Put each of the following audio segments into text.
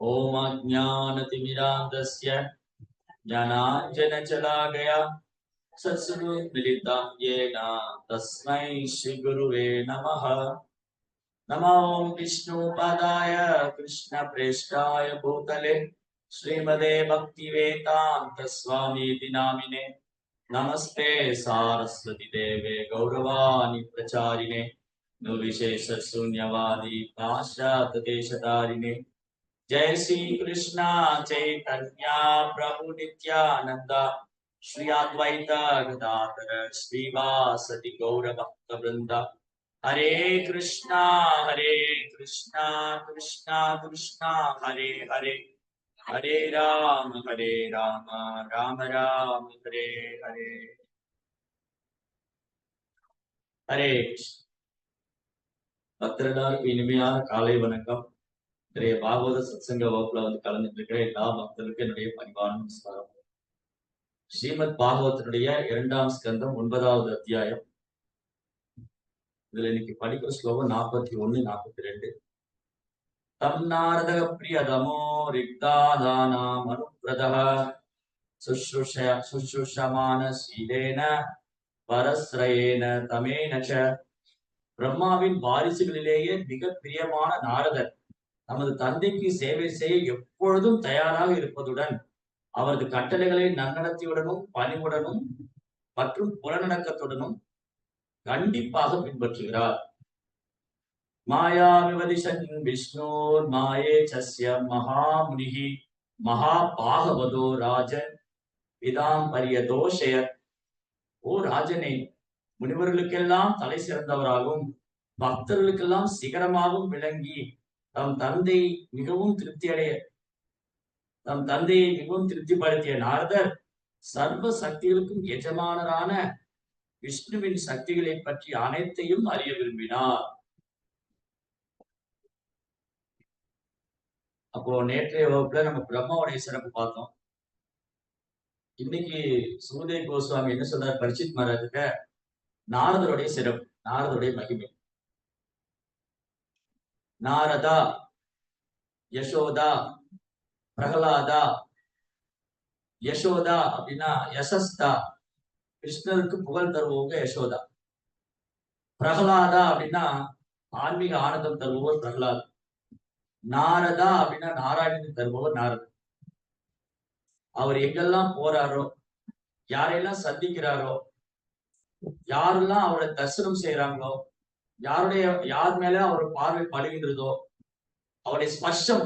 ओम अज्ञानतिमिरान्धस्य ज्ञानाञ्जनशलाकया सत्सुरुमिलितं येन तस्मै श्रीगुरुवे नमः। नमो विष्णुपादाय कृष्णप्रेष्ठाय भूतले श्रीमते भक्तिवेदान्त स्वामीति नामिने नमस्ते सारस्वती देवे गौरवाणी प्रचारिणे निर्विशेष शून्यवादी पाश्चात्य देशधारिणे जय श्री कृष्णा चैतन्य प्रभु नित्यानंद श्री अद्वैत गदाधर श्रीवासदि गौर भक्त वृंद हरे कृष्णा कृष्णा कृष्णा हरे हरे हरे राम राम राम हरे हरे हरे பக்தர்களுக்கு இனிமையான காலை வணக்கம். இன்றைய பாகவத சத்சங்க வகுப்புல கலந்துட்டு இருக்கிற எல்லா பக்தர்களுக்கும் என்னுடைய பணிவான நமஸ்காரம். ஸ்ரீமத் பாகவதனுடைய 2ஆம் ஸ்கந்தம் 9வது அத்தியாயம். இதுல இன்னைக்கு படிக்கிற ஸ்லோகம் 41, 42. தம் நாரத பிரியதமோ ரிக்தாதானாம் அனுப்ரதः சுஷ்ருஷமான சீலேன பரஸ்ரயேன தமேனச்ச. பிரம்மாவின் வாரிசுகளிலேயே மிக பிரியமான நாரதர் நமது தந்தைக்கு சேவை செய்ய எப்பொழுதும் தயாராக இருப்பதுடன் அவரது கட்டளைகளை நன்னடத்தையுடனும் பணிவுடனும் மற்றும் புலநடக்கத்துடனும் கண்டிப்பாக பின்பற்றுகிறார். மாயா விவதிஷன் விஷ்ணோர் மாயே சஸ்ய மகாமுனிகி மகாபாகவதோ ராஜன் பிதாம் பரியதோஷயர். ஓ ராஜனே, முனிவர்களுக்கெல்லாம் தலை சிறந்தவராகவும் பக்தர்களுக்கெல்லாம் சிகரமாகவும் விளங்கி தம் தந்தையை மிகவும் திருப்திப்படுத்திய நாரதர் சர்வ சக்திகளுக்கும் எஜமானரான விஷ்ணுவின் சக்திகளை பற்றி அனைத்தையும் அறிய விரும்பினார். அப்போ நேற்றைய வகுப்புல நம்ம பிரம்மாவுடைய சிறப்பு பார்த்தோம். இன்னைக்கு சுகதேவ கோஸ்வாமி என்ன சொல்றாரு பரிசித் மகாராஜுக்க, நாரதருடைய சிறப்பு, நாரதருடைய மகிமை. நாரதா, யசோதா, பிரகலாதா. யசோதா அப்படின்னா யசஸ்தா, கிருஷ்ணருக்கு புகழ் தருபவங்க யசோதா. பிரகலாதா அப்படின்னா ஆன்மீக ஆனந்தம் தருபவர் பிரகலாத். நாரதா அப்படின்னா நாராயணன் தருபவர் நாரதர். அவர் எங்கெல்லாம் போறாரோ, யாரெல்லாம் சந்திக்கிறாரோ, யாரெல்லாம் அவரை தரிசனம் செய்யறாங்களோ, யார் மேல அவர் பார்வை படுகின்றதோ, அவருடைய ஸ்பர்ஷம்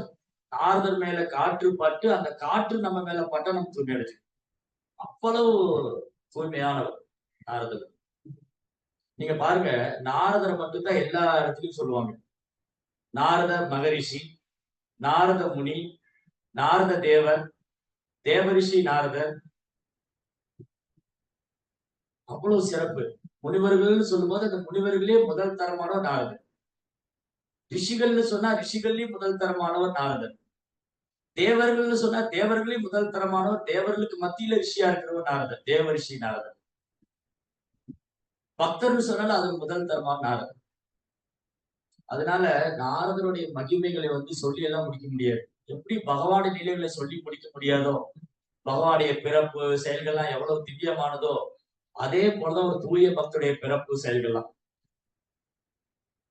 நாரதர் மேல காற்று பட்டு அந்த காற்று நம்ம மேல பட்ட நம்ம தூய்மை அடைச்சு. அவ்வளவு தூய்மையானவர் நாரதர். நீங்க பாருங்க, நாரதரை மட்டும்தான் எல்லா இடத்துலயும் சொல்லுவாங்க. நாரத மகரிஷி, நாரத முனி, நாரத தேவர், தேவரிஷி நாரதர். அவ்வளவு சிறப்பு. முனிவர்கள் சொல்லும்போது அந்த முனிவர்களே முதல் தரமானவர் நாரதர். ரிஷிகள்னு சொன்னா ரிஷிகள்லயும் முதல் தரமானவர் நாரதர். தேவர்கள் சொன்னா தேவர்களே முதல் தரமானவர், தேவர்களுக்கு மத்தியில ரிஷியா இருக்கிறவர் நாரதர், தேவரிஷி நாரதர். பக்தர்னு சொன்னாலும் அது முதல் தரமான நாரதர். அதனால நாரதருடைய மகிமைகளை சொல்லி எல்லாம் முடிக்க முடியாது. எப்படி பகவானுடைய நிலைகளை சொல்லி முடிக்க முடியாதோ, பகவானுடைய பிறப்பு செயல்கள்லாம் எவ்வளவு திவ்யமானதோ, அதே போலதான் ஒரு தூய பக்தருடைய பிறப்பு செயல்கள்லாம்.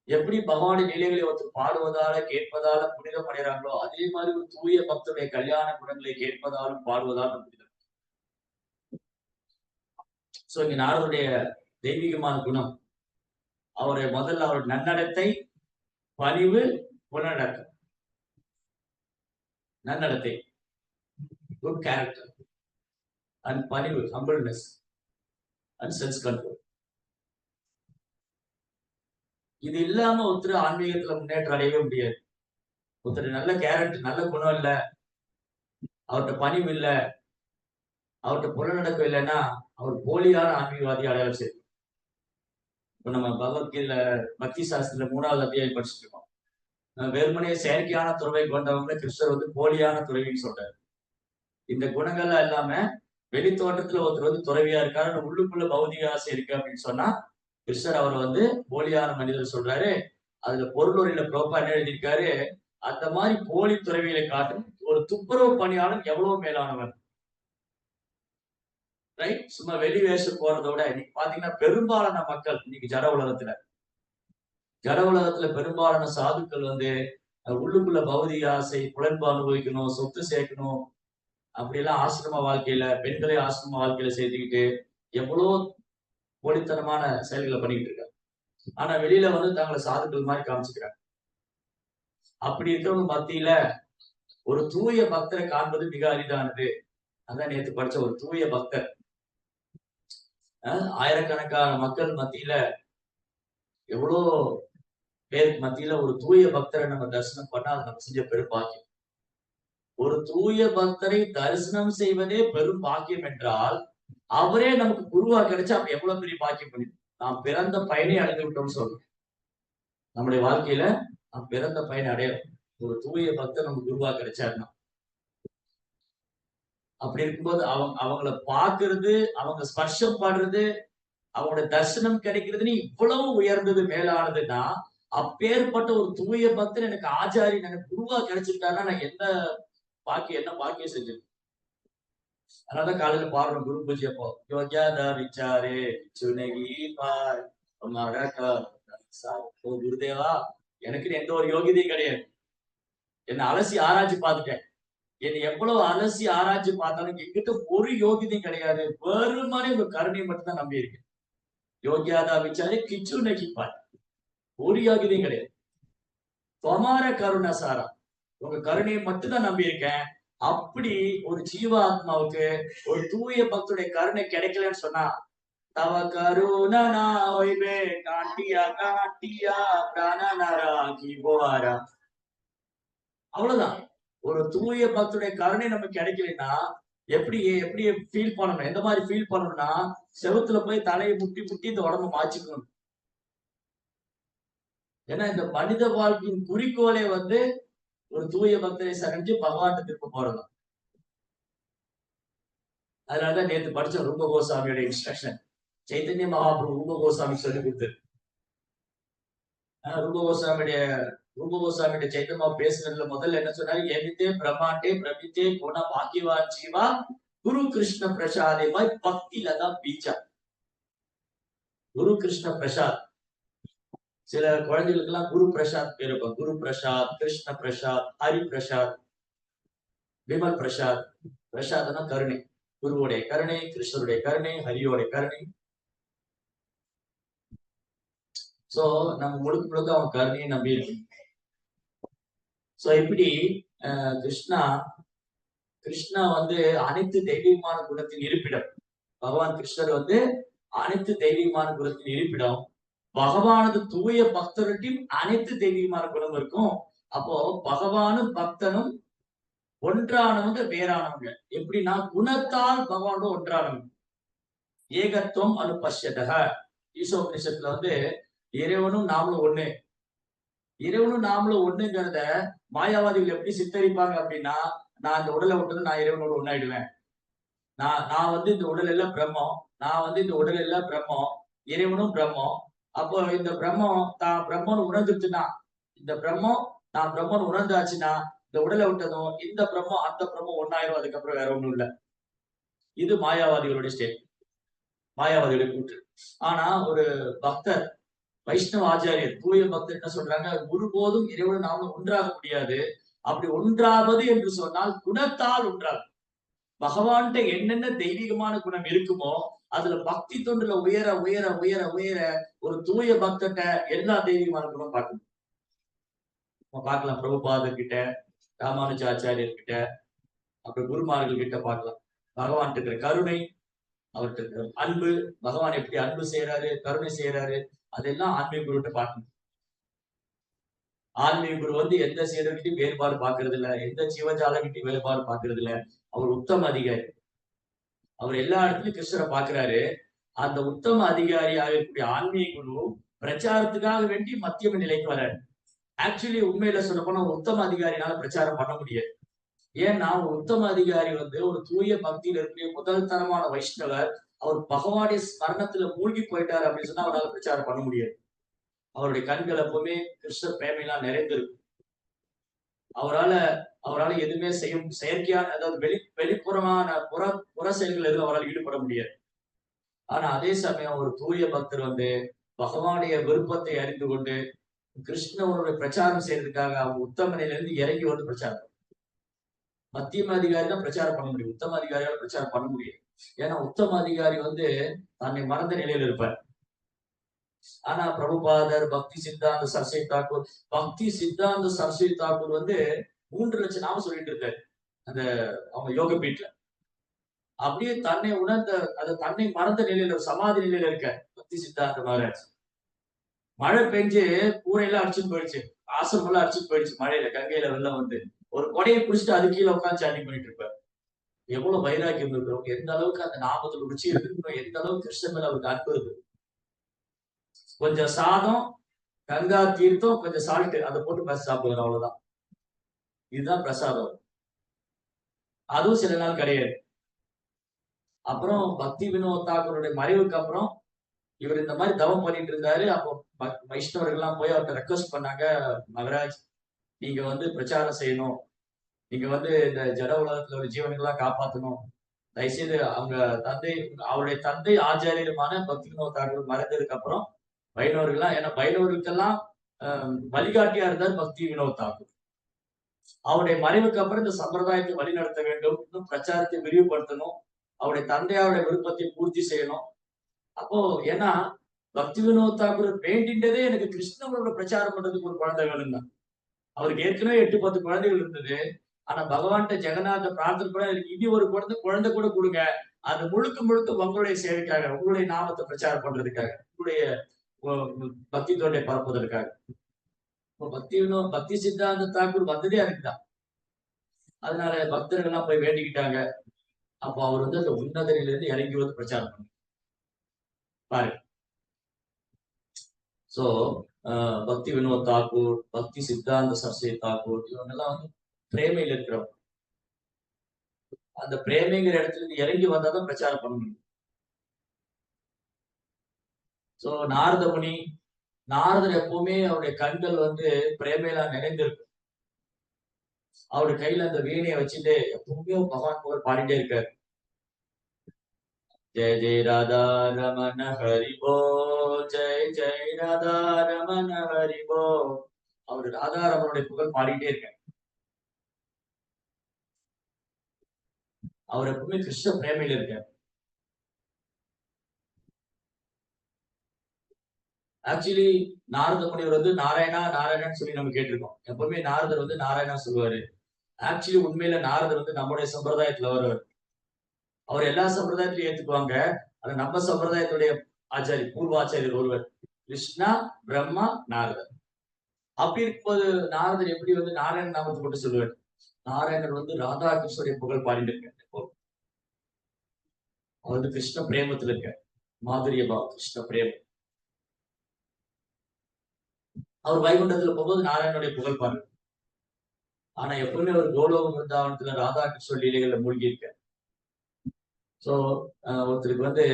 எப்படி பகவானுடைய நிலைகளை பாடுவதால கேட்பதால புனிதம் அடைகிறாங்களோ, அதே மாதிரி ஒரு தூய பக்தருடைய கல்யாண குணங்களை கேட்பதாலும் பாடுவதாலும் புனிதம். சோ இங்க நாரதருடைய தெய்வீகமான குணம், அவருடைய முதல்ல அவருடைய நன்னடத்தை, பணிவு, புலநடக்கம். நன்னடத்தை, குட் கேரக்டர், அண்ட் பணிவு, ஹம்பிள்னஸ் அண்ட் சென்ஸ் கண்ட்ரோல். இது இல்லாம ஒருத்தர் ஆன்மீகத்துல முன்னேற்றம் அடையவே முடியாது. ஒருத்தர் நல்ல கேரக்டர், நல்ல குணம் இல்ல, அவர்கிட்ட பணிவு இல்ல, அவர்கிட்ட புலநடக்கம் இல்லைன்னா அவர் போலியான ஆன்மீகவாதி அடையாளம் செய்யும். இப்ப நம்ம பகவத்கீதையில பக்தி சாஸ்திரத்துல 3வது அத்தியாயம் படிச்சுட்டு இருக்கோம். வெறுமனே செயற்கையான துறவை கொண்டவங்க கிருஷ்ணர் போலியான துறவின்னு சொல்றாரு. இந்த குணங்கள்லாம் இல்லாம வெளி தோட்டத்துல ஒருத்தர் துறவியா இருக்காரு, உள்ளுக்குள்ள பௌதிக ஆசை இருக்கு அப்படின்னு சொன்னா கிருஷ்ணர் அவர் போலியான மனிதர் சொல்றாரு. அதுல பொருளுரையில புரோப்பா என்ன எழுதியிருக்காரு, அந்த மாதிரி போலி துறவிகளை காட்டும் ஒரு துப்புரவு பணியாளர் எவ்வளவு மேலானவர், ரைட்? சும்மா வெளி வேஷம் போறதை விட இன்னைக்கு பாத்தீங்கன்னா பெரும்பாலான மக்கள் இன்னைக்கு ஜட உலகத்துல பெரும்பாலான சாதுக்கள் வந்து உள்ளுக்குள்ள பௌதிக ஆசை, புலன்பு அனுபவிக்கணும், சொத்து சேர்க்கணும், அப்படி எல்லாம் ஆசிரம வாழ்க்கையில பெண்களை ஆசிரம வாழ்க்கையில சேர்த்துக்கிட்டு எவ்வளவு போலித்தனமான செயல்களை பண்ணிக்கிட்டு இருக்காங்க. ஆனா வெளியில வந்து தங்களை சாதுக்கள் மாதிரி காமிச்சுக்கிறாங்க. அப்படி இருக்கிறவங்க மத்தியில ஒரு தூய பக்தரை காண்பது மிக அரிதானது. அதான் நேற்று படிச்ச ஒரு தூய பக்தர். ஆயிரக்கணக்கான மக்கள் மத்தியில எவ்வளோ பேருக்கு மத்தியில ஒரு தூய பக்தரை நம்ம தரிசனம் பண்ணா அது நம்ம செஞ்ச பெரும் பாக்கியம். ஒரு தூய பக்தரை தரிசனம் செய்வதே பெரும் பாக்கியம் என்றால் அவரே நமக்கு குருவா கிடைச்சா அப்ப எவ்வளவு பெரிய பாக்கியம் பண்ணி நாம் பிறந்த பயனை அடைந்து விட்டோம்னு சொல்றோம். நம்முடைய வாழ்க்கையில நாம் பிறந்த பயனை அடையும் ஒரு தூய பக்தர் நமக்கு குருவா கிடைச்சாருன்னா. அப்படி இருக்கும்போது அவங்கள பாக்குறது, அவங்க ஸ்பர்ஷம் படுறது, அவங்களோட தரிசனம் கிடைக்கிறதுன்னு இவ்வளவு உயர்ந்தது மேலானதுன்னா அப்பேற்பட்ட ஒரு தூய பக்தர் எனக்கு ஆச்சாரி எனக்கு குருவா கிடைச்சிருக்காருன்னா நான் என்ன பாக்கியம் செஞ்சேன். அதனாலதான் காலையில பாடுறோம் குரு பூஜை அப்போ யோகியாதா விச்சாரே சுனகி பாய் குருதேவா, எனக்குன்னு எந்த ஒரு யோகியதையும் கிடையாது. என்னை அலசி ஆராய்ச்சி பார்த்துட்டேன். என்னை எவ்வளவு அலசி ஆராய்ச்சி பார்த்தாலும் எங்கிட்ட ஒரு யோகியதையும் கிடையாது. வெறுமனே உங்க கருணையை மட்டும் தான் நம்பி இருக்கு. யோகியாதா விச்சாரே கிச்சு நகிப்பாய், ஒரு யோகியதையும் கிடையாது. தொமார கருணாசாரா, உங்க கருணையை மட்டும் தான் நம்பி இருக்கேன். அப்படி ஒரு ஜீவாத்மாவுக்கு ஒரு தூய பக்தருடைய கருணை கிடைக்கலன்னு சொன்னா தவ கருணா ஒய்வே காட்டியா காட்டியா பிராணனராகி போவாரா, அவ்வளவுதான். ஒரு தூய பக்தருடைய கருணை நமக்கு கிடைக்கலன்னா எப்படி எப்படி ஃபீல் பண்ணணும், எந்த மாதிரி ஃபீல் பண்ணணும்னா செவுத்துல போய் தலையை முட்டி முட்டி இந்த உடம்பு மாச்சிக்கணும். ஏன்னா இந்த மனித வாழ்க்கையின் குறிக்கோளே வந்து ஒரு தூய பக்தரை சரஞ்சு பகவான் திருப்ப போறதும். அதனாலதான் நேற்று படிச்ச ரூப கோசாமியோட இன்ஸ்ட்ரக்ஷன் சைத்தன்ய மகாபிரபு ரூப கோசாமி சொல்லி கொடுத்து ரூப கோசாமியுடைய சைத்தன்யா பேசுனதுல முதல்ல என்ன சொன்னாரு, எமித்தே பிரம்மாண்டே பிரமித்தே குண பாக்கியவான் ஜீவா குரு கிருஷ்ண பிரசாதே பாய் பக்தி லதா பீஜா. குரு கிருஷ்ண பிரசாத், சில குழந்தைகளுக்கு எல்லாம் குரு பிரசாத் பேர் இருக்கும். குரு பிரசாத், கிருஷ்ண பிரசாத், ஹரி பிரசாத், விமல் பிரசாத். பிரசாத்னா கருணை, குருவுடைய கருணை, கிருஷ்ணருடைய கருணை, ஹரியோடைய கருணை. சோ நம்ம முழுக்க அவன் கருணையை நம்பி இருக்கணும். சோ இப்படி கிருஷ்ணா வந்து அனைத்து தெய்வீகமான குணத்தின் இருப்பிடம். பகவான் கிருஷ்ணர் வந்து அனைத்து தெய்வீகமான குணத்தின் இருப்பிடம். பகவானது தூய பக்தர்கிட்டையும் அனைத்து தெய்வீகமான குணம் இருக்கும். அப்போ பகவானும் பக்தனும் ஒன்றானவங்க வேறானவங்க. எப்படின்னா குணத்தால் பகவானோட ஒன்றானவங்க. ஏகத்துவம் அனுபஷ்யதக ஈசோபனிஷத்துல வந்து இறைவனும் நாமளும் ஒண்ணு, இறைவனும் நாமளும் ஒண்ணுங்கிறத மாயாவாதிகள் எப்படி சித்தரிப்பாங்க அப்படின்னா, நான் இந்த உடலை விட்டு நான் இறைவனோட ஒண்ணாயிடுவேன். நான் வந்து இந்த உடல் எல்லாம் பிரம்மம், நான் வந்து இந்த உடல் எல்லாம் பிரம்மம், இறைவனும் பிரம்மம். அப்போ இந்த பிரம்மம் தான் பிரம்மன் உணர்ந்துச்சுன்னா, இந்த பிரம்மம் நான் பிரம்மன் உணர்ந்தாச்சுன்னா இந்த உடலை விட்டதும் இந்த பிரம்மம் அந்த பிரம்மம் ஒன்னாயிரும், அதுக்கப்புறம் வேற ஒண்ணும் இல்லை. இது மாயாவாதிகளுடைய ஸ்டேட், மாயாவாதிகளுடைய கூற்று. ஆனா ஒரு பக்தர், வைஷ்ணவ ஆச்சாரியர், தூய பக்தர் என்ன சொல்றாங்க, ஒருபோதும் இறைவன் நாம ஒன்றாக முடியாது. அப்படி ஒன்றாவது என்று சொன்னால் குணத்தால் ஒன்றாகும். பகவான்கிட்ட என்னென்ன தெய்வீகமான குணம் இருக்குமோ அதுல பக்தி தொண்டுல உயர உயர உயர உயர ஒரு தூய பக்தர்கிட்ட எல்லா தெய்வீகமான குணம் பார்க்கணும். பார்க்கலாம் பிரபுபாதர் கிட்ட, ராமானுஜாச்சாரியர் கிட்ட, அப்புறம் குருமார்கள் கிட்ட பார்க்கலாம். பகவான் இருக்கிற கருணை, அவர்கிட்ட இருக்கிற அன்பு, பகவான் எப்படி அன்பு செய்யறாரு, கருணை செய்யறாரு, அதெல்லாம் ஆன்மீக குருகிட்ட பார்க்கணும். ஆன்மீக குரு வந்து எந்த சீடர்கிட்டையும் வேறுபாடு பார்க்கறது இல்ல, எந்த ஜீவஜாலகிட்டையும் வேறுபாடு பார்க்கறது இல்ல. அவர் உத்தம அதிகாரி, அவர் எல்லா இடத்துலயும் கிருஷ்ணரை பாக்குறாரு. அந்த உத்தம அதிகாரியாக இருக்கக்கூடிய ஆன்மீக குரு பிரச்சாரத்துக்காக வேண்டி மத்தியம நிலைக்கு வராரு. ஆக்சுவலி உண்மையில சொல்ல போனா உத்தம அதிகாரினால பிரச்சாரம் பண்ண முடியாது. ஏன்னா ஒரு உத்தம அதிகாரி வந்து ஒரு தூய பக்தியில இருக்கக்கூடிய முதல் தரமான வைஷ்ணவர், அவர் பகவானுடைய ஸ்மரணத்துல மூழ்கி போயிட்டாரு அப்படின்னு சொன்னா அவரால் பிரச்சாரம் பண்ண முடியாது. அவருடைய கண்கள் எப்பவுமே கிருஷ்ண பிரேமையெல்லாம் நிறைந்திருக்கும். அவரால அவரால எதுவுமே செயற்கையான, அதாவது வெளிப்புறமான புற செயல்கள் எதுவும் அவரால் ஈடுபட முடியாது. ஆனா அதே சமயம் ஒரு தூய பக்தர் வந்து பகவானுடைய விருப்பத்தை அறிந்து கொண்டு கிருஷ்ணனுடைய பிரச்சாரம் செய்யறதுக்காக அவங்க உத்தம நிலையிலிருந்து இறங்கி வந்து பிரச்சாரம். மத்தியம அதிகாரி தான் பிரச்சாரம் பண்ண முடியும், உத்தம அதிகாரியால பிரச்சாரம் பண்ண முடியும். ஏன்னா உத்தம அதிகாரி வந்து தன்னை மறந்த நிலையில இருப்பார். ஆனா பிரபுபாதர், பக்தி சித்தாந்த சரஸ்வதி தாக்கூர், பக்தி சித்தாந்த சரஸ்வதி தாக்கூர் வந்து 3,00,000 நாம சொல்லிட்டு இருக்காரு அந்த அவங்க யோக பீட்ல. அப்படியே தன்னை உணர்ந்த, அது தன்னை மறந்த நிலையில சமாதி நிலையில இருக்க பக்தி சித்தாந்த மகாராஜ். மழை பெஞ்சு கூரையெல்லாம் அடிச்சுட்டு போயிடுச்சு, ஆசிரமம் எல்லாம் அடிச்சுட்டு போயிடுச்சு மழையில, கங்கையில வெள்ளம் வந்து. ஒரு கொடையை பிடிச்சிட்டு அது கீழே உட்காந்து சாண்டி பண்ணிட்டு இருப்பார். எவ்வளவு வைராக்கியம் இருக்கிறவங்க, எந்த அளவுக்கு அந்த நாமத்துல ருச்சி இருக்கணும், எந்த அளவுக்கு கிருஷ்ணன் மேல அவருக்கு அன்பு இருக்கு. கொஞ்சம் சாதம், கங்கா தீர்த்தம், கொஞ்சம் சால்ட் அதை போட்டு பஸ் சாப்பிடுவார், அவ்வளவுதான். இதுதான் பிரசாதம். அதுவும் சில நாள் கிடையாது. அப்புறம் பக்தி வினோத் தாக்கூருடைய மறைவுக்கு அப்புறம் இவர் இந்த மாதிரி தவம் பண்ணிட்டு இருந்தாரு. அப்போ வைஷ்ணவர்கள் எல்லாம் போய் அவர்கிட்ட ரெக்வஸ்ட் பண்ணாங்க, மகராஜ் நீங்க வந்து பிரச்சாரம் செய்யணும், நீங்க வந்து இந்த ஜட உலகத்துல ஒரு ஜீவன்கள்லாம் காப்பாற்றணும், தயவுசெய்து அவங்க தந்தை, அவருடைய தந்தை ஆச்சாரியருமான பக்தி வினோத் தாக்கூர் மறைந்ததுக்கு அப்புறம் வைணவர்கள்லாம், ஏன்னா வைணவர்களுக்கெல்லாம் வழிகாட்டியா இருந்தார் பக்தி வினோத் தாக்கூர். அவருடைய மறைவுக்கு அப்புறம் இந்த சம்பிரதாயத்தை வழிநடத்த வேண்டும், இன்னும் பிரச்சாரத்தை விரிவுபடுத்தணும், அவருடைய தந்தையாருடைய விருப்பத்தை பூர்த்தி செய்யணும். அப்போ ஏன்னா பக்தி வினோத் தாக்கூர் வேண்டின்றதே எனக்கு கிருஷ்ணனோட பிரச்சாரம் பண்றதுக்கு ஒரு குழந்தை வேணும் தான். அவருக்கு ஏற்கனவே 8-10 குழந்தைகள் இருந்தது. ஆனா பகவான்கிட்ட ஜெகநாத பிரார்த்தனை கூட இனி ஒரு குழந்தை கூட கொடுங்க, அது முழுக்க முழுக்க உங்களுடைய சேவைக்காக, உங்களுடைய நாமத்தை பிரச்சாரம் பண்றதுக்காக, உங்களுடைய பக்தி தொண்டை பரப்புவதற்காக. பக்தி சித்தாந்த தாக்கூர் வந்ததே அதுக்குதான். அதனால பக்தர்கள் எல்லாம் போய் வேண்டிக்கிட்டாங்க. அப்போ அவர் வந்து அந்த உன்னத நிலையிலிருந்து இறங்கி வந்து பிரச்சாரம் பண்ணார் பாருங்க. சோ பக்தி வினோத் தாக்கூர், பக்தி சித்தாந்த சரஸ்வதி தாக்கூர், இவங்க எல்லாம் வந்து பிரேமையில இருக்கிறவங்க. அந்த பிரேமைங்கிற இடத்துல இருந்து இறங்கி வந்தாதான் பிரச்சாரம் பண்ண முடியும். சோ நாரத முனி, நாரதர் எப்பவுமே அவருடைய கண்கள் வந்து பிரேமையில நிறைந்திருக்கும். அவருடைய கையில அந்த வீணையை வச்சுட்டு எப்பவுமே பகவான் புகழ் பாடிட்டே இருக்காரு. ஜெய ஜெய ராதா ரமண ஹரி போல், ஜெய ஜெய ராதா ரமண ஹரி போல். அவரு ராதா ரமனுடைய புகழ் பாடிட்டே இருக்காரு. அவர் எப்பவுமே கிருஷ்ண பிரேமையில இருக்கார். ஆக்சுவலி நாரத முனிவர் வந்து நாராயணா நாராயணான்னு சொல்லி நம்ம கேட்டிருக்கோம். எப்பவுமே நாரதர் வந்து நாராயணா சொல்லுவாரு. ஆக்சுவலி உண்மையில நாரதர் வந்து நம்முடைய சம்பிரதாயத்துல வருவார். அவர் எல்லா சம்பிரதாயத்திலையும் ஏத்துக்குவாங்க. ஆனா நம்ம சம்பிரதாயத்துடைய ஆச்சாரி, பூர்வாச்சாரியர் ஒருவர் கிருஷ்ணா, பிரம்மா, நாரதர். அப்படி இருக்கும்போது நாரதர் எப்படி வந்து நாராயண நாமத்தை போட்டு சொல்லுவார்? நாராயணர் வந்து ராதா கிருஷ்ணருடைய புகழ் பாடிட்டு இருக்காரு. அவர் வந்து கிருஷ்ண பிரேமத்துல இருக்க, மாதுரிய பாவம், கிருஷ்ண பிரேமம். அவர் வைகுண்டத்துல போகும்போது நாராயணனுடைய புகழ் பாரு. ஆனா எப்பவுமே ஒரு கோலோக பிருந்தாவனத்துல ராதா கிருஷ்ண லீலைகள்ல மூழ்கி இருக்க. சோ ஒருத்தருக்கு வந்து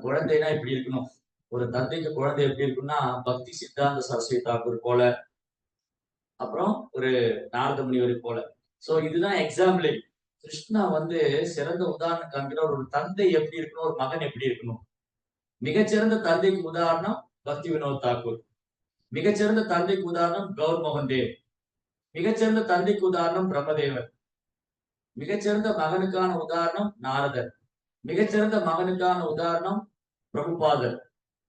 குழந்தைனா இப்படி இருக்கணும். ஒரு தந்தைக்கு குழந்தை எப்படி இருக்குன்னா பக்தி சித்தாந்த சரஸ்வதி தாக்கூர் போல, அப்புறம் ஒரு நாரத முனிவரை போல. சோ இதுதான் எக்ஸாம்பிள். கிருஷ்ணா வந்து சிறந்த உதாரணம் காண்கிற ஒரு தந்தை எப்படி இருக்கணும், ஒரு மகன் எப்படி இருக்கணும். மிகச்சிறந்த தந்தைக்கு உதாரணம் பக்தி வினோத் தாக்கூர். மிகச்சிறந்த தந்தைக்கு உதாரணம் கௌர் மோகன் தேவ். மிகச்சிறந்த தந்தைக்கு உதாரணம் பிரம்மதேவர். மிகச்சிறந்த மகனுக்கான உதாரணம் நாரதர். மிகச்சிறந்த மகனுக்கான உதாரணம் பிரபுபாதர்,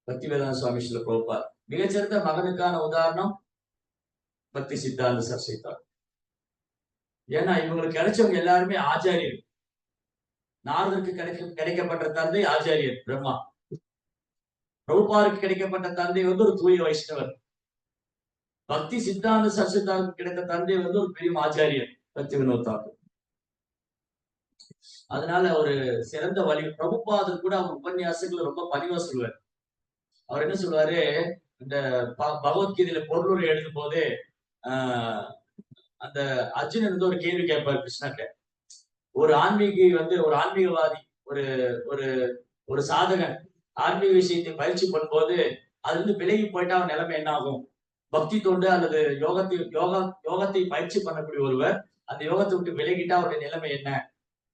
பக்தி வேதாந்த சுவாமி ஸ்ரீல பிரபுபாத். மிகச்சிறந்த மகனுக்கான உதாரணம் பக்தி சித்தாந்த சரஸ்வதி தாக்கூர். ஏன்னா இவங்களுக்கு கிடைச்சவங்க எல்லாருமே ஆச்சாரியர். நாரதருக்கு கிடைக்கப்பட்ட தந்தை ஆச்சாரியர் பிரம்மா. பிரபுபாருக்கு கிடைக்கப்பட்ட தந்தை வந்து ஒரு தூய வைஷ்ணவர். பக்தி சித்தாந்த சரஸ்வதி தாக்கூர் கிடைத்த தந்தை வந்து ஒரு பெரிய ஆச்சாரியர், பக்தி வினோத் தாக்கூர். அதனால ஒரு சிறந்த வழி. பிரபுபாதர் கூட அவர் உபன்யாசங்களை ரொம்ப பணிவா சொல்லுவார். அவர் என்ன சொல்லுவாரு, இந்த பகவத்கீதையில பொருளுரை எழுதும் போது அந்த அர்ஜுனன் வந்து ஒரு கேள்வி கேட்பார் கிருஷ்ணர்கிட்ட. ஒரு ஆன்மீகி வந்து, ஒரு ஆன்மீகவாதி, ஒரு ஒரு ஒரு சாதகன் ஆன்மீக விஷயத்தை பயிற்சி பண்ணும்போது அது வந்து விலகி போயிட்டா அவன் நிலைமை என்ன ஆகும், பக்தி தொண்டு அல்லது யோகத்தை பயிற்சி பண்ணக்கூடிய ஒருவர் அந்த யோகத்தை விட்டு விலகிட்டா அவருடைய நிலைமை என்ன?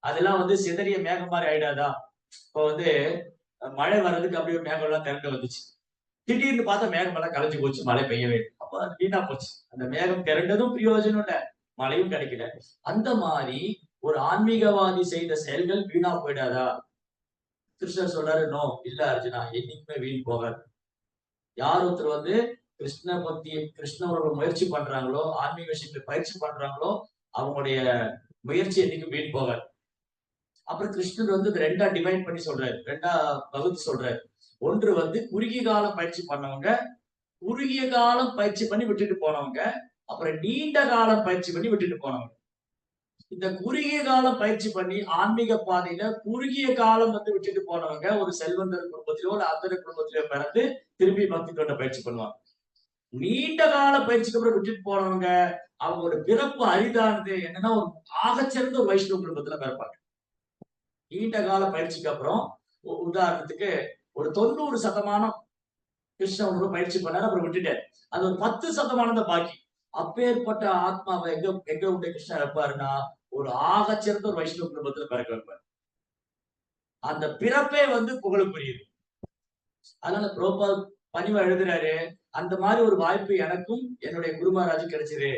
அதெல்லாம் வந்து சிதறிய மேகம் மாதிரி ஆயிடாதா? இப்போ வந்து மழை வர்றதுக்கு அப்படியே ஒரு மேகம் எல்லாம் திரண்டு வந்துச்சு. திடீர்னு பார்த்தா மேகம் எல்லாம் கலைஞ்சு போச்சு, மழை பெய்யவே இல்லை. அப்ப அது வீணா போச்சு. அந்த மேகம் திரண்டதும் பிரயோஜனம் இல்ல, மழையும் கிடைக்கல. அந்த மாதிரி ஒரு ஆன்மீகவாதி செய்த செயல்கள் வீணா போயிடாதா? கிருஷ்ணர் சொல்றாரு, நோ, இல்ல அர்ஜுனா, என்னைக்குமே வீண் போகாது. யார் ஒருத்தர் வந்து கிருஷ்ண பக்தி கிருஷ்ணரோட முயற்சி பண்றாங்களோ, ஆன்மீக விஷயங்களை பயிற்சி பண்றாங்களோ, அவங்களுடைய முயற்சி என்னைக்கும் வீண் போகாது. அப்புறம் கிருஷ்ணர் வந்து ரெண்டா டிவைட் பண்ணி சொல்றாரு, ரெண்டா வகுத்து சொல்றாரு. ஒன்று வந்து குறுகிய காலம் பயிற்சி பண்ணவங்க, குறுகிய காலம் பயிற்சி பண்ணி விட்டுட்டு போனவங்க, அப்புறம் நீண்ட காலம் பயிற்சி பண்ணி விட்டுட்டு போனவங்க. இந்த குறுகிய காலம் பயிற்சி பண்ணி ஆன்மீக பாதையில குறுகிய காலம் வந்து விட்டுட்டு போனவங்க ஒரு செல்வந்தர் குடும்பத்திலோ இல்ல அந்தர குடும்பத்திலோ பிறந்து திரும்பி பக்தி தொண்ட பயிற்சி பண்ணுவாங்க. நீண்ட கால பயிற்சிக்கு அப்புறம் விட்டுட்டு போனவங்க அவங்களோட பிறப்பு அரிதானது என்னன்னா ஒரு ஆகச்சிறந்த ஒரு வைஷ்ணவ குடும்பத்துல பிறப்பாங்க. நீண்ட கால பயிற்சிக்கு அப்புறம் உதாரணத்துக்கு ஒரு 90% கிருஷ்ண உணர்வு பயிற்சி பண்ணாரு, அப்புறம் விட்டுட்டாரு. அது ஒரு 10% பாக்கி. அப்பேற்பட்ட ஆத்மாவை எங்க எங்க உடைய கிருஷ்ணர் இருப்பாருன்னா ஒரு ஆகச்சிறந்த ஒரு வைஷ்ணவ குடும்பத்துல பிறக்க வைப்பார். அந்த பிறப்பே வந்து புகழுக்குரியது. அதனால புரோபாத் பணிவா எழுதுறாரு, அந்த மாதிரி ஒரு வாய்ப்பு எனக்கும் என்னுடைய குருமராஜு கிடைச்சது.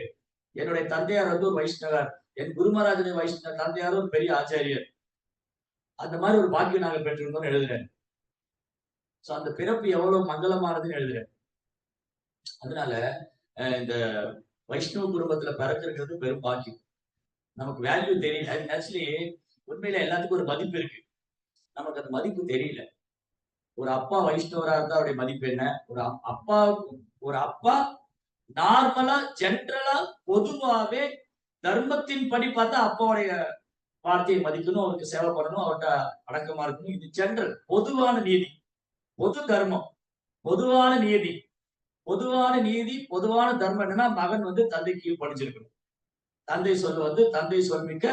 என்னுடைய தந்தையார் வந்து ஒரு வைஷ்ணவர், என் குருமராஜனுடைய வைஷ்ணவ தந்தையார் ஒரு பெரிய ஆச்சாரியர். அந்த மாதிரி ஒரு பாக்கியம் நாங்க பெற்றிருந்தோம்னு எழுதுறேன். சோ அந்த பிறப்பு எவ்வளவு மங்களமானதுன்னு எழுதுறேன். அதனால இந்த வைஷ்ணவ குடும்பத்துல பிறக்கிறது பெரும் பாக்கியம். நமக்கு வேல்யூ தெரியல. ஆக்சுவலி உண்மையில எல்லாத்துக்கும் ஒரு மதிப்பு இருக்கு. நமக்கு அந்த மதிப்பு தெரியல. ஒரு அப்பா வைஷ்ணவரா இருந்தா அவருடைய மதிப்பு என்ன? ஒரு அப்பா நார்மலா ஜென்ரலா பொதுவாவே தர்மத்தின் படி பார்த்தா அப்பாவுடைய வார்த்தையை மதிக்கணும், அவருக்கு சேவை பண்ணணும், அவர்கிட்ட அடக்கமா இருக்கணும். இது ஜென்ரல் பொதுவான நீதி, பொது தர்மம், பொதுவான நீதி, பொதுவான நீதி, பொதுவான தர்மம் என்னன்னா மகன் வந்து தந்தை கீழ் படிச்சிருக்கணும். தந்தை சொல் வந்து தந்தை சொல்மிக்க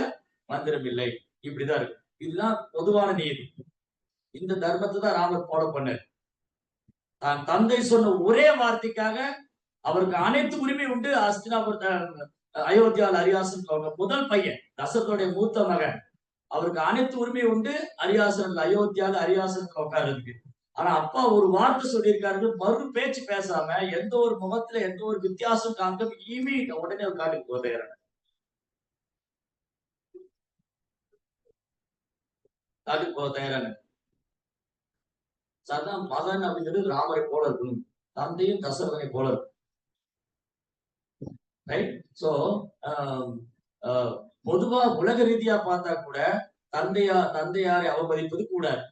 மந்திரம் இல்லை. இப்படிதான் இருக்கு. இதுதான் பொதுவான நீதி. இந்த தர்மத்தை தான் ராமர் ஃபாலோ பண்ணாரு. தான் தந்தை சொன்ன ஒரே வார்த்தைக்காக அவருக்கு அனைத்து உரிமை உண்டு. அஸ்தினாபுர அயோத்தியாவில் அரியாசன் முதல் பையன், தசரதோடைய மூத்த மகன், அவருக்கு அனைத்து உரிமை உண்டு. அரியாசன் அயோத்தியாவில் அரியாசனுக்கு உட்கார்றதுக்கு. ஆனா அப்பா ஒரு வார்த்தை சொல்லியிருக்காரு, மறு பேச்சு பேசாம எந்த ஒரு முகத்துல எந்த ஒரு வித்தியாசம் காமிக்க இமீடியட் உடனே ஒரு காட்டுக்கு போதையிறாங்க. காட்டுக்கு போக தயாராங்க. அதான் மகன் அப்படிங்கிறது ராமரை போல இருக்கணும், தந்தையும் தசரதனை போல இருக்கும். ரைட். சோ பொதுவா உலக ரீதியா பார்த்தா கூட தந்தையாரை அவமதிப்பது கூடாது.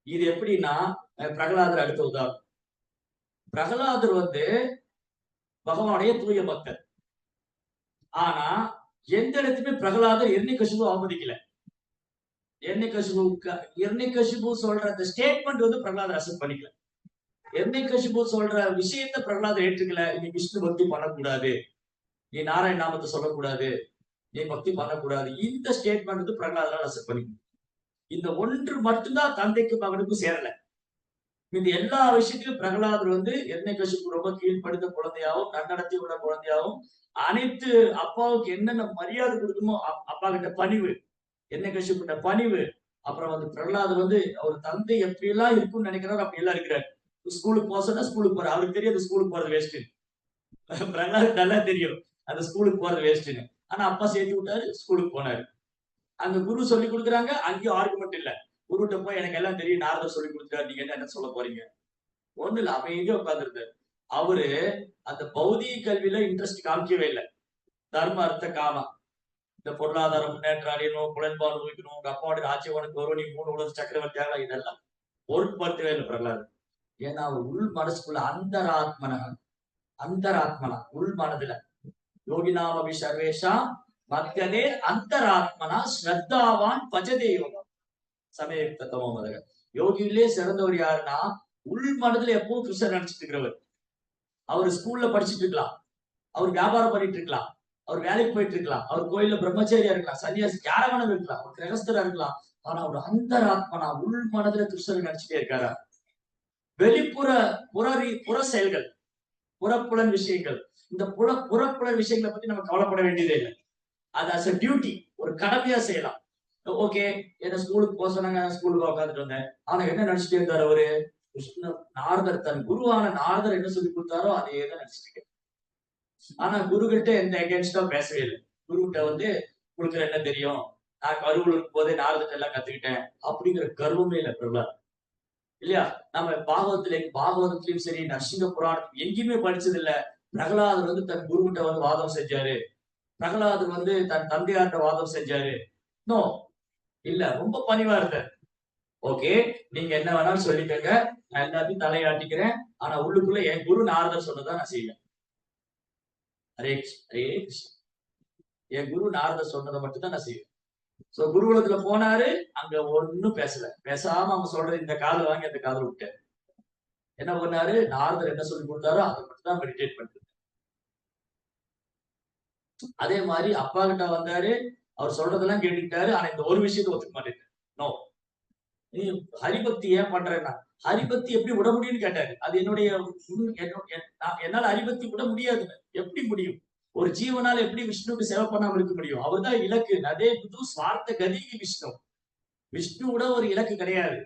இது எப்படின்னா பிரகலாதர் அடுத்த உதாரணம். பிரகலாதர் வந்து பகவானுடைய தூய பக்தர். ஆனா எந்த இடத்துமே பிரகலாதர் இரண்யகசிபு அவமதிக்கல. இரண்யகசிபு சொல்ற அந்த ஸ்டேட்மெண்ட் வந்து பிரகலாதர் அக்செப்ட் பண்ணிக்கல. இரண்யகசிபு சொல்ற விஷயத்த பிரகலாதர் ஏற்றுக்கல. நீ விஷ்ணு பக்தி பண்ணக்கூடாது, நீ நாராயண நாமத்தை சொல்லக்கூடாது, நீ பக்தி பண்ணக்கூடாது. இந்த ஸ்டேட்மெண்ட் வந்து பிரகலாதரால் அக்செப்ட் பண்ணிக்கணும். இந்த ஒன்று மட்டும்தான் தந்தைக்கும் மகனுக்கும் சேரல. இந்த எல்லா விஷயத்திலும் பிரகலாதர் வந்து இரண்யகசிபு ரொம்ப கீழ்ப்படுத்த குழந்தையாவும் நன்னடத்தி உள்ள குழந்தையாவும் அனைத்து அப்பாவுக்கு என்னென்ன மரியாதை கொடுக்குமோ அப்பா கிட்ட பணிவு, இரண்யகசிபுட்ட பணிவு. அப்புறம் வந்து பிரகலாதர் வந்து அவர் தந்தை எப்படி எல்லாம் இருக்கும்னு நினைக்கிறாரு அப்படி எல்லாம் இருக்கிறார். ஸ்கூலுக்கு போக சொன்னா ஸ்கூலுக்கு போறாரு. அவருக்கு தெரியாது ஸ்கூலுக்கு போறது வேஸ்ட். பிரகலாதர் நல்லா தெரியும் அந்த ஸ்கூலுக்கு போறது வேஸ்ட்னு. ஆனா அப்பா சேர்த்து விட்டாரு, ஸ்கூலுக்கு போனாரு. அங்க குரு சொல்லி கொடுக்குறாங்க, அங்கேயும் ஆர்குமெண்ட் இல்ல. குருட்ட போய் எனக்கு எல்லாம் தெரியும், நாரதர் சொல்லி கொடுத்தாரு, நீங்க என்ன சொல்ல போறீங்க? ஒண்ணு இல்ல, அமைதியா உட்கார்ந்துருந்தாரு. அவரு அந்த பௌதிக கல்வியில இன்ட்ரெஸ்ட் காமிக்கவே இல்லை. தர்ம அர்த்த காமம், இந்த பொருளாதார முன்னேற்றம் அடையணும், புலன்பு அனுபவிக்கணும், உங்க அப்பாவோட ஆட்சியவனுக்கு வரும், நீ 3 உலக சக்கரவர்த்தியாக, இதெல்லாம் பொருட்படுத்தவே இல்லை பிரகலாதர். ஏன்னா அவர் உள் மனசுக்குள்ள அந்தராத்மனா உள் மனதுல யோகினாமபி சர்வேஷா மத்தியதே அந்தராத்மனா ஸ்ரத்தாவான் பஜதே யோகம் சமயத்த தமோமதக. யோகியிலே சிறந்தவர் யாருன்னா உள் மனதுல எப்பவும் கிருஷ்ணர் நினைச்சிட்டு இருக்கிறவர். அவர் ஸ்கூல்ல படிச்சுட்டு இருக்கலாம், அவர் வியாபாரம் பண்ணிட்டு இருக்கலாம், அவர் வேலைக்கு போயிட்டு இருக்கலாம், அவர் கோயில்ல பிரம்மச்சாரியா இருக்கலாம், சன்னியாசி யார வேணாலும் இருக்கலாம், அவர் கிரகஸ்தரா இருக்கலாம். ஆனா ஒரு அந்தராத்மனா உள் மனதுல கிருஷ்ணர் நினைச்சிட்டே இருக்காரா? வெளிப்புற புற செயல்கள், புறப்புலன் விஷயங்கள். இந்த புறப்புலன் விஷயங்களை பத்தி நம்ம கவலைப்பட வேண்டியதே இல்லை. அது அஸ் அ டியூட்டி, ஒரு கடமையா செய்யலாம். ஓகே, என்ன ஸ்கூலுக்கு போக சொன்னாங்க, ஸ்கூலுக்கு உட்காந்துட்டு வந்தேன். ஆனா என்ன நினைச்சிட்டே இருந்தாரு அவரு? கிருஷ்ண நாரதர், தன் குருவான நாரதர் என்ன சொல்லி கொடுத்தாரோ அதே தான் நினைச்சிட்டு. ஆனா குரு கிட்ட எந்த அகேன்ஸ்டா பேசவே இல்லை. குரு கிட்ட வந்து உங்களுக்கு என்ன தெரியும், நான் கருவுல இருக்கும் போதே நாரதத்தை எல்லாம் கத்துக்கிட்டேன் அப்படிங்கிற கர்வமே இல்லை பிரபலர். இல்லையா? நம்ம பாகவதத்திலயும் சரி, நரசிங்க புராணம் எங்கேயுமே படிச்சது இல்ல. பிரகலாதர் வந்து தன் குரு கிட்ட வந்து வாதம் செஞ்சாரு. பிரகலாதர் வந்து தன் தந்தையார்ட்ட வாதம் செஞ்சாரு. நோ, இல்ல, ரொம்ப பணிவா இருந்தார். ஓகே, நீங்க என்ன வேணாலும் சொல்லிக்கங்க, நான் எல்லாத்தையும் தலையாட்டிக்கிறேன். ஆனா உள்ளுக்குள்ள என் குரு நாரதர் சொன்னதான் நான் செய்வேன். ஹரே கிருஷ்ண, ஹரே கிருஷ்ண. என் குரு நாரதர் சொன்னதை மட்டும் தான் நான் செய்வேன். சோ குருகுலத்துல போனாரு, அங்க ஒண்ணும் பேசல. பேசாம அவங்க சொல்றது இந்த காதுல வாங்கி அந்த காதுல விட்டாரு. என்ன பண்ணாரு? நாரதர் என்ன சொல்லி கொடுத்தாரோ அதை மட்டும் தான் மெடிடேட் பண்றாரு. அதே மாதிரி அப்பா கிட்ட வந்தாரு, அவர் சொல்றதெல்லாம் கேட்டுக்கிட்டாரு. ஆனா இந்த ஒரு விஷயத்தை ஒத்துக்க மாட்டேன். நோ, நீ ஹரிபக்தி ஏன் பண்றேன்னா, ஹரிபக்தி எப்படி விட முடியும்னு கேட்டாரு. அது என்னுடைய என்னால ஹரிபக்தி விட முடியாதுன்னு. எப்படி முடியும்? ஒரு ஜீவனால எப்படி விஷ்ணுவுக்கு சேவை பண்ணாம இருக்க முடியும்? அவர்தான் இலக்கு. நதே புது ஸ்வார்த்த கதிகி விஷ்ணு. விஷ்ணுவோட ஒரு இலக்கு கிடையாது.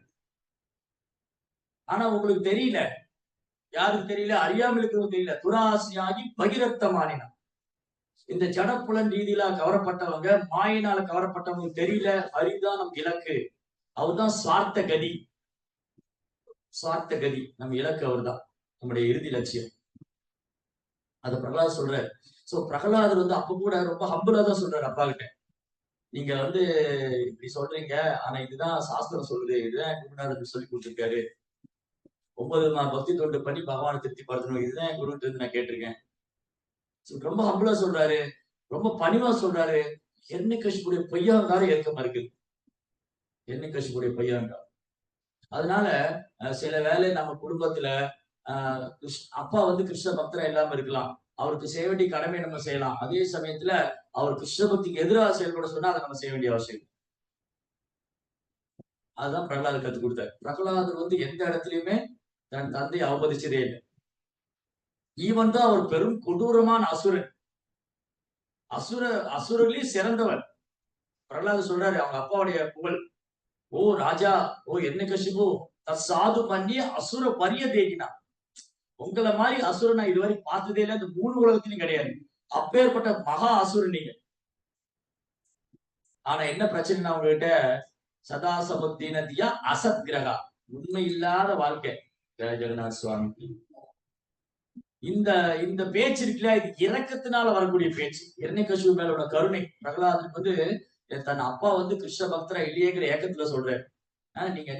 ஆனா உங்களுக்கு தெரியல. யாருக்கு தெரியல? அறியாமல் இருக்கிறவங்க தெரியல. துராசியாகி பகிரத்தமானினா. இந்த ஜடப்புலன் ரீதியில கவரப்பட்டவங்க, மாயினால கவரப்பட்டவங்க தெரியல. ஹரிதான் நம் இலக்கு. அவர்தான் சுவார்த்த கதி. சுவார்த்த கதி நம்ம இலக்கு அவர்தான். நம்முடைய இறுதி லட்சியம். அது பிரகலாத் சொல்றாரு. சோ பிரகலாதர் வந்து அப்ப கூட ரொம்ப ஹம்பிளா தான் சொல்றாரு அப்பா கிட்ட. நீங்க வந்து இப்படி சொல்றீங்க, ஆனா இதுதான் சாஸ்திரம் சொல்லுது, இதுதான் குருநாதர் சொல்லி கொடுத்திருக்காரு. 9 நான் பக்தி தொண்டு பண்ணி பகவானை திருப்திப்படுத்தணும், இதுதான் என் குரு நான் கேட்டிருக்கேன். ரொம்ப ஹம்பிளா சொல்றாரு, ரொம்ப பணிவா சொல்றாரு. ஹிரண்யகசிபுடைய பொய்யாங்காரம் ஏற்க மறுக்குது. ஹிரண்யகசிபுடைய பொய்யாங்காரம். அதனால சில வேளை நம்ம குடும்பத்துல அப்பா வந்து கிருஷ்ண பக்தரா இல்லாம இருக்கலாம். அவருக்கு செய்ய வேண்டிய கடமை நம்ம செய்யலாம். அதே சமயத்துல அவர் கிருஷ்ண பக்திக்கு எதிராக செயல்பட சொன்னா அதை நம்ம செய்ய வேண்டிய அவசியம். அதுதான் பிரகலாதர் கத்துக் கொடுத்தார். பிரகலாதர் வந்து எந்த இடத்துலயுமே தன் தந்தையை அவமதிச்சதே இல்லை. ஈவன் தான் அவர் பெரும் கொடூரமான அசுரன். அசுரர்களையும் சிறந்தவர். பிரகலாதர் சொல்றாரு அவங்க அப்பாவுடைய புகழ். ஓ ராஜா, ஓ என்ன கசிபு சாது பண்ணி அசுர பரிய தேகினா. உங்களை மாதிரி அசுரன் நான் இதுவரை பார்த்ததே இல்லை. இந்த 3 உலகத்திலும் கிடையாது. அப்பேற்பட்ட மகா அசுரன் நீங்க. ஆனா என்ன பிரச்சனை உங்ககிட்ட? சதா சமுத்தீனதியா அசத் கிரகா, உண்மை இல்லாத வாழ்க்கை. ஜெய ஜெகநாத் சுவாமி. இந்த இந்த பேச்சு இருக்குல்ல, இது இரக்கத்தினால வரக்கூடிய பேச்சு. இரண்யகசிபு மேலோட கருணை. பிரகலாதனுக்கு வந்து தன் அப்பா வந்து கிருஷ்ண பக்தரா இல்லையேங்கிற ஏக்கத்துல சொல்றாரு. நீங்க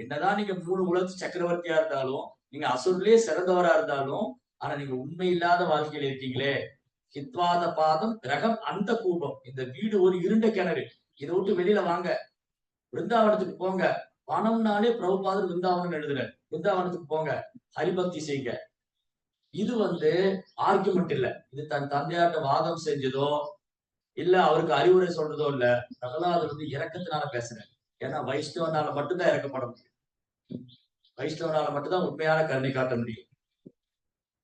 என்னதான் நீங்க 3 உலகத்து சக்கரவர்த்தியா இருந்தாலும், நீங்க அசுரர்களே சிறந்தவரா இருந்தாலும், ஆனா நீங்க உண்மை இல்லாத வாழ்க்கையில இருக்கீங்களே. ஹித்வாத பாதம் கிரகம் அந்த கூபம். இந்த வீடு ஒரு இருண்ட கிணறு. இதை விட்டு வெளியில வாங்க, விருந்தாவனத்துக்கு போங்க. பணம்னாலே பிரபுபாதர் விருந்தாவனம் எழுதுறாரு. விருந்தாவனத்துக்கு போங்க, ஹரிபக்தி செய்யுங்க. இது வந்து ஆர்குமெண்ட் இல்ல. இது தன் தந்தையார்ட்ட வாதம் செஞ்சதோ இல்ல அவருக்கு அறிவுரை சொல்றதோ இல்ல. பிரகலாதர் வந்து இரக்கத்தினால பேசுறேன். ஏன்னா வைஷ்ணவனால மட்டும்தான் இறக்கப்பட முடியும். வைஷ்ணவனால மட்டும்தான் உண்மையான கருணை காட்ட முடியும்.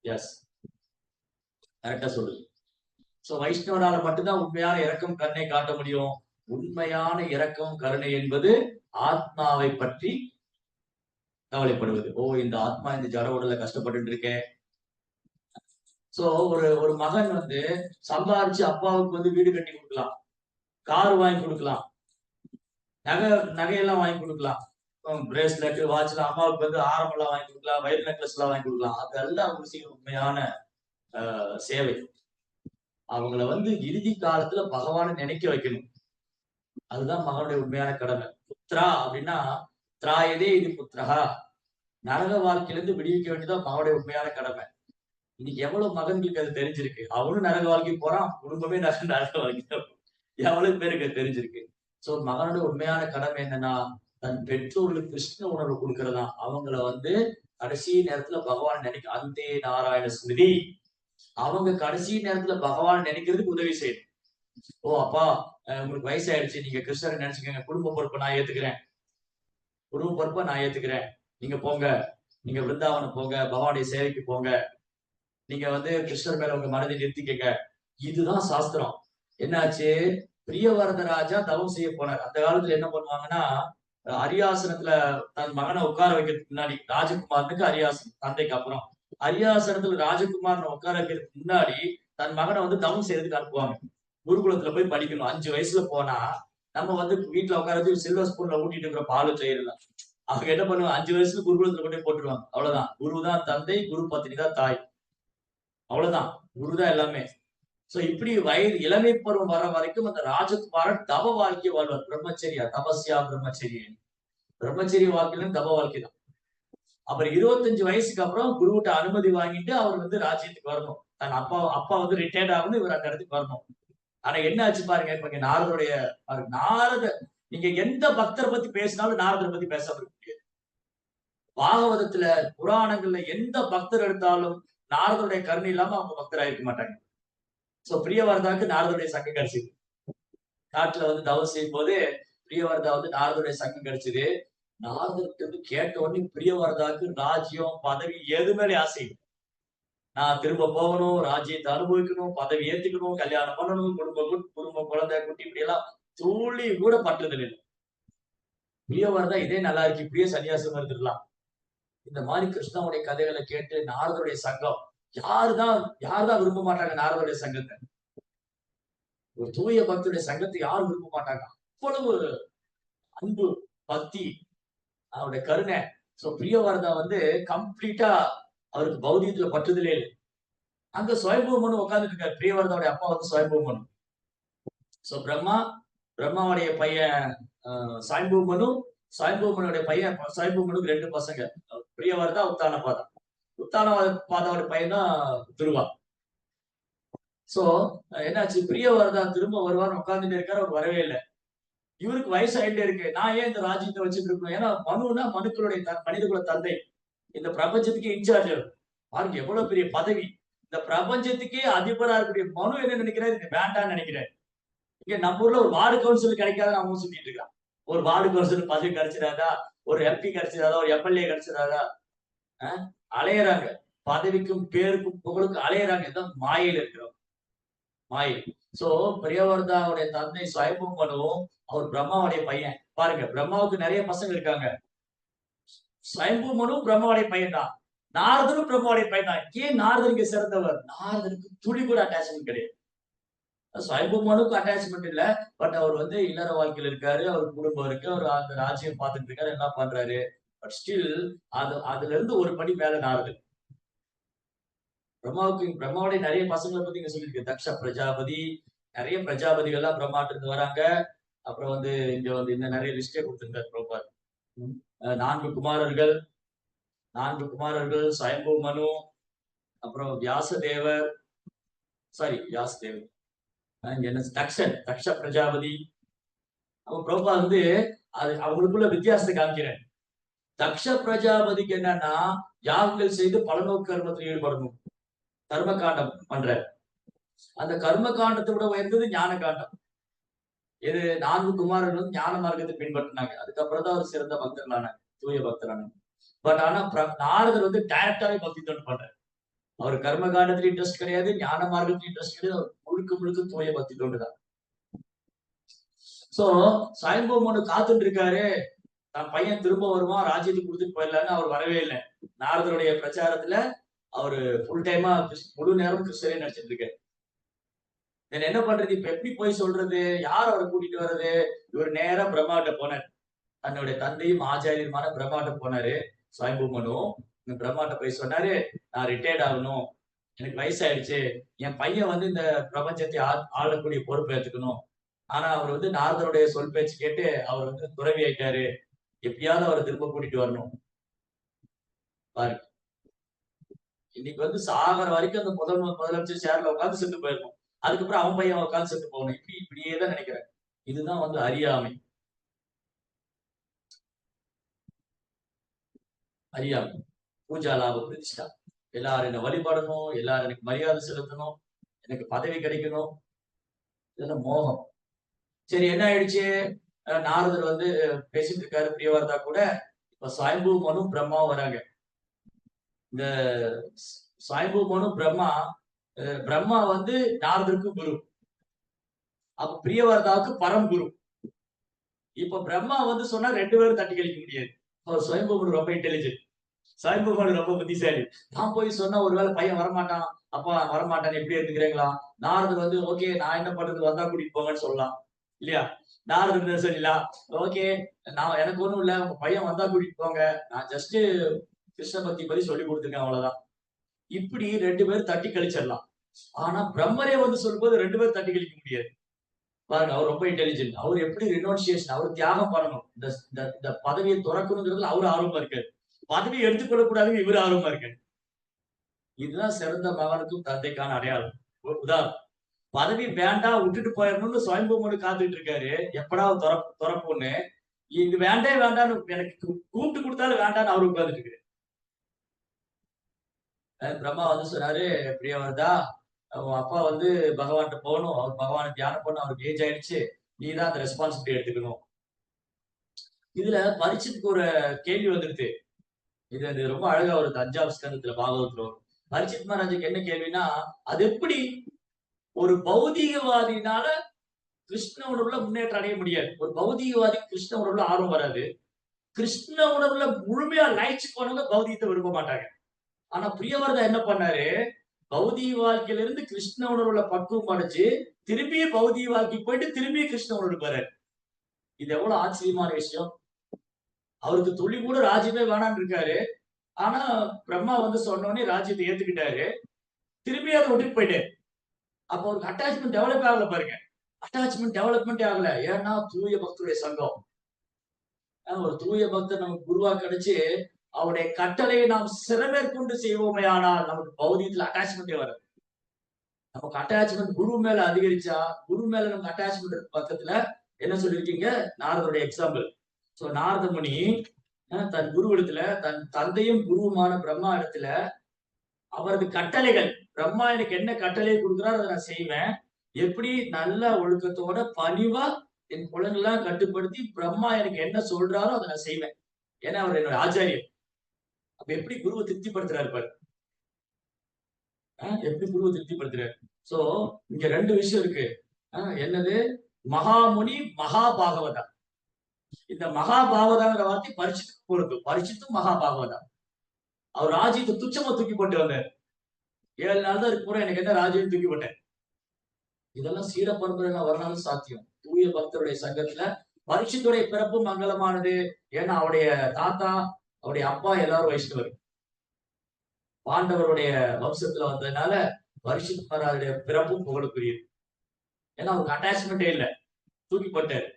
எஸ், கரெக்டா சொல்லுது. சோ வைஷ்ணவனால மட்டும்தான் உண்மையான இரக்கம் கருணை காட்ட முடியும். உண்மையான இரக்கம் கருணை என்பது ஆத்மாவை பற்றி கவலைப்படுவது. ஓ இந்த ஆத்மா இந்த ஜட உடல்ல கஷ்டப்பட்டு இருக்கேன். சோ ஒரு ஒரு மகன் வந்து சம்பாரிச்சு அப்பாவுக்கு வந்து வீடு கட்டி கொடுக்கலாம், கார் வாங்கி கொடுக்கலாம், நகையெல்லாம் வாங்கி கொடுக்கலாம், பிரேஸ்லெட் வாட்ச்ல அம்மாவுக்கு வந்து ஆரம் எல்லாம் வாங்கி கொடுக்கலாம், வயிறு நெக்லஸ் எல்லாம் வாங்கி கொடுக்கலாம். அதெல்லாம் அவங்க செய்ய உண்மையான சேவை. அவங்கள வந்து இறுதி காலத்துல பகவானை நினைக்க வைக்கணும். அதுதான் மகனுடைய உண்மையான கடமை. புத்ரா அப்படின்னா திராயதே இது புத்திரஹா. நரக வாழ்க்கையிலிருந்து விடுவிக்க வேண்டியதான் மகனுடைய உண்மையான கடமை. இன்னைக்கு எவ்வளவு மகன்களுக்கு அது தெரிஞ்சிருக்கு. அவனும் நரக வாழ்க்கை போறான், குடும்பமே நரக வாழ்க்கை. எவ்வளவு பேருக்கு தெரிஞ்சிருக்கு. சோ மகனோட உண்மையான கடமை என்னன்னா, தன் பெற்றோர்களுக்கு கிருஷ்ண உணர்வு கொடுக்கறதா. அவங்கள வந்து கடைசி நேரத்துல பகவான் நினைக்க அந்தே நாராயண ஸ்மிருதி. அவங்க கடைசி நேரத்துல பகவான் நினைக்கிறதுக்கு உதவி செய்யணும். ஓ அப்பா, உங்களுக்கு வயசாயிடுச்சு, நீங்க கிருஷ்ணரை நினைச்சுக்கோங்க, குடும்ப பொறுப்பை நான் ஏத்துக்கிறேன், குடும்ப பொறுப்பை நான் ஏத்துக்கிறேன், நீங்க போங்க, நீங்க விருந்தாவனம் போங்க, பகவானுடைய சேவைக்கு போங்க. நீங்க வந்து கிருஷ்ணர் மேல உங்க மனதை நிறுத்திக்கங்க. இதுதான் சாஸ்திரம். என்னாச்சு? பிரியவரத ராஜா தவம் செய்ய போனார். அந்த காலத்துல என்ன பண்ணுவாங்கன்னா, அரியாசனத்துல தன் மகனை உட்கார வைக்கிறதுக்கு முன்னாடி, ராஜகுமாரனுக்கு அரியாசனம் தந்தைக்கு அப்புறம். அரியாசனத்துல ராஜகுமாரனை உட்கார வைக்கிறதுக்கு முன்னாடி தன் மகனை வந்து தவம் செய்யறதுக்கு அனுப்புவாங்க. குருகுலத்துல போய் படிக்கணும். 5 வயசுல போனா நம்ம வந்து வீட்டுல உட்கார வச்சு சில்வர் ஸ்பூன்ல ஊட்டிட்டு இருக்கிற பாலும் செய்யலாம். அவங்க என்ன பண்ணுவாங்க, 5 வயசுல குருகுலத்துல கொண்டு போய் போட்டுருவாங்க. அவ்வளவுதான். குரு தான் தந்தை, குரு பத்னி தான் தாய். அவ்வளவுதான். குரு தான் எல்லாமே. சோ இப்படி வயது இளமை பருவம் வர வரைக்கும் அந்த ராஜகுமாரன் தவ வாழ்க்கை வாழ்வார். பிரம்மச்சரியா, தபஸ்யா பிரம்மச்சரிய. பிரம்மச்சரிய வாழ்க்கையிலும் தவ வாழ்க்கை தான். அப்புறம் 25 வயசுக்கு அப்புறம் குருவிட்ட அனுமதி வாங்கிட்டு அவர் வந்து ராஜ்யத்துக்கு வரணும். தன் அப்பா அப்பா வந்து ரிட்டையர்ட் ஆகணும், இவர் அந்த இடத்துக்கு வரணும். ஆனா என்ன ஆச்சு பாருங்க, இப்ப இங்க நாரதருடைய நீங்க எந்த பக்தரை பத்தி பேசினாலும் நாரதரை பத்தி பேசாம இருக்க முடியாது. பாகவதத்துல புராணங்கள்ல எந்த பக்தர் எடுத்தாலும் நாரதருடைய கருணை இல்லாம அவங்க பக்தரா இருக்க மாட்டாங்க. சோ பிரியவரதாக்கு நாரதருடைய சங்கம் கிடைச்சது. காட்டுல வந்து தவம் செய்யும் போது பிரியவரதா வந்து நாரதருடைய சங்கம் கிடைச்சது. நாரதருக்கு வந்து கேட்ட உடனே பிரியவரதாக்கு ராஜ்யம் பதவி எது மேலே ஆசை. நான் திரும்ப போகணும், ராஜ்யத்தை அனுபவிக்கணும், பதவி ஏத்துக்கணும், கல்யாணம் பண்ணணும், குடும்பம் குழந்தை குட்டி இப்படி எல்லாம் துளி கூட பட்டுறதில்லை. பிரியவரதா இதே நல்லா இருக்கு, இப்படியே சன்னியாசம் இருந்துடலாம். இந்த மாதிரி கிருஷ்ணாவுடைய கதைகளை கேட்டு நாரதருடைய சங்கம் யாருதான் விரும்ப மாட்டாங்க நாரதருடைய சங்கத்தை. ஒரு தூய பக்தருடைய சங்கத்தை யாரும் விரும்ப மாட்டாங்க. அவ்வளவு அன்பு, பக்தி, அவருடைய கருணை. சோ பிரியவரதா வந்து கம்ப்ளீட்டா அவருக்கு பௌதிகத்துல பற்றுதலே இல்லை. அங்க சுயம்பூமனு உட்கார்ந்துட்டு இருக்காரு. பிரியவரதாவுடைய அப்பா வந்து சுயம்பூமனு. சோ பிரம்மாவுடைய பையன் சாயம்பூமனு, சாயம்பூமனுடைய பையன் சாயம்பூமனுக்கு 2 பசங்க. பிரியவரதா, உத்தானபாதா. உத்தானபாதாவுடைய பையன் தான் துருவா. சோ என்னாச்சு, பிரியவரதா திரும்ப வருவான்னு உட்கார்ந்துட்டே இருக்காரு, அவர் வரவே இல்லை. இவருக்கு வயசு ஆயிட்டே இருக்கு. நான் ஏன் இந்த ராஜ்யத்தை வச்சுட்டு இருக்கணும்? ஏன்னா மனுனா மனுக்களுடைய மனிதகுல தந்தை. இந்த பிரபஞ்சத்துக்கு இன்சார்ஜ். பாருங்க எவ்வளவு பெரிய பதவி. இந்த பிரபஞ்சத்துக்கே அதிபரா இருக்கக்கூடிய மனு என்ன நினைக்கிறாரு, இது வேண்டாம்னு நினைக்கிறாரு. இங்க நம்ம ஊர்ல ஒரு வார்டு கவுன்சில் கிடைக்காத அவங்க சுத்திட்டு இருக்கான். ஒரு வார்டு கவுன்சில் பதவி கிடைச்சிடாதா, ஒரு எம்பி கிடைச்சிடாதா, ஒரு எம்எல்ஏ கிடைச்சிடாதா, அலையறாங்க. பதவிக்கும் பேருக்கும் புகழுக்கும் அலையறாங்க. இதான் மாயையில இருக்கிறோம். மாயை. சோ பிரியவர்தாவுடைய தந்தை சுயம்புமனு, அவர் பிரம்மாவுடைய பையன். பாருங்க, பிரம்மாவுக்கு நிறைய பசங்க இருக்காங்க. சுயம்புமனு பிரம்மாவுடைய பையன் தான். நாரதரும் பிரம்மாவுடைய பையன் தான். ஏன் நாரதருக்கு சிறந்தவர்? நாரதருக்கு துளி கூட அட்டாச்மெண்ட் கிடையாது. சுயம்புமனுக்கு அட்டாச்மெண்ட் இல்ல. பட் அவர் வந்து இல்லற வாழ்க்கையில இருக்காரு, அவர் குடும்பம் இருக்கு, அவர் அந்த ராஜ்யம் பார்த்துட்டு இருக்காரு, என்ன பண்றாரு. பட் ஸ்டில் அதுல இருந்து ஒரு படி மேல நாரதர். பிரம்மாவுடைய நிறைய பசங்களை பத்தி இங்க சொல்லியிருக்கு. தக்ஷ பிரஜாபதி, நிறைய பிரஜாபதிகள்லாம் பிரம்மாட்ட இருந்து வராங்க. அப்புறம் வந்து இங்க வந்து இன்னும் நிறைய லிஸ்டே கொடுத்திருக்காரு பிரபார். 4 குமாரர்கள், 4 குமாரர்கள், சுயம்பு மனு, அப்புறம் வியாசதேவர், என்ன தக்ஷ பிரஜாபதி. அப்ப பிரபா வந்து அது அவங்களுக்குள்ள வித்தியாசத்தை காமிக்கிறேன். தக்ஷ பிரஜாபதிக்கு என்னன்னா, யாகங்கள் செய்து பலநோக்கு கர்மத்தில் ஈடுபடணும். கர்ம காண்டம் பண்ற. அந்த கர்ம காண்டத்தை விட உயர்ந்தது ஞான காண்டம். இது 4 குமாரர்களும் ஞான மார்க்கத்தை பின்பற்றினாங்க. அதுக்கப்புறம் தான் ஒரு சிறந்த பக்தர்களானாங்க, தூய பக்தரானாங்க. பட் ஆனா நாரதர் வந்து டைரக்டாவே பக்தி தொண்டு பண்றாரு. அவர் கர்ம காண்டத்துல இன்ட்ரெஸ்ட் கிடையாது, ஞான மார்க்கத்துல இன்ட்ரெஸ்ட் கிடையாது. அவர் முழுக்க தூய பக்தி தொண்டுதான். சோ சாயம்பூமனு காத்துட்டு இருக்காரு, தன் பையன் திரும்ப வருவான், ராஜ்யத்துக்கு கொடுத்துட்டு போயிடலான்னு. அவர் வரவே இல்லை. நாரதருடைய பிரச்சாரத்துல அவரு ஃபுல் டைமா முழு நேரம் கிருஷ்ணரே நடிச்சிட்டு இருக்காரு. என்ன பண்றது, இப்ப எப்படி போய் சொல்றது, யார் அவரை கூட்டிட்டு வர்றது? இவர் நேரா பிரம்மாட்ட போனார். தன்னுடைய தந்தையும் ஆச்சாரியருமான பிரம்மாட்ட போனாரு. சுயம்பூமனு பிரம்மாட்ட போய் சொன்னாரு, நான் ரிட்டையர்ட் ஆகணும், எனக்கு வயசாயிடுச்சு, என் பையன் வந்து இந்த பிரபஞ்சத்தை ஆளக்கூடிய பொறுப்பு ஏத்துக்கணும். ஆனா அவர் வந்து நாரதருடைய சொல் பேச்சு கேட்டு அவர் வந்து துறவி ஆயிட்டாரு, எப்படியாவது அவரை திரும்ப கூட்டிட்டு வரணும். பாருங்க, இன்னைக்கு வந்து சாகர வரைக்கும் அந்த முதலமைச்சர் சேர்ல உட்காந்து செத்து போயிருக்கும். அதுக்கப்புறம் அவன் பையன் உட்காந்து செத்து போகணும். இப்படியே தான் நினைக்கிறேன். இதுதான் வந்து அறியாமை. அறியாமை. பூஜா லாப பிரதிஷ்டா. எல்லாரும் என்ன வழிபடணும், எல்லாரும் எனக்கு மரியாதை செலுத்தணும், எனக்கு பதவி கிடைக்கணும், இதெல்லாம் மோகம். சரி, என்ன ஆயிடுச்சு, நாரதர் வந்து பேசிட்டு இருக்காரு பிரியவர்தா கூட. இப்ப சுயம்பு மனு பிரம்மாவும் வராங்க. இந்த சாய்பூமனும் பிரம்மா வந்து நாரதருக்கு குரு, அப்ப பிரியவர்தாவுக்கு பரம் குரு. இப்ப பிரம்மா வந்து சொன்னா 2 பேரும் தட்டி கழிக்க முடியாது. அவர் சுயம்புமனு ரொம்ப இன்டெலிஜென்ட். சாய்பூமனு ரொம்ப புத்திசாலி. நான் போய் சொன்னா ஒருவேளை பையன் வரமாட்டான், அப்பா வரமாட்டான் எப்படி எடுத்துக்கிறீங்களா? நாரதர் வந்து ஓகே நான் என்ன பண்றது, வந்தா கூட்டிட்டு போங்கன்னு சொல்லலாம் இல்லையா? நாரதர் என்ன சொல்லலாம், ஓகே நான் எனக்கு ஒண்ணும் இல்ல, உங்க பையன் வந்தா கூட்டிட்டு போங்க, நான் ஜஸ்ட் கிருஷ்ண பக்தி பத்தி சொல்லி கொடுத்துருக்கேன் அவ்வளவுதான். இப்படி 2 பேரும் தட்டி கழிச்சிடலாம். ஆனா பிரம்மரே வந்து சொல்லும்போது 2 பேரும் தட்டி கழிக்க முடியாது. பாருங்க அவர் ரொம்ப இன்டெலிஜென்ட். அவர் எப்படி ரினோன்சியேஷன், அவர் தியாகம் பண்ணணும். இந்த இந்த இந்த பதவியை துறக்கணுங்கிறதுல அவரு ஆர்வமா இருக்காரு. பதவியை எடுத்துக்கொள்ள கூடாதுன்னு இவரு ஆர்வமா இருக்காரு. இதுதான் சிறந்த மகனுக்கும் தந்தைக்கான அடையாளம். உதாரணம், பதவி வேண்டாம் விட்டுட்டு போயிடணும்னு சுயம்பூமனு காத்துட்டு இருக்காரு. எப்படா துறப்புன்னு. இது வேண்டே வேண்டாம்னு எனக்கு கூப்பிட்டு கொடுத்தாலும் வேண்டாம்னு அவரு உட்கார்ந்துட்டு இருக்காரு. பிரம்மா வந்து சொன்னாரு, பிரியவர்தா உன் அப்பா வந்து பகவான்கிட்ட போகணும், அவர் பகவானை தியானம் பண்ணணும், அவருக்கு ஏஜ் ஆயிடுச்சு, நீ தான் அந்த ரெஸ்பான்சிபிலிட்டி எடுத்துக்கணும். இதுல பரீட்சித்துக்கு ஒரு கேள்வி வந்துருது. இது ரொம்ப அழகா வருது 5வது ஸ்கந்தத்துல பாகவத்துல வரும். பரீட்சித் மகாராஜுக்கு என்ன கேள்வினா, அது எப்படி ஒரு பௌதீகவாதினால கிருஷ்ண உணர்வுல முன்னேற்றம் அடைய முடியாது? ஒரு பௌதீகவாதி கிருஷ்ண உணர்வுல ஆர்வம் வராது. கிருஷ்ண உணர்வுல முழுமையா லயிச்சு போனவங்க பௌதீகத்தை விரும்ப மாட்டாங்க. ஆனா பிரியவர்தா என்ன பண்ணாரு, பௌதீக வாழ்க்கையில இருந்து கிருஷ்ண உணர்வுல பக்குவம் அடைஞ்சு திரும்பி பௌதீக வாழ்க்கைக்கு போயிட்டு திரும்பி கிருஷ்ண உணர்வுக்கு வராரு. இது எவ்வளவு ஆச்சரியமான விஷயம். அவருக்கு துளி கூட ராஜ்யமே வேணான்னு இருக்காரு. ஆனா பிரம்மா வந்து சொன்னோடனே ராஜ்யத்தை ஏத்துக்கிட்டாரு. திரும்பி அதை விட்டுட்டு போயிட்டாரு. அப்ப அவருக்கு அட்டாச்மெண்ட் டெவலப் ஆகல பாருங்க. அட்டாச்மெண்ட் டெவலப்மெண்ட் ஆகல. ஏன்னா தூய பக்தருடைய சங்கம். ஒரு தூய பக்தர் நமக்கு குருவா கிடைச்சு அவருடைய கட்டளையை நாம் சிறமேற்கொண்டு செய்வோமே ஆனால் நமக்கு பௌதிகத்துல அட்டாச்மெண்டே வராது. நமக்கு அட்டாச்மெண்ட் குரு மேல அதிகரிச்சா, குரு மேல நமக்கு அட்டாச்மெண்ட் இருக்கு பக்கத்துல. என்ன சொல்லிருக்கீங்க? நாரதருடைய எக்ஸாம்பிள். சோ நாரத முனி தன் குரு இடத்துல, தன் தந்தையும் குருவுமான பிரம்மா இடத்துல அவரது கட்டளைகள், பிரம்மா எனக்கு என்ன கட்டளை கொடுக்குறாரோ அதை நான் செய்வேன். எப்படி நல்ல ஒழுக்கத்தோட பணிவா என் குழந்தைலாம் கட்டுப்படுத்தி பிரம்மா எனக்கு என்ன சொல்றாரோ அதை நான் செய்வேன். ஏன்னா அவர் என்னோட ஆச்சாரியர். அப்ப எப்படி குருவை திருப்திப்படுத்துறாரு பாரு. எப்படி குருவை திருப்திப்படுத்துறாரு. சோ இங்க 2 விஷயம் இருக்கு. என்னது? மகாமுனி மகாபாகவதா. இந்த மகாபாகவதாங்கிற வார்த்தை பரிட்சித்துக்கு பொருந்தும். பரிட்சித்தும் மகாபாகவதா. அவர் ராஜ்யத்தை துச்சமா தூக்கி போட்டு வந்தார். 7 நாள் தான் இருக்கு பூரா எனக்கு என்ன ராஜ்யம் தூக்கி போட்டேன். இதெல்லாம் சீர பரம்பரையில வரனாலும் சாத்தியம். தூய பக்தருடைய சங்கத்துல பரீட்சித்துடைய பிறப்பு மங்களமானது. ஏன்னா அவருடைய தாத்தா, அவருடைய அப்பா எல்லாரும் வைஷ்ணவர். பாண்டவருடைய வம்சத்துல வந்ததுனால பரீட்சித் மகாராஜுடைய பிறப்பும் புகழுக்குரியது. ஏன்னா அவருக்கு அட்டாச்மெண்டே இல்ல. தூக்கி போட்டார்.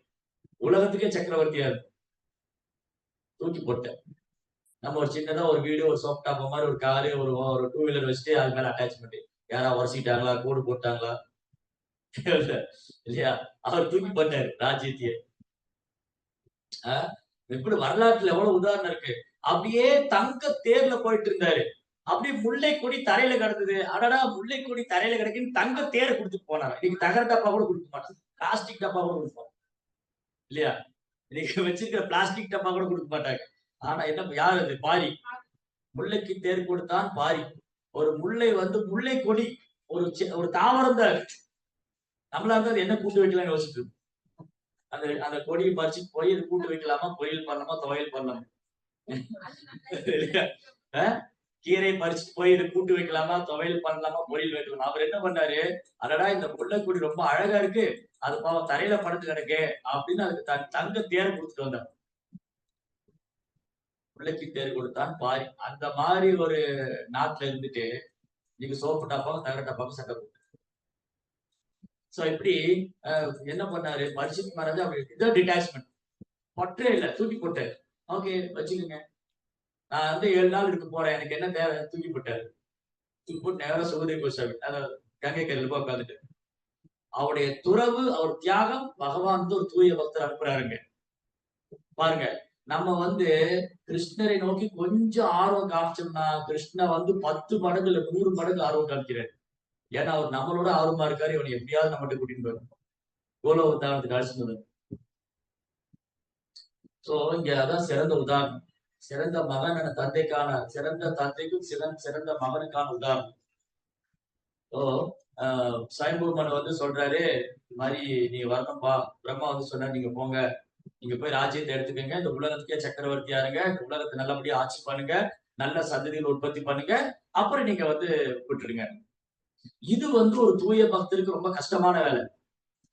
உலகத்துக்கே சக்கரவர்த்தியா இருக்கு. தூக்கி போட்டார். நம்ம ஒரு சின்னதா ஒரு வீடு, ஒரு சோப்டாப்ப மாதிரி ஒரு காரு, ஒரு 2 வீலர் வச்சுட்டு அது மேல அட்டாச்மெண்ட். யாரா உரசிட்டாங்களா, கூடு போட்டாங்களா இல்லையா? அவர் தூக்கி போட்டாரு ராஜ்யத்தையே. இப்படி வரலாற்றுல எவ்வளவு உதாரணம் இருக்கு. அப்படியே தங்க தேர்ல போயிட்டு இருந்தாரு. அப்படியே முல்லை கொடி தரையில கிடந்தது. அடடா முல்லை கொடி தரையில கிடக்குன்னு தங்க தேரை கொடுத்துட்டு போனாரு. இன்னைக்கு தகர டப்பா கூட கொடுக்க மாட்டாங்க. பிளாஸ்டிக் டப்பா கூட கொடுப்போம் இல்லையா? இன்னைக்கு வச்சிருக்கிற பிளாஸ்டிக் டப்பா கூட கொடுக்க மாட்டாங்க. ஆனா என்ன யார் அது? பாரி. முல்லைக்கு தேர் கொடுத்தான் பாரி. ஒரு முல்லை வந்து முல்லை கொடி, ஒரு தாவரம் தான். நம்மளா இருந்தா என்ன கூட்டு வைக்கலாம்னு யோசிச்சுட்டு அந்த அந்த கொடியை பறிச்சுட்டு போய் இது கூட்டு வைக்கலாமா, பொரியல் பண்ணலாமா, துவையல் பண்ணலாமா? கீரையை பறிச்சுட்டு போய் இதை கூட்டு வைக்கலாமா, துவையல் பண்ணலாமா, பொரியல் வைக்கலாமா? அவர் என்ன பண்ணாரு, அடடா இந்த முல்லைக்கொடி ரொம்ப அழகா இருக்கு, அது பாவம் தரையில படுத்து கிடக்கு அப்படின்னு அதுக்கு தங்க தேர் கொடுத்துட்டு வந்தார். முல்லைக்கு தேர் கொடுத்தான் பாரி. அந்த மாதிரி ஒரு நாட்டுல இருந்துட்டு நீங்க சோப்பு டப்பாவும் தகர டப்பாவும் சட்டை போட்டு. சோ இப்படி என்ன பண்ணாரு பரிசுத்த மகாராஜா, அப்படி இதான் டிட்டாச்மெண்ட். பற்றே இல்ல, தூக்கி போட்டாரு. ஓகே வச்சுக்கோங்க, நான் வந்து 7 நாள் இருக்க போறேன், எனக்கு என்ன தேவை, தூக்கி போட்டாரு. தூக்கி போட்டு நேரம் சுகதேவ கோஸ்வாமி அதாவது கங்கை கரையில போய் உட்காந்துட்டு அவருடைய துறவு, அவர் தியாகம், பகவான் வந்து ஒரு தூய பக்தர் அனுப்புறாருங்க. பாருங்க, நம்ம வந்து கிருஷ்ணரை நோக்கி கொஞ்சம் ஆர்வம் காமிச்சோம்னா கிருஷ்ண வந்து 10 மடங்கு இல்ல 100 மடங்கு ஆர்வம் காமிக்கிறாரு. ஏன்னா அவர் நம்மளோட ஆர்வமா இருக்காரு. இவனை எப்படியாவது நம்மகிட்ட கூட்டிட்டு போயிடும். கோலோ உதாரணத்துக்கு அழைச்சிட்டு. சோ இங்க அதான் சிறந்த உதாரணம். சிறந்த மகன் தந்தைக்கான சிறந்த தந்தைக்கும் சிறந்த மகனுக்கான உதாரணம். சாய்பூமன் வந்து சொல்றாரு, இந்த மாதிரி நீ வரணும்பா. பிரம்மா வந்து சொன்னார், நீங்க போங்க, நீங்க போய் ராஜ்யத்தை எடுத்துக்கங்க, இந்த உலகத்துக்கே சக்கரவர்த்தியா இருங்க, இந்த உலகத்தை நல்லபடியா ஆட்சி பண்ணுங்க, நல்ல சந்ததிகள் உற்பத்தி பண்ணுங்க, அப்புறம் நீங்க வந்து விட்டுருங்க. இது வந்து ஒரு தூய பக்தருக்கு ரொம்ப கஷ்டமான வேலை.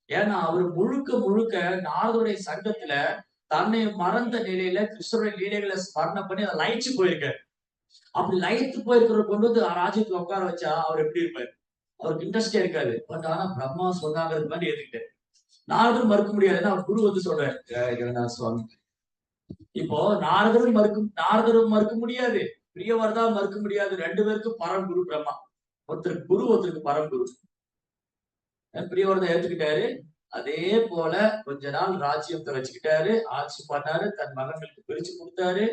ஏன்னா அவர் முழுக்க முழுக்க நாரதுடைய சங்கத்துல தன்னை மறந்த நிலையில கிருஷ்ணருடைய லீலைகளை ஸ்மரணை பண்ணி அதை லயிச்சு போயிருக்காரு. அப்படி லயித்து போயிருக்கிற கொண்டு வந்து ராஜ்யத்துல உட்கார வச்சா அவர் எப்படி இருப்பாரு? அவருக்கு இன்ட்ரெஸ்டே இருக்காது. பட் ஆனா பிரம்மா சொன்னாங்கிறது மாதிரி ஏத்துக்கிட்டாரு. நாரதரும் மறுக்க முடியாது. அவர் குரு வந்து சொல்றாரு, ஜெகநாத சுவாமி. இப்போ நாரதரும் மறுக்க முடியாது, பிரியவர்தா மறுக்க முடியாது. ரெண்டு பேருக்கும் பரங்குரு பிரம்மா. ஒருத்தருக்கு குரு, ஒருத்தருக்கு பரங்குரு. பிரியவர்தா ஏத்துக்கிட்டாரு. அதே போல கொஞ்ச நாள் ராஜ்யத்தை வச்சுக்கிட்டாரு, ஆட்சி பண்ணாரு, தன் மகன்களுக்கு பிரிச்சு கொடுத்தாரு.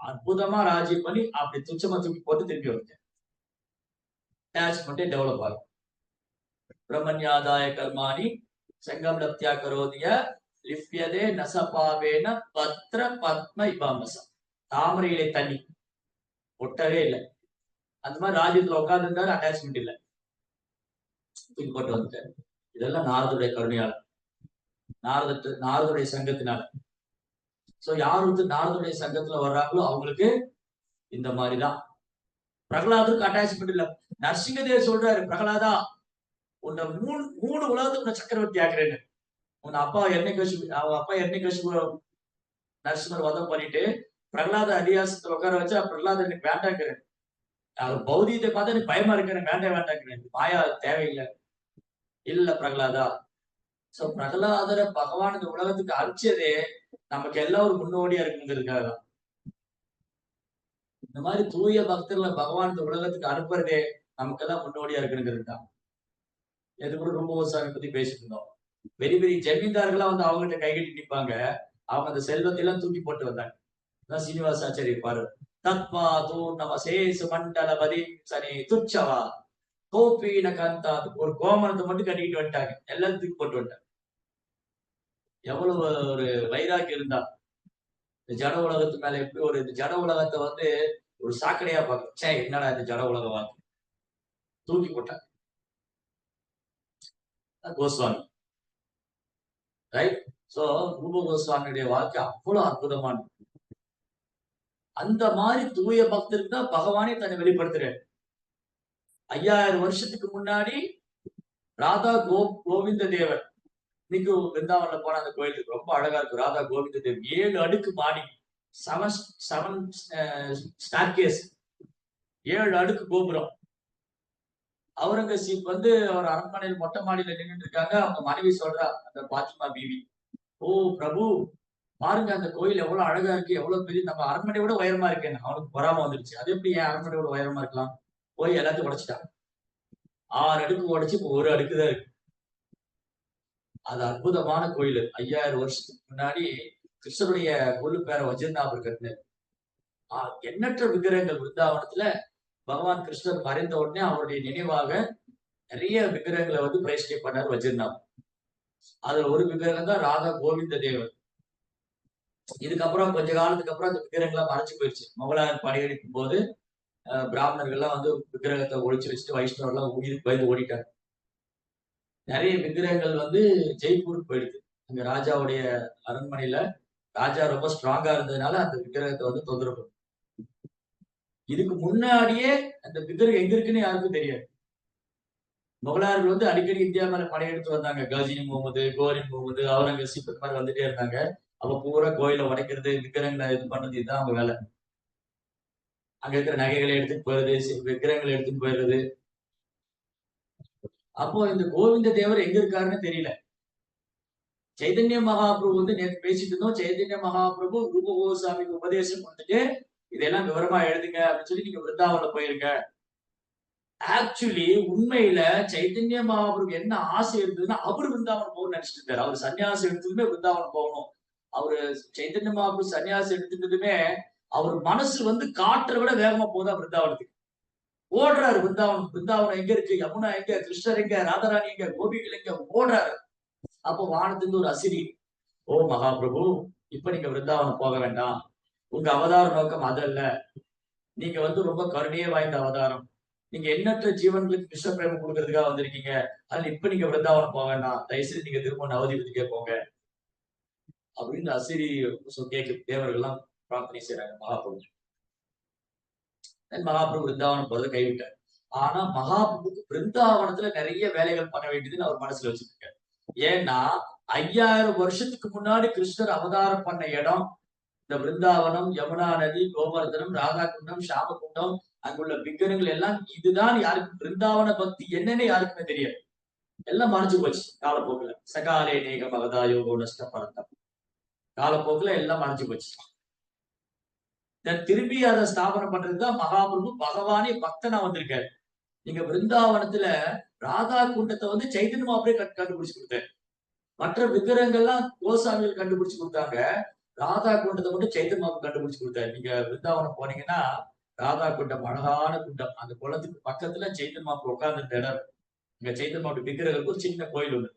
அற்புதமா ராஜ்யம் பண்ணி அப்படி துச்சமா தூக்கி போட்டு திரும்பி வந்தார். அட்டாச்மெண்டே டெவலப் ஆகும். பிரம்மண்யாதாய கர்மாணி சங்கம் லப்தியா கரோதிய லிப்யதே நசபாவேன பத்ர பத்ம இபாமசம். தாமரை இலை தண்ணி ஒட்டவே இல்லை. அந்த மாதிரி ராஜ்யத்துல உட்கார்ந்து இருந்தாரு, அட்டாச்மெண்ட் இல்லை, தூக்கி போட்டு வந்துட்டாரு. இதெல்லாம் நாரதுடைய கருணையால், நாரதுடைய சங்கத்தினால. சோ யார் வந்து நாரதுடைய சங்கத்துல வர்றாங்களோ அவங்களுக்கு இந்த மாதிரிதான். பிரகலாதருக்கு அட்டாச்மெண்ட் இல்ல. நரசிங்கதேவர் சொல்றாரு, பிரகலாதா உன்னை மூணு உலகத்துக்கு உன்னை சக்கரவர்த்தி ஆக்குறேன்னு. உன் அப்பா எண்ணெய் நரசிம்மர் வதம் பண்ணிட்டு பிரகலாத அரியாசத்துல உட்கார வச்சா பிரகலாத எனக்கு வேண்டாங்கிறேன். அவர் பௌதியத்தை பார்த்தா எனக்கு பயமா இருக்கிறேன், வேண்டாங்கிறேன். மாயா தேவையில்லை. இல்ல பிரகலாதா. சோ பிரகலாதர பகவான் இந்த உலகத்துக்கு அழிச்சதே நமக்கு எல்லாம் ஒரு முன்னோடியா இருக்குங்கிறதுக்காக தான். இந்த மாதிரி தூய பக்தர்களை பகவான் இந்த உலகத்துக்கு அனுப்புறதே நமக்கெல்லாம் முன்னோடியா இருக்குங்கிறது தான். எது கூட ரொம்ப கோசாமி பத்தி பேசிட்டு இருந்தோம். பெரிய பெரிய ஜமீன்தார்களா வந்து அவங்ககிட்ட கைகட்டி நிற்பாங்க. அவங்க அந்த செல்வத்தை எல்லாம் தூக்கி போட்டு வந்தாங்க. சீனிவாசாச்சாரிய பாரு, தத்வா தூ நம சேசு மண்டல பதி சனி துச்சவா கோபீன கந்தா, ஒரு கோமனத்தை மட்டும் கட்டிக்கிட்டு வந்துட்டாங்க, எல்லாம் தூக்கி போட்டு வந்துட்டாங்க. எவ்வளவு ஒரு வைராக்கியம் இருந்தா இந்த ஜட உலகத்து மேல எப்படி ஒரு ஜட உலகத்தை வந்து ஒரு சாக்கடையா பார்க்க, என்னடா இந்த ஜட உலக வாழ்க்கை, தூக்கி போட்டாங்க கோஸ்வாமி. ரைட். சோ ரூப கோஸ்வாமியுடைய வாழ்க்கை அவ்வளவு அற்புதமானது. அந்த மாதிரி தூய பக்தருக்கு தான் பகவானே தன்னை வெளிப்படுத்துறாரு. 5000 வருஷத்துக்கு முன்னாடி ராதா கோவிந்த தேவர், இன்னைக்கு பிருந்தாவன்ல போன அந்த கோயிலுக்கு ரொம்ப அழகா இருக்கு. ராதா கோவிந்த தேவர் 7 அடுக்கு மாடி, 7 ஸ்டார்கேஸ், 7 அடுக்கு கோபுரம். அவுரங்கசீப் வந்து அவர் அரண்மனையில் மொட்டை மாடியில நின்றுட்டு இருக்காங்க. அவங்க மனைவி சொல்றா, அந்த பாத்திமா பீவி, ஓ பிரபு பாருங்க அந்த கோயில் எவ்வளவு அழகா இருக்கு, எவ்வளவு பெரிய, நம்ம அரண்மனை விட உயரமா இருக்கேன். அவனுக்கு பொறாம வந்துருச்சு. அது எப்படி என் அரண்மனையோட உயரமா இருக்கலாம்? போய் எல்லாத்தையும் உடைச்சிட்டான். 6 அடுக்கு உடைச்சு இப்ப 1 அடுக்குதான் இருக்கு. அது அற்புதமான கோயில். 5000 வருஷத்துக்கு முன்னாடி கிருஷ்ணருடைய கொள்ளு பேர வஜ்ரநாபர் கட்டினார். எண்ணற்ற விக்கிரகங்கள் விருந்தாவனத்துல. பகவான் கிருஷ்ணர் மறைந்த உடனே அவருடைய நினைவாக நிறைய விக்கிரகங்களை வந்து பிரதிஷ்டை பண்ணார் வஜ்ரநாபர். அதுல ஒரு விக்கிரகம் தான் ராதா கோவிந்த தேவர். இதுக்கப்புறம் கொஞ்ச காலத்துக்கு அப்புறம் அந்த விக்கிரகங்கள்லாம் மறைச்சு போயிடுச்சு. முகலாயர் படையெடுக்கும் போது பிராமணர்கள்லாம் வந்து விக்கிரகத்தை ஒழிச்சு வச்சுட்டு வைஷ்ணவர்லாம் உயிருக்கு பயந்து ஓடிட்டாங்க. நிறைய விக்கிரகங்கள் வந்து ஜெய்ப்பூருக்கு போயிடுது. அங்க ராஜாவுடைய அரண்மனையில ராஜா ரொம்ப ஸ்ட்ராங்கா இருந்ததுனால அந்த விக்கிரகத்தை வந்து தொந்தரவு. இதுக்கு முன்னாடியே அந்த விக்கிரகம் எங்க இருக்குன்னு யாருக்கும் தெரியாது. முகலாயர்கள் வந்து அடிக்கடி இந்தியா மேல படையெடுத்து வந்தாங்க. கஜினி முகமது, கோரி முகமது, அவுரங்கசீப் இந்த மாதிரி வந்துட்டே இருந்தாங்க. அவ பூரா கோயில உடைக்கிறது, விக்கிரகங்களை இது பண்றது, இதுதான் அவங்க வேலை. அங்க இருக்கிற நகைகளை எடுத்துட்டு போயிடுறது, விக்கிரகங்களை எடுத்துட்டு போயிடுறது. அப்போ இந்த கோவிந்த தேவர் எங்க இருக்காருன்னு தெரியல. சைதன்ய மகாபிரபு வந்து நேற்று பேசிட்டு இருந்தோம். சைதன்ய மகாபிரபு ரூப கோஸ்வாமிக்கு உபதேசம் பண்ணிட்டு இதெல்லாம் விவரமா எழுதுங்க அப்படின்னு சொல்லி நீங்க விருந்தாவன்ல போயிருங்க. ஆக்சுவலி உண்மையில சைதன்ய மகாபிரபு என்ன ஆசை இருந்ததுன்னா அவரு விருந்தாவனம் போகணும்னு நினைச்சிட்டு இருக்காரு. அவர் சன்னியாசம் எடுத்ததுமே விருந்தாவனம் போகணும். அவரு சைதன்ய மகாபிரபு சன்னியாசம் எடுத்துட்டதுமே அவர் மனசு வந்து காற்றை விட வேகமா போதா விருந்தாவனத்துக்கு ஓடுறாரு. பிருந்தாவனம் எங்க இருக்கு, யமுனா எங்க, கிருஷ்ணர் எங்க, ராதாராணி எங்க, கோபிகள் எங்க, ஓடுறாரு. அப்போ வானத்திலிருந்து ஒரு அசிரி, ஓ மகாபிரபு இப்ப நீங்க விருந்தாவனம் போக வேண்டாம், உங்க அவதார நோக்கம் அதல்ல. நீங்க வந்து ரொம்ப கருணையே வாய்ந்த அவதாரம். நீங்க எண்ணற்ற ஜீவன்களுக்கு கிருஷ்ண பிரேமம் கொடுக்கறதுக்காக வந்திருக்கீங்க. அதனால இப்ப நீங்க விருந்தாவனம் போக வேண்டாம். தயவுசெய்து நீங்க திரும்ப நவதீபத்துக்கே போங்க. அப்படின்னு அசிரி கேட்க தேவர்கள்லாம் பிரார்த்தனை செய்யறாங்க மகாபிரபு. மகாபிரபு பிருந்தாவனம் போறதை கைவிட்டார். ஆனா மகாபிரபுக்கு பிருந்தாவனத்துல நிறைய வேலைகள் பண்ண வேண்டியதுன்னு அவர் மனசுல வச்சிருக்காரு. ஏன்னா 5000 வருஷத்துக்கு முன்னாடி கிருஷ்ணர் அவதாரம் பண்ண இடம் இந்த பிருந்தாவனம், யமுனா நதி, கோவர்தனம், ராதா குண்டம், ஷாம குண்டம், அங்குள்ள விக்கிரகங்கள் எல்லாம் இதுதான். யாருக்கு பிருந்தாவன பக்தி என்னன்னு யாருக்குமே தெரியாது. எல்லாம் மறைஞ்சு போச்சு காலப்போக்குல. சகாலே நேகம் அவதாயோகோ நஷ்டப்பரந்தம். காலப்போக்குல எல்லாம் மறைஞ்சு போச்சு. திரும்பி அதை ஸ்தாபனம் பண்றதுதான் மகாபிரபு பகவானே பக்தனா வந்திருக்காரு. நீங்க பிருந்தாவனத்துல ராதா குண்டத்தை வந்து சைதன்ய மாப்பிளே கண்டுபிடிச்சு கொடுத்தாரு. மற்ற விக்கிரகங்கள்லாம் கோசாமிகள் கண்டுபிடிச்சு கொடுத்தாங்க. ராதா குண்டத்தை மட்டும் சைத்தன்ய மாப்பு கண்டுபிடிச்சு கொடுத்தாரு. நீங்க பிருந்தாவனம் போனீங்கன்னா ராதா குண்டம் அழகான குண்டம். அந்த குளத்துக்கு பக்கத்துல சைத்தன்ய மாப்பு உட்கார்ந்து இருந்த இடம். இங்க சைத்தன்ய மாப்பு விக்கிரகத்துக்கு ஒரு சின்ன கோயில் ஒண்ணு.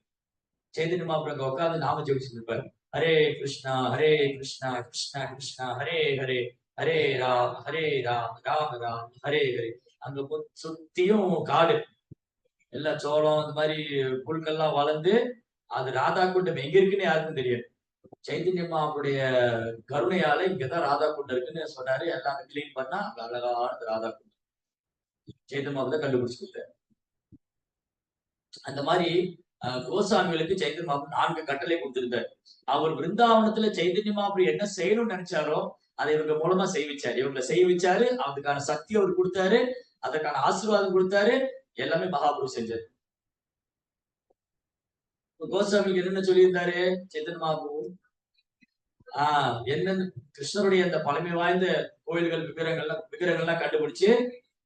சைத்தன்ய மாப்பு அங்க உட்கார்ந்து நாம ஜெபிச்சுட்டு இருப்பாரு. ஹரே கிருஷ்ணா ஹரே கிருஷ்ணா கிருஷ்ணா கிருஷ்ணா ஹரே ஹரே ஹரே ராம் ஹரே ராம் ராம் ராம் ஹரே ஹரே. அங்க சுத்தியும் காடு, எல்லா சோளம் இந்த மாதிரி புல்கள்லாம் வளர்ந்து அது ராதா குண்டம் எங்க இருக்குன்னு யாருக்கும் தெரியாது. சைத்தன்ய மாவுடைய கருணையால இங்கதான் ராதா குண்டம் இருக்குன்னு சொன்னாரு. எல்லாம் கிளீன் பண்ணா அங்க அழகான ராதா குண்டம் சைத்தன்ய மாவு தான் கண்டுபிடிச்சு கொடுத்தாரு. அந்த மாதிரி கோசாமிகளுக்கு சைத்தன்ய மாவு 4 கட்டளை கொடுத்திருந்தார். அவர் பிருந்தாவனத்துல சைத்தன்ய மாவு என்ன செய்யணும்னு நினைச்சாரோ அதை இவங்க மூலமா செய்விச்சாரு. இவங்களை செய்விச்சாரு. அதுக்கான சக்தி அவர் கொடுத்தாரு. அதற்கான ஆசீர்வாதம் கொடுத்தாரு. எல்லாமே மகாபிரபு செஞ்சாரு. கோசாமிக்கு என்னென்ன சொல்லியிருந்தாரு சைத்தன்ய மாபு? என்னன்னு கிருஷ்ணருடைய அந்த பழமை வாய்ந்த கோயில்கள் விக்கிரகங்கள்லாம் கண்டுபிடிச்சு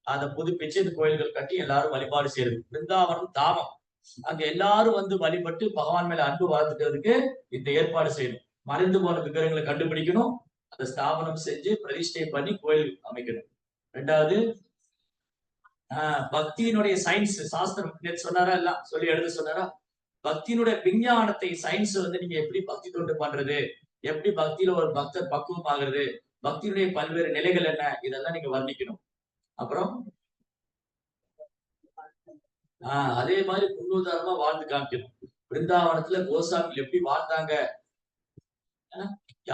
அதை புதுப்பிச்சு இந்த கோயில்கள் கட்டி எல்லாரும் வழிபாடு செய்யறது. பிருந்தாவனம் தாமம். அங்க எல்லாரும் வந்து வழிபட்டு பகவான் மேல அன்பு வளர்த்துக்கிறதுக்கு இந்த ஏற்பாடு செய்யணும். மறைந்து போன விக்கிரகங்களை கண்டுபிடிக்கணும். அதை ஸ்தாபனம் செஞ்சு பிரதிஷ்டை பண்ணி கோயில் அமைக்கணும். 2வது பக்தியினுடைய சயின்ஸ் சாஸ்திரம் சொன்னாரா, எல்லாம் சொல்லி எழுத சொன்னாரா? பக்தியினுடைய விஞ்ஞானத்தை சயின்ஸ் வந்து நீங்க எப்படி பக்தி தொண்டு பண்றது, எப்படி பக்தியில ஒரு பக்தர் பக்குவம் ஆகுறது, பக்தியினுடைய பல்வேறு நிலைகள் என்ன, இதெல்லாம் நீங்க வர்ணிக்கணும். அப்புறம் அதே மாதிரி முன்னுதாரணமா வாழ்ந்து காமிக்கணும். பிருந்தாவனத்துல கோசாமிகள் எப்படி வாழ்ந்தாங்க.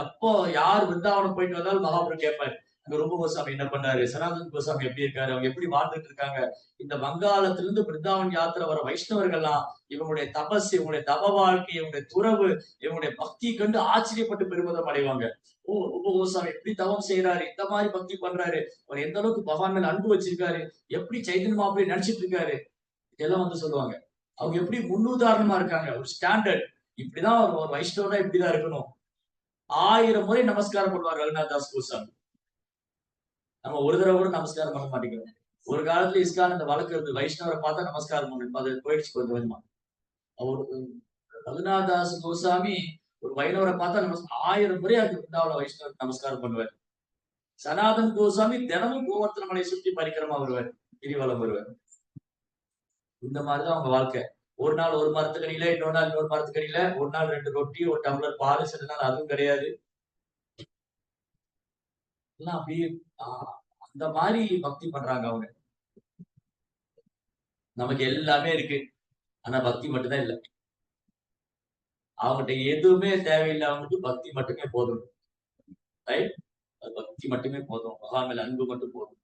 எப்போ யார் பிருந்தாவனம் போயிட்டு வந்தாலும் மகாபிரபு கேட்பாரு, அங்க ரொம்ப கோசாமி என்ன பண்ணாரு, சனாதன் கோசாமி எப்படி இருக்காரு, அவங்க எப்படி வாழ்ந்துட்டு இருக்காங்க. இந்த வங்காளத்துல இருந்து பிருந்தாவன் யாத்திரை வர வைஷ்ணவர்கள்லாம் இவங்களுடைய தபஸ், இவங்களுடைய தப வாழ்க்கை, இவங்களுடைய துறவு, இவங்களுடைய பக்தியை கண்டு ஆச்சரியப்பட்டு பெருமிதம் அடைவாங்க. ஓ ரொம்ப கோசாமி எப்படி தவம் செய்யறாரு, இந்த மாதிரி பக்தி பண்றாரு, அவர் எந்த அளவுக்கு பகவான் மேல அன்பு வச்சிருக்காரு, எப்படி சைதன்ய மாப்பிள்ளை நினைச்சிட்டு இருக்காரு, இதெல்லாம் வந்து சொல்லுவாங்க. அவங்க எப்படி முன்னுதாரணமா இருக்காங்க, ஒரு ஸ்டாண்டர்ட். இப்படிதான் ஒரு வைஷ்ணவனா இப்படிதான் இருக்கணும். 1000 முறை நமஸ்காரம் பண்ணுவார் ரகுநாத் தாஸ் கோசாமி. நம்ம ஒரு தடவை கூட நமஸ்காரம் பண்ண மாட்டேங்கிறோம். ஒரு காலத்துல இஸ்கான் அந்த வழக்கு இருந்து வைஷ்ணவரை பார்த்தா நமஸ்காரம் பண்ணணும். அது போயிடுச்சு கொஞ்சம் கொஞ்சமா. அவருக்கு ரகுநாத் தாஸ் கோசாமி ஒரு வைணவரை பார்த்தா 1000 முறை அது பிருந்தாவன வைஷ்ணவர் நமஸ்காரம் பண்ணுவார். சனாதன் கோசாமி தினமும் கோவர்த்தன மலை சுற்றி பரிக்கிரமா வருவார், கிரிவலம் வருவார். இந்த மாதிரிதான் அவங்க வாழ்க்கை. ஒரு நாள் ஒரு மரத்துக்கடியில, இன்னொரு நாள் இன்னொரு மரத்துக்கடியில, ஒரு நாள் 2 ரொட்டி, ஒரு டம்ளர் பால், சில நாள் அதுவும் கிடையாது. எல்லாம் அப்படியே அந்த மாதிரி பக்தி பண்றாங்க அவங்க. நமக்கு எல்லாமே இருக்கு, ஆனா பக்தி மட்டும்தான் இல்லை. அவங்ககிட்ட எதுவுமே தேவையில்லை, அவங்களுக்கு பக்தி மட்டுமே போதும். ரைட்? பக்தி மட்டுமே போதும், பகவான் மேல அன்பு மட்டும் போதும்.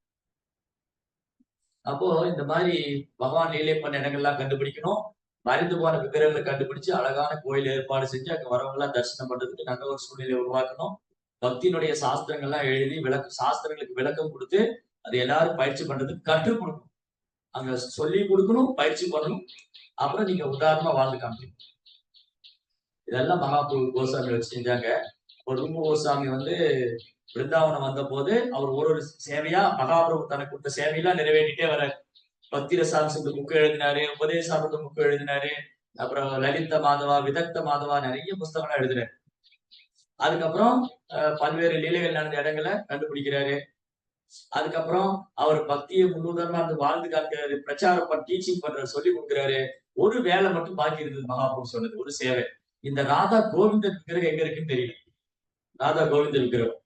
அப்போ இந்த மாதிரி பகவான் லீலை பண்ண இடங்கள்லாம் கண்டுபிடிக்கணும். மறைந்து போன விக்கிரகங்களை கண்டுபிடிச்சு அழகான கோயில் ஏற்பாடு செஞ்சு அங்க வரவங்க எல்லாம் தரிசனம் பண்றதுக்கு நல்ல ஒரு சூழ்நிலையை உருவாக்கணும். பக்தியினுடைய சாஸ்திரங்கள்லாம் எழுதி சாஸ்திரங்களுக்கு விளக்கம் கொடுத்து அது எல்லாரும் பயிற்சி பண்றதுக்கு கற்றுக் கொடுக்கணும். அங்க சொல்லி கொடுக்கணும், பயிற்சி பண்ணணும். அப்புறம் நீங்க உதாரணமா வாழ்ந்து காமிக்கணும். இதெல்லாம் மகாபிரபு கோசாமி வச்சு செஞ்சாங்க. ஒரு ரூப கோசாமி வந்து பிருந்தாவனம் வந்த போது அவர் ஒரு சேவையா மகாபிரபு தனக்கு கொடுத்த சேவையெல்லாம் நிறைவேற்றிட்டே வர. பக்தி ரசாம்சத்து புக்கு எழுதினாரு, உபதேசாமிரத புக்கு எழுதினாரு, அப்புறம் லலித மாதவா, விதக்த மாதவா, நிறைய புஸ்தகம்லாம் எழுதினாரு. அதுக்கப்புறம் பல்வேறு லீலைகள் நடந்த இடங்களை கண்டுபிடிக்கிறாரு. அதுக்கப்புறம் அவர் பக்தியை முன்னுதாரணமா இருந்து வாழ்ந்து காட்டுறாரு, பிரச்சாரம் பண்ணி டீச்சிங் பண்றாரு, சொல்லி கொடுக்குறாரு. ஒரு வேலை மட்டும் பாக்கி இருந்தது மகாபிரபு சொன்னது, ஒரு சேவை. இந்த ராதா கோவிந்தன் விக்கிரகம் எங்க இருக்குன்னு தெரியல. ராதா கோவிந்தன் விக்கிரகம்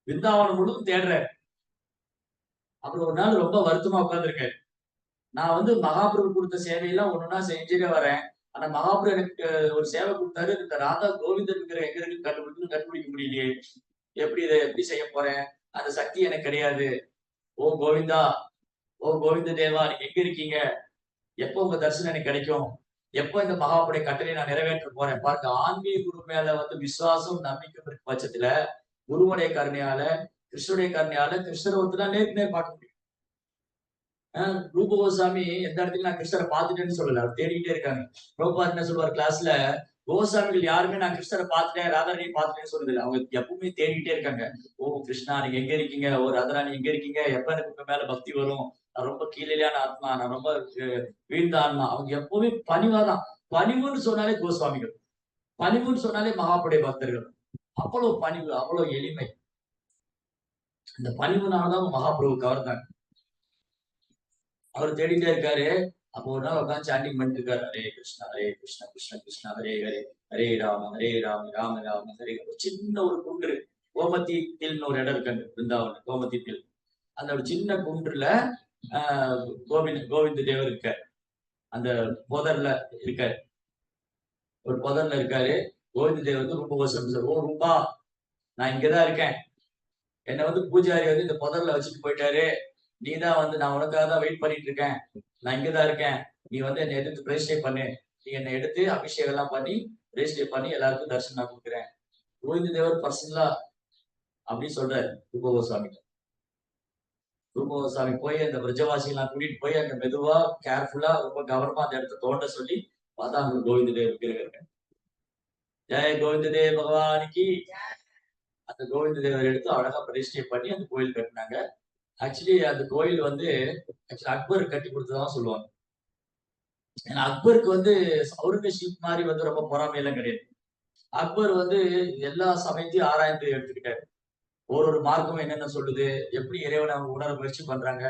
விருந்தாவனம் முழுவதும் தேடுறாரு. அப்புறம் ஒரு நாள் ரொம்ப வருத்தமா உட்கார்ந்திருக்காரு. நான் வந்து மகாபிரபு கொடுத்த சேவையெல்லாம் ஒண்ணொன்னா செஞ்சுட்டே வரேன். ஆனா மகாபிரபு எனக்கு ஒரு சேவை கொடுத்தாரு. இந்த ராதா கோவிந்தன் விக்கிரகம் எங்க இருக்குன்னு கண்டுபிடிக்க முடியலையே. எப்படி செய்ய போறேன்? அந்த சக்தி எனக்கு கிடையாது. ஓ கோவிந்தா, ஓ கோவிந்த தேவா, நீங்க எங்க இருக்கீங்க? எப்போ உங்க தரிசனம் எனக்கு கிடைக்கும்? எப்போ இந்த மகாபுடைய கட்டளையை நான் நிறைவேற்ற போறேன்? பாருங்க, ஆன்மீக குரு மேல வந்து விசுவாசம், நம்பிக்கை இருக்க பட்சத்துல குருவுடைய கருணையால, கிருஷ்ணனுடைய கருணையால கிருஷ்ணரை வந்து தான் நேருக்கு நேர் பார்க்க முடியும். ரூப கோசாமி எந்த இடத்துலயும் நான் கிருஷ்ணரை பார்த்துட்டேன்னு சொல்லல. அவர் தேடிக்கிட்டே இருக்காங்க. பிரபுபாத் என்ன சொல்லுவார் கிளாஸ்ல, கோசாமிகள் யாருமே நான் கிருஷ்ணரை பார்த்துட்டேன், ராதாராணியை பார்த்துட்டேன்னு சொல்றதில்ல. அவங்க எப்பவுமே தேடிக்கிட்டே இருக்காங்க. ஓ கிருஷ்ணா, நீங்க எங்க இருக்கீங்க? ஓ ராதாராணி எங்க இருக்கீங்க? எப்ப எனக்கு உங்க மேல பக்தி வரும்? நான் ரொம்ப கீழேயான ஆத்மா, நான் ரொம்ப வீழ்ந்த ஆத்மா. அவங்க எப்பவுமே பணிவாதான். பணிவுன்னு சொன்னாலே கோஸ்வாமிகள், பணிவுன்னு சொன்னாலே மகாபுடைய பக்தர்கள். அவ்வளவு பணிவு, அவ்வளவு எளிமை. இந்த பணிவுனாலதான் மகாபிரபு கவர்ந்தாங்க. அவர் தேடிட்டே இருக்காரு. அப்போ ஒரு நாள் உட்காந்து சாண்டிங் பண்ணிட்டு இருக்காரு. ஹரே கிருஷ்ணா, ஹரே கிருஷ்ணா, கிருஷ்ண கிருஷ்ணா, ஹரே ஹரே, ஹரே ராம, ஹரே ராம, ராம ராம, ஹரே. ஒரு சின்ன ஒரு குன்று, கோமதி தில்னு ஒரு இடம் இருக்கு அங்க பிருந்தாவன், கோமதி தில். அந்த ஒரு சின்ன குன்றுல கோவிந்த தேவர் இருக்காரு. அந்த புதர்ல இருக்காரு. ஒரு புதர்ல இருக்காரு. கோவிந்த தேவர் வந்து ரொம்ப வருஷம், ஓ ரூபா, நான் இங்கதான் இருக்கேன். என்னை வந்து பூஜாரி வந்து இந்த புதர்ல வச்சுட்டு போயிட்டாரு. நீதான் வந்து, நான் உனக்காக தான் வெயிட் பண்ணிட்டு இருக்கேன். நான் இங்கதான் இருக்கேன். நீ வந்து என்னை எடுத்து ரெஜிஸ்டர் பண்ணு. நீ என்னை எடுத்து அபிஷேகம் எல்லாம் பண்ணி ரெஜிஸ்டர் பண்ணி எல்லாருக்கும் தரிசனம் நான் கொடுக்குறேன். கோவிந்த தேவர் பர்சனலா அப்படி சொல்றாரு ரூப கோஸ்வாமி. ரூப கோஸ்வாமி போய் அந்த பிரஜவாசிகள்லாம் கூட்டிட்டு போய் அங்க மெதுவா கேர்ஃபுல்லா ரொம்ப கவனமா அந்த இடத்த தோண்ட சொல்லி பார்த்தா அங்க கோவிந்த தேவர் விக்கிரகம் இருக்கு. ஜெய கோவிந்த தேவ் பகவானுக்கு. அந்த கோவிந்த தேவர் எடுத்து அழகா பிரதிஷ்டை பண்ணி அந்த கோயில் கட்டினாங்க. ஆக்சுவலி அந்த கோயில் வந்து அக்பர் கட்டி கொடுத்ததான் சொல்லுவாங்க. ஏன்னா அக்பருக்கு வந்து அவுரங்கசீப் மாதிரி வந்து ரொம்ப பொறாமையெல்லாம் கிடையாது. அக்பர் வந்து எல்லா சமயத்தையும் ஆராய்ந்து எடுத்துக்கிட்டாரு. ஒரு மார்க்கம் என்னென்ன சொல்லுது, எப்படி இறைவனை அவங்க உணர முயற்சி பண்றாங்க.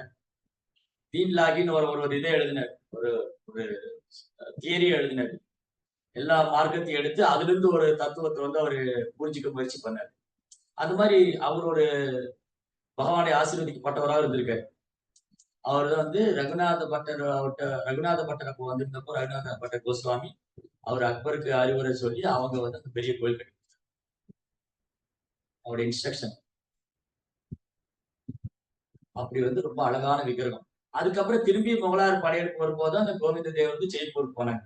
தீன் லாகின்னு ஒரு இதை எழுதினார், ஒரு ஒரு தியரியை எழுதினார். எல்லா மார்க்கத்தையும் எடுத்து அதுல இருந்து ஒரு தத்துவத்தை வந்து அவரு புரிஞ்சுக்க முயற்சி பண்ணார். அது மாதிரி அவர் ஒரு பகவானை ஆசீர்வதிக்கப்பட்டவராக இருந்திருக்காரு. அவர் வந்து ரகுநாத பட்டர், அவர்கிட்ட ரகுநாத பட்டர் அப்போ வந்திருந்தப்போ ரகுநாத பட்டர் கோஸ்வாமி அவர் அக்பருக்கு அறிவுரை சொல்லி அவங்க வந்து அந்த பெரிய கோயில் கட்டி, அவருடைய இன்ஸ்ட்ரக்ஷன். அப்படி வந்து ரொம்ப அழகான விக்கிரகம். அதுக்கப்புறம் திரும்பி முகலாயர் படையெடுப்பு வரும்போது அந்த கோவிந்த தேவர் வந்து ஜெய்ப்பூருக்கு போனாங்க.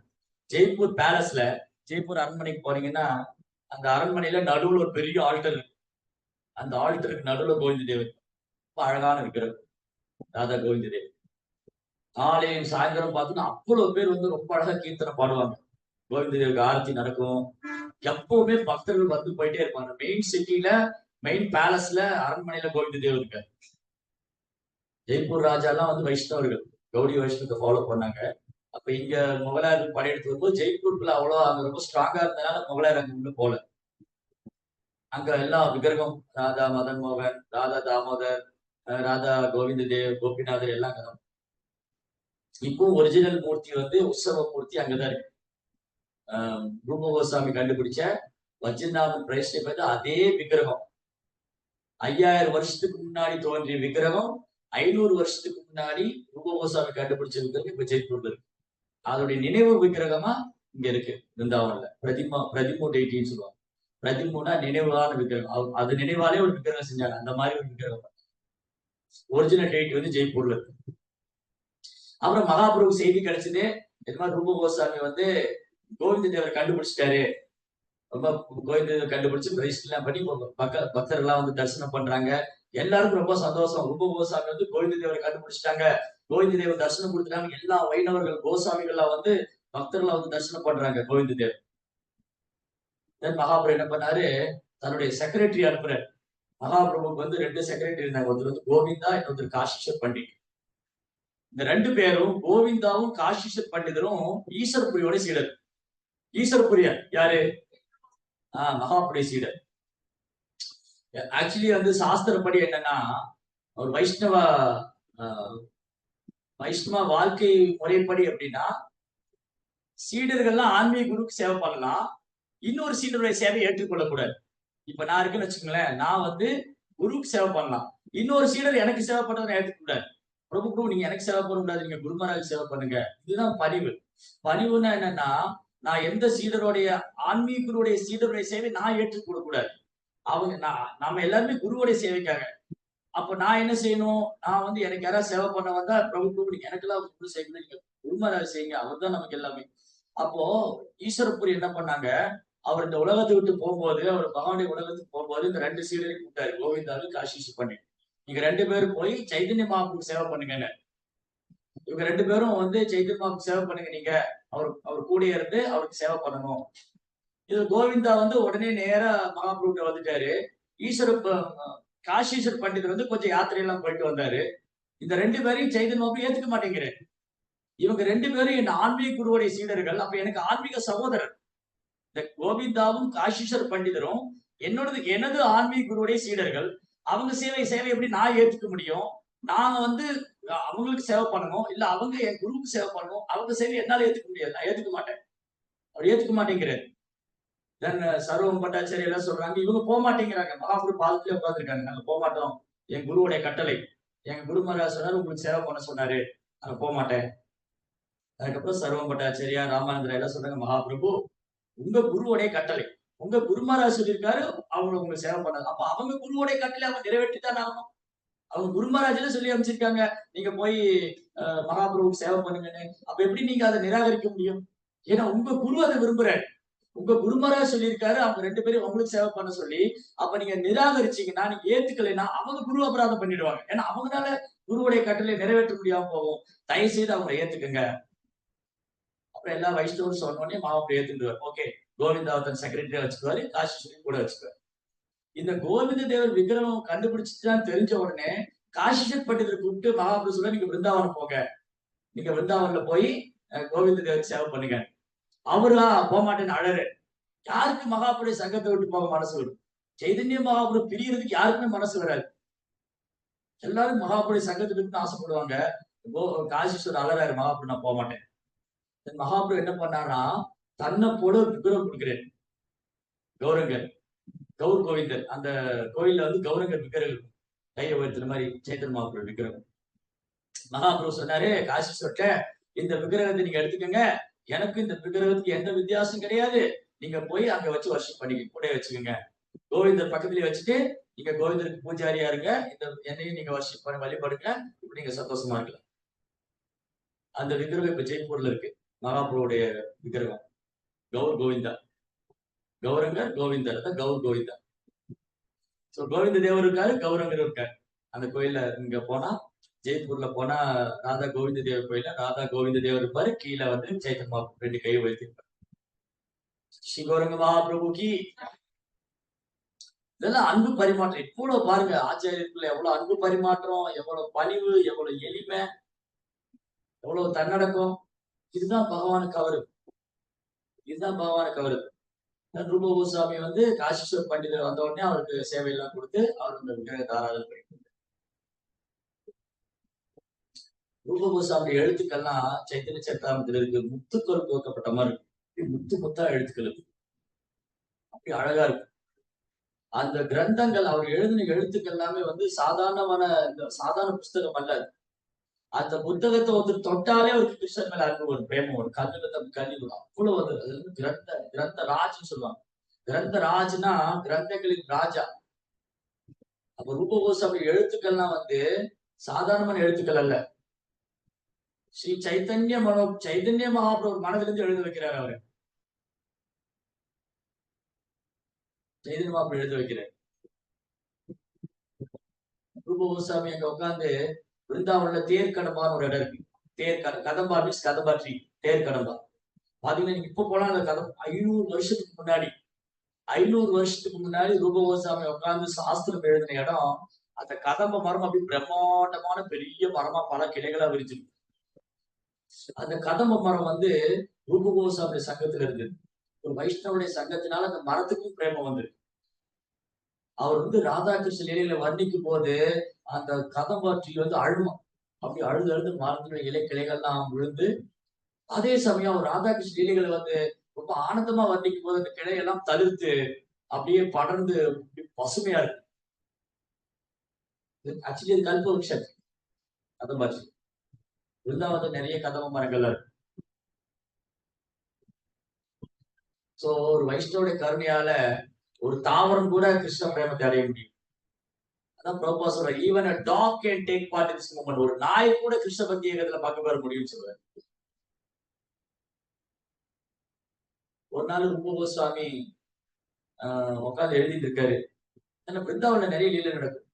ஜெய்ப்பூர் பேலஸ்ல, ஜெய்ப்பூர் அரண்மனைக்கு போனீங்கன்னா அந்த அரண்மனையில நடுவுல ஒரு பெரிய ஆல்டர் இருக்கு. அந்த ஆல்டருக்கு நடுவுல கோவிந்த தேவர், ரொம்ப அழகான விக்கிரகம் ராதா கோவிந்த தேவர். காலையும் சாயந்தரம் பார்த்தோம்னா அவ்வளவு பேர் வந்து ரொம்ப அழகா கீர்த்தனை பாடுவாங்க. கோவிந்த தேவருக்கு ஆரத்தி நடக்கும். எப்பவுமே பக்தர்கள் வந்து போயிட்டே இருப்பாங்க. மெயின் சிட்டில, மெயின் பேலஸ்ல, அரண்மனையில கோவிந்த தேவர் இருக்காரு. ஜெய்ப்பூர் ராஜா எல்லாம் வந்து வைஷ்ணவர்கள், கௌடி வைஷ்ணவத்தை ஃபாலோ பண்ணாங்க. அப்ப இங்க முகலாயர்கள் படையெடுத்து வரும்போது ஜெய்ப்பூருக்குள்ள அவ்வளவு அங்க ரொம்ப ஸ்ட்ராங்கா இருந்தனால முகலாயர் அங்க உள்ள போல. அங்க எல்லா விக்கிரகம், ராதா மதன் மோகன், ராதா தாமோதர், ராதா கோவிந்த தேவ், கோபிநாதர் எல்லாம் அங்கதான். இப்போ ஒரிஜினல் மூர்த்தி வந்து உற்சவ மூர்த்தி அங்கதான் இருக்கு. ரூப கோஸ்வாமி கண்டுபிடிச்ச வஜ்ரநாதன் பிரதிஷ்டை பண்ண அதே விக்கிரகம் 5000 வருஷத்துக்கு முன்னாடி தோன்றிய விக்கிரகம் 500 வருஷத்துக்கு முன்னாடி ரூப கோஸ்வாமி கண்டுபிடிச்ச விக்கிரகம் இப்ப ஜெய்ப்பூர்ல இருக்கு. அதோடைய நினைவு விக்கிரகமா இங்க இருக்கு பிருந்தாவன்ல. பிரதிமு டெய்டின்னு சொல்லுவாங்க. பிரதிமுனா நினைவான விக்கிரகம். அது நினைவாலே ஒரு விக்கிரகம் செஞ்சாங்க. அந்த மாதிரி ஒரு விக்கிரகம். ஒரிஜினல் டெய்ட் வந்து ஜெய்ப்பூர்ல இருக்கு. அப்புறம் மகாபிரபு செய்தி கிடைச்சது, இந்த மாதிரி ரூப கோஸ்வாமி வந்து கோவிந்த தேவர் கண்டுபிடிச்சிட்டாரு. ரொம்ப கோவிந்த தேவர் கண்டுபிடிச்சு பிரைஸ் எல்லாம் பண்ணி பக்தர்கள் எல்லாம் வந்து தரிசனம் பண்றாங்க. எல்லாருக்கும் ரொம்ப சந்தோஷம். ரூப கோஸ்வாமி வந்து கோவிந்த தேவரை கண்டுபிடிச்சிட்டாங்க, கோவிந்த தேவர் தரிசனம் கொடுத்துட்டாங்க. எல்லா வைணவர்கள் கோஸ்வாமிகள்லாம் வந்து பக்தர்களா வந்து தரிசனம் பண்றாங்க கோவிந்த தேவர். மகாபிரபு என்ன பண்ணாரு, தன்னுடைய செக்ரட்டரி அனுப்புறாரு. மகாபிரபுக்கு வந்து 2 செக்ரட்டரி இருந்தாங்க. ஒருத்தர் வந்து கோவிந்தா, இன்னொருத்தர் காஷிஷர் பண்டிட். இந்த 2 பேரும், கோவிந்தாவும் காஷிஷர் பண்டிதரும் ஈஸ்வரபுரியோட சீடர். ஈஸ்வரபுரியா யாரு? மகாபுடைய சீடர். ஆக்சுவலி வந்து சாஸ்திரப்படி என்னன்னா, ஒரு வைஷ்ணவ வாழ்க்கை முறைப்படி அப்படின்னா, சீடர்கள்லாம் ஆன்மீக குருக்கு சேவை பண்ணலாம். இன்னொரு சீடருடைய சேவையை ஏற்றுக்கொள்ளக்கூடாது. இப்ப நான் இருக்குன்னு வச்சுக்கோங்களேன், நான் வந்து குருவுக்கு சேவை பண்ணலாம். இன்னொரு சீடர் எனக்கு சேவை பண்றதை ஏத்துக்க கூடாது. பிரபு நீங்க எனக்கு சேவை பண்ண கூடாது, நீங்க குரு மகாராஜ் சேவை பண்ணுங்க. இதுதான் பணிவு. பணிவுன்னா என்னன்னா, நான் எந்த சீடருடைய ஆன்மீக குருவுடைய சீடருடைய சேவை நான் ஏற்றுக்கொள்ள கூடாது. அவங்க நாம எல்லாருமே குருவுடைய சேவைக்காக. அப்ப நான் என்ன செய்யணும்? நான் வந்து எனக்கு யாராவது சேவை பண்ண வந்தா, பிரபு நீங்க எனக்கெல்லாம் குரு செய்யணும். நீங்க குரு மகாராஜ் செய்யுங்க. அவர் தான் நமக்கு எல்லாமே. அப்போ ஈஸ்வரபுரி என்ன பண்ணாங்க? அவர் இந்த உலகத்தை விட்டு போகும்போது, அவர் பகவானுடைய உலகத்துக்கு போகும்போது, இந்த 2 சீடரையும் கூப்பிட்டாரு. கோவிந்தாவும், காசிஷ் பண்ணி. நீங்க 2 பேரும் போய் சைதன்ய மகாபிரபுக்கு சேவை பண்ணுங்கன்னு. இவங்க 2 பேரும் வந்து சைதன்ய மகாபிரபுக்கு சேவை பண்ணுங்க நீங்க. அவர் கூடயே இருந்து அவருக்கு சேவை பண்ணணும். இது கோவிந்தா வந்து உடனே நேரா மகாபிரபுட்ட வந்துட்டாரு. ஈஸ்வர காஷீஸ்வர் பண்டிதர் வந்து கொஞ்சம் யாத்திரையெல்லாம் போயிட்டு வந்தாரு. இந்த 2 பேரையும் சைதன்ய மகாபிரபு ஏத்துக்க மாட்டேங்கிறாரு. இவங்க 2 பேரும் என் ஆன்மீக குருவுடைய சீடர்கள். அப்ப எனக்கு ஆன்மீக சகோதரர். இந்த கோவிந்தாவும் காஷீஸ்வர் பண்டிதரும் எனது ஆன்மீக குருவுடைய சீடர்கள். அவங்க சேவை எப்படி நான் ஏத்துக்க முடியும்? நாங்க வந்து அவங்களுக்கு சேவை பண்ணணும். இல்ல அவங்க என் குருவுக்கு சேவை பண்ணணும். அவங்க சேவை என்னால ஏத்துக்க முடியாது. நான் ஏத்துக்க மாட்டேன். அவர் ஏத்துக்க மாட்டேங்கிறாரு. தென் சர்வம் பட்டாச்சாரி எல்லாம் சொல்றாங்க. இவங்க போக மாட்டேங்கிறாங்க. மகாபுரு பாதத்திலே உட்கார்ந்துருக்காங்க. நாங்க போக மாட்டோம். என் குருவுடைய கட்டளை. எங்க குரு மகாராஜ் சொன்னாரு, உங்களுக்கு சேவை பண்ண சொன்னாரு. நாங்க போக மாட்டேன். அதுக்கப்புறம் சர்வம் பட்டாச்சாரியா, ராமானந்தரா எல்லாம் சொல்றாங்க, மகாபிரபு உங்க குருவுடைய கட்டளை. உங்க குரு மகாராஜ் சொல்லியிருக்காரு, அவங்க உங்களுக்கு சேவை பண்ணாங்க. அப்ப அவங்க குருவுடைய கட்டளை அவங்க நிறைவேற்றித்தான் ஆகணும். அவங்க குரு மகாராஜ்ல சொல்லி அமைச்சிருக்காங்க. நீங்க போய் மகாபிரபுக்கு சேவை பண்ணுங்கன்னு. அப்ப எப்படி நீங்க அதை நிராகரிக்க முடியும்? ஏன்னா உங்க குரு அதை விரும்புறாரு. உங்க குரு மகாராஜ் சொல்லியிருக்காரு, அவங்க 2 பேரும் உங்களுக்கு சேவை பண்ண சொல்லி. அப்ப நீங்க நிராகரிச்சீங்கன்னா, நீங்க ஏத்துக்கலைன்னா, அவங்க குரு அபராதம் பண்ணிடுவாங்க. ஏன்னா அவங்கனால குருவுடைய கட்டளை நிறைவேற்ற முடியாம போகும். தயவு செய்து அவங்களை ஏத்துக்குங்க. அப்புறம் எல்லா வைஷ்ணவரும் சொன்ன உடனே மாப்பிள்ளை ஏத்துக்குவார். ஓகே, கோவிந்தாவை தன் செக்ரட்டரியா வச்சுக்குவாரு, காசிஸ்வரையும் கூட வச்சுக்குவாரு. இந்த கோவிந்த தேவர் விக்கிரகம் கண்டுபிடிச்சுதான் தெரிஞ்ச உடனே காசிஷத் பண்டிதர் கூப்பிட்டு மகாபிரபு சொல்ல, நீங்க பிருந்தாவனம் போங்க. நீங்க பிருந்தாவன்ல போய் கோவிந்த தேவருக்கு சேவை பண்ணுங்க. அவரா போக மாட்டேன்னு அழறு. யாருக்கு மகாபுடைய சங்கத்தை விட்டு போக மனசு வரும்? சைதன்ய மகாபுரம் பிரியறதுக்கு யாருக்குமே மனசு வராது. எல்லாரும் மகாபுடைய சங்கத்துக்கு இருக்குன்னு ஆசைப்படுவாங்க. காசிஸ்வர் அழறாரு, மகாபுரம் நான் போக மாட்டேன். மகாபுரம் என்ன பண்ணாருன்னா, தன்னை போல ஒரு விக்கிரம் கொடுக்கிறேன். கௌரங்கர், கௌர் கோவிந்தர். அந்த கோயில்ல வந்து கௌரங்கர் விக்கிரம் இருக்கும். கையை உயர்த்துற மாதிரி சைத்தன்ய மகாபுரம் விக்கிரம். மகாபிரபு சொன்னாரு காசிஸ்வர்ட்ட, இந்த விக்கிரகத்தை நீங்க எடுத்துக்கோங்க. எனக்கு இந்த விக்கிரகத்துக்கு எந்த வித்தியாசம் கிடையாது. நீங்க போய் அங்க வச்சு வர்ஷிப் பண்ணிக்க, கூட வச்சுக்கோங்க. கோவிந்தர் பக்கத்துலயே வச்சுட்டு நீங்க கோவிந்தருக்கு பூஜாரியா இருங்க. இந்த என்னையும் நீங்க வர்ஷிப் பண்ணி வழிபடுங்க. இப்படி நீங்க சந்தோஷமா இருக்கலாம். அந்த விக்கிரகம் இப்ப ஜெய்ப்பூர்ல இருக்கு. மகாபிரபுடைய விக்கிரகம். கௌர் கோவிந்தா. கௌரங்கர் கோவிந்தர் தான் கௌர் கோவிந்தா. சோ கோவிந்த தேவர் இருக்காரு, கௌரங்கர் இருக்காரு. அந்த கோயில்ல இங்க போனா, ஜெய்ப்பூர்ல போனா ராதா கோவிந்த தேவர் கோயில்ல ராதா கோவிந்த தேவர் இருப்பாரு. கீழே வந்து சைத்தன்ய மகாபிரபு 2 கையை உயர்த்திருப்பாரு. ஸ்ரீ கௌரங்க மகாபிரபுக்கு இதெல்லாம் அன்பு பரிமாற்றம். இவ்வளவு பாருங்க, ஆச்சாரியருக்குள்ள எவ்வளவு அன்பு பரிமாற்றம், எவ்வளவு பணிவு, எவ்வளவு எளிமை, எவ்வளவு தன்னடக்கம். இதுதான் பகவானுக்கு அவரு. இதுதான் பகவானுக்கு அவரு. ரூப கோஸ்வாமி வந்து காசிஸ்வர் பண்டிதர் வந்த உடனே அவருக்கு சேவையெல்லாம் கொடுத்து அவர் இந்த விக்கிரகத்தை ஆராதனை பண்ணிட்டு ரூப கோஸ்வாமி எழுத்துக்கள்லாம் சைத்தன்ய சரிதாமிரத்துல இருக்கு. முத்துக்கள் கோக்கப்பட்ட மாதிரி இருக்கு. முத்து முத்தா எழுத்துக்கள் இருக்கு. அப்படி அழகா இருக்கு. அந்த கிரந்தங்கள் அவர் எழுதின எழுத்துக்கள் எல்லாமே வந்து சாதாரண புஸ்தகம் அல்ல. அந்த புத்தகத்தை ஒருத்தர் தொட்டாலே ஒரு கிருஷ்ணன் மேல அன்பு ஒரு பிரேமம் ஒரு கல்லுல தம்பி கல்வி வரும். அவ்வளவு அது வந்து கிரந்த ராஜ்னு சொல்லுவாங்க. கிரந்த ராஜ்னா கிரந்தங்களின் ராஜா. அப்ப ரூப கோஸ்வாமி எழுத்துக்கள்லாம் வந்து சாதாரணமான எழுத்துக்கள் அல்ல. ஸ்ரீ சைதன்ய மகாபிரபு மனதிலிருந்து எழுத வைக்கிறார் அவரு. சைதன்ய மகாபிரபு எழுத வைக்கிறார். ரூப கோஸ்வாமி அங்க உட்கார்ந்து பிருந்தாவன்ல தேர் கடம்பான்னு ஒரு இடம் இருக்கு. கதம்பா மீன்ஸ் கதம்பா ட்ரீ, தேர் கடம்பா. பாத்தீங்கன்னா நீங்க இப்ப போனா அந்த கதம் 500 வருஷத்துக்கு முன்னாடி 500 வருஷத்துக்கு முன்னாடி ரூப கோஸ்வாமி உட்கார்ந்து சாஸ்திரம் எழுதின இடம். அந்த கதம்ப மரம் அப்படி பிரம்மாண்டமான பெரிய மரமா பல கிளைகளா விரிச்சிருக்கு. அந்த கதம்ப மரம் வந்து ரூப கோஸ்வாமி சங்கத்துல இருக்கு. ஒரு வைஷ்ணவனுடைய சங்கத்தினால அந்த மரத்துக்கும் பிரேமம் வந்து அவர் வந்து ராதாகிருஷ்ண லீலையில வர்ணிக்கும் போது அந்த கதம்பாற்றி வந்து அழுமா. அப்படி அழுது அழுது மரத்தினுடைய இலை கிளைகள்லாம் விழுந்து, அதே சமயம் அவர் ராதாகிருஷ்ண லீலைகளை வந்து ரொம்ப ஆனந்தமா வர்ணிக்கும் போது அந்த கிளையெல்லாம் தளிர்த்து அப்படியே படர்ந்து பசுமையா இருக்கு. ஆக்சுவலி இது கல்ப விருட்சம். அதை பார்த்து பிருந்தாவனத்துல நிறைய கதம்ப மரங்கள் இருக்கு. சோ ஒரு வைஷ்ணவுடைய கருணையால ஒரு தாவரம் கூட கிருஷ்ண பிரேமத்தை அடைய முடியும். அதான் பிரபுபா சொல்ற, even a dog can take part in this movement. ஒரு நாய் கூட கிருஷ்ண பக்தி இயக்கத்துல பங்கு பெற முடியும்னு சொல்றாரு. ஒரு நாள் ரூப கோஸ்வாமி உட்கார்ந்து எழுதிட்டு இருக்காரு. ஏன்னா பிருந்தாவன்ல நிறைய லீலை நடக்கும்.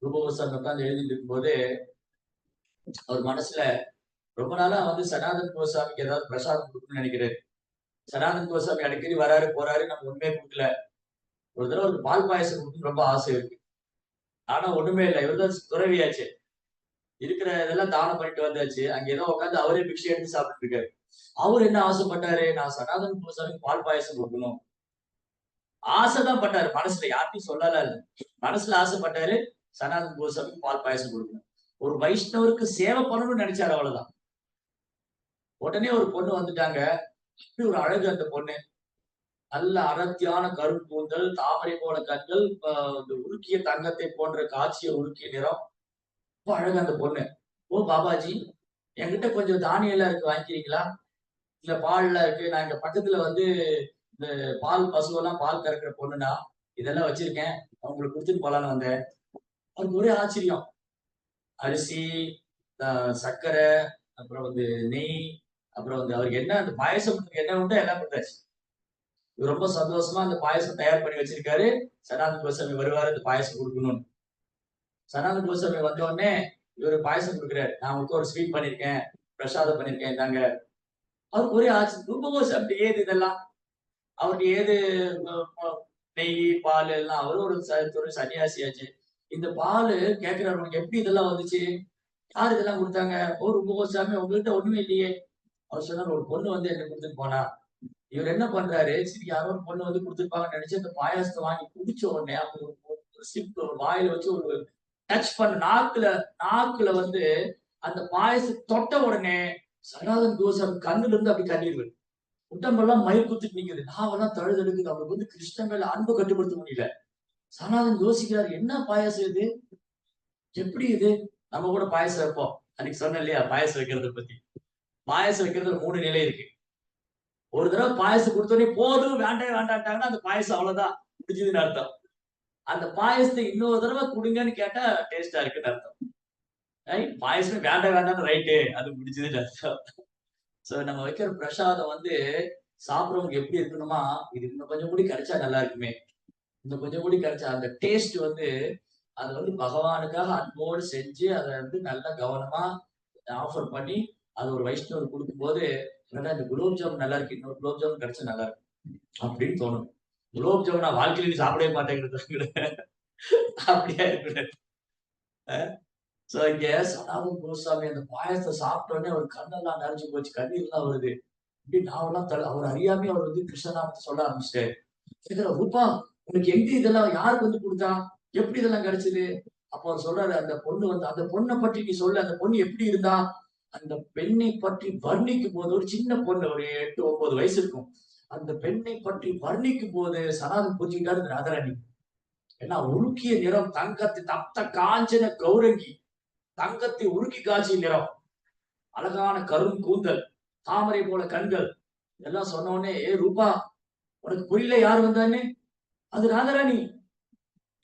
ரூப கோஸ்வாமி உட்கார்ந்து எழுதிட்டு இருக்கும் போது அவர் மனசுல ரொம்ப நாளா வந்து சனாதன் கோஸ்வாமிக்கு ஏதாவது பிரசாதம் கொடுக்கணும்னு நினைக்கிறாரு. சனாதன் கோஸ்வாமி அடிக்கடி வராரு போறாரு, நம்ம உண்மையை கொடுக்கல. ஒரு தடவை ஒரு பால் பாயசம் கொடுக்கணும்னு ரொம்ப ஆசை இருக்கு. ஆனா ஒண்ணுமே இல்லை, இவர்தான் துறவியாச்சு, இருக்கிற இதெல்லாம் தானம் பண்ணிட்டு வந்தாச்சு. அங்க ஏதோ உட்காந்து அவரே பிக்ஷை எடுத்து சாப்பிட்டு இருக்காரு. அவர் என்ன ஆசைப்பட்டாரு, நான் சனாதன் கோஸ்வாமி பால் பாயசம் கொடுக்கணும். ஆசைதான் பட்டாரு, மனசுல யார்ட்டையும் சொல்லல. மனசுல ஆசைப்பட்டாரு, சனாதன் கோஸ்வாமி பால் பாயசம் கொடுக்கணும். ஒரு வைஷ்ணவருக்கு சேவை பண்ணணும்னு நினைச்சாரு, அவ்வளவுதான். உடனே ஒரு பொண்ணு வந்துட்டாங்க. அப்படி ஒரு அழகு அந்த பொண்ணு. நல்ல அடர்த்தியான கரும்பூந்தல், தாமரை போல கண்கள், உருக்கிய தங்கத்தை போன்ற காட்சிய உருக்கிய நிறம். ரொம்ப அழகு அந்த பொண்ணு. ஓ பாபாஜி, என்கிட்ட கொஞ்சம் தானியம் எல்லாம் இருக்கு, வாங்கிக்கிறீங்களா? இல்ல பால் எல்லாம் இருக்கு, நான் இங்க பக்கத்துல வந்து இந்த பால் பசுவெல்லாம் பால் கறக்கிற பொண்ணுனா இதெல்லாம் வச்சிருக்கேன், அவங்களுக்கு கொடுத்துட்டு போலான்னு வந்தேன். அவருக்கு ஒரே ஆச்சரியம். அரிசி, சர்க்கரை, அப்புறம் வந்து நெய், அப்புறம் வந்து அவருக்கு என்ன அந்த பாயசம் என்ன உண்டோ எல்லாம் கொடுத்தாச்சு. ரொம்ப சந்தோஷமா அந்த பாயசம் தயார் பண்ணி வச்சிருக்காரு. சனாதன் கோஸ்வாமி வருவாரு, அந்த பாயசம் கொடுக்கணும்னு. சனாதன் கோஸ்வாமி வந்த உடனே இவரு பாயசம் கொடுக்குறாரு. நான் உங்களுக்கு ஒரு ஸ்வீட் பண்ணிருக்கேன், பிரசாதம் பண்ணிருக்கேன், தாங்க. அவருக்கு ஒரே ஆச்சு, ரூப கோஸ்வாமி ஏது இதெல்லாம், அவருக்கு ஏது நெய் பால் எல்லாம். அவரு ஒரு சன்னியாசியாச்சு. இந்த பால் கேட்கிறாரு, உனக்கு எப்படி இதெல்லாம் வந்துச்சு, யாரு இதெல்லாம் கொடுத்தாங்க? ஓ ரூப கோஸ்வாமி, உங்ககிட்ட ஒண்ணுமே இல்லையே. அவர் சொன்னார், ஒரு பொண்ணு வந்து என்ன கொடுத்துட்டு போனா. இவர் என்ன பண்றாரு, சரி யாரோ ஒரு பொண்ணு வந்து கொடுத்துருப்பாங்கன்னு நினைச்சு அந்த பாயாசத்தை வாங்கி குடிச்ச உடனே ஒரு சிப் ஒரு வாயில வச்சு ஒரு டச் பண்ண நாக்குல வந்து அந்த பாயசத்தை தொட்ட உடனே சனாதன் கோஸ்வாமி கண்ணுல இருந்து அப்படி கண்ணீர் வருது. உடம்பெல்லாம் மயிர் குத்துட்டு நிக்குது, நாவெல்லாம் தழுதெடுக்குது. அவருக்கு வந்து கிருஷ்ணன் மேல அன்பு கட்டுப்படுத்த முடியல. சனாதன் யோசிக்கிறார், என்ன பாயாசம் இது, எப்படி இது? நம்ம கூட பாயசம் வைப்போம், அன்னைக்கு சொன்னேன் இல்லையா பாயசம் வைக்கிறத பத்தி. பாயசம் வைக்கிறதுல 3 நிலை இருக்கு. ஒரு தடவை பாயசம் கொடுத்தோடனே போதும் வேண்டாட்டாங்கன்னா அந்த பாயசம் அவ்வளவுதான் முடிஞ்சதுன்னு அர்த்தம். அந்த பாயசத்தை இன்னொரு தடவை கொடுங்கன்னு கேட்டா டேஸ்டா இருக்குன்னு அர்த்தம். பாயசமே வேண்டாம் ரைட்டு, அது முடிஞ்சதுன்னு அர்த்தம். சோ நம்ம வைக்கிற பிரசாதம் வந்து சாப்பிடுறவங்க எப்படி இருக்கணுமா, இது இன்னும் கொஞ்சம் கூடி கிடைச்சா நல்லா இருக்குமே, இன்னும் கொஞ்சம் கூடி கிடைச்சா அந்த டேஸ்ட் வந்து அதை வந்து பகவானுக்காக அன்போடு செஞ்சு அதை வந்து நல்லா கவனமா ஆஃபர் பண்ணி அது ஒரு வைஷ்ணவர் கொடுக்கும் போது, இந்த குலோப் ஜாமுன் நல்லா இருக்கு, இன்னொரு குலோப் ஜாமுன் கிடைச்சா நல்லா இருக்கு அப்படின்னு தோணும். குலோப் ஜாமுன் நான் வாழ்க்கையில சாப்பிடவே மாட்டேங்கிறது அப்படியா இருக்கு. சோ இங்க சனாதன் கோஸ்வாமி அந்த பாயசத்தை சாப்பிட்ட உடனே அவர் கண்ணெல்லாம் நிறைஞ்சு போச்சு, கண்ணீர் எல்லாம் வருது. இப்படி நாவெல்லாம் அவர் அறியாமே அவர் வந்து கிருஷ்ணநாமத்தை சொல்ல ஆரம்பிச்சிட்டாரு. ரூபா, உனக்கு எங்க இதெல்லாம் யாருக்கு வந்து கொடுத்தா, எப்படி இதெல்லாம் கிடைச்சது? அப்ப அவர் சொல்றாரு, அந்த பொண்ணு வந்து, அந்த பொண்ணை பற்றி நீ சொல்லு, அந்த பொண்ணு எப்படி இருந்தா? அந்த பெண்ணை பற்றி வர்ணிக்கும் போது, ஒரு சின்ன பொண்ணு ஒரு 8-9 வயசு இருக்கும், அந்த பெண்ணை பற்றி வர்ணிக்கும் போது சனாதன் புரிஞ்சுக்கிட்டாரு ராதாராணி. ஏன்னா உருக்கிய நிறம், தங்கத்தை தப்த காஞ்சன கௌரங்கி, தங்கத்தை உருக்கி காய்ச்சிய நிறம், அழகான கரும் கூந்தல், தாமரை போல கண்கள், இதெல்லாம் சொன்ன உடனே, ஏ ரூபா, உனக்கு புரியல யாரு வந்தான்னு? அது ராதாராணி.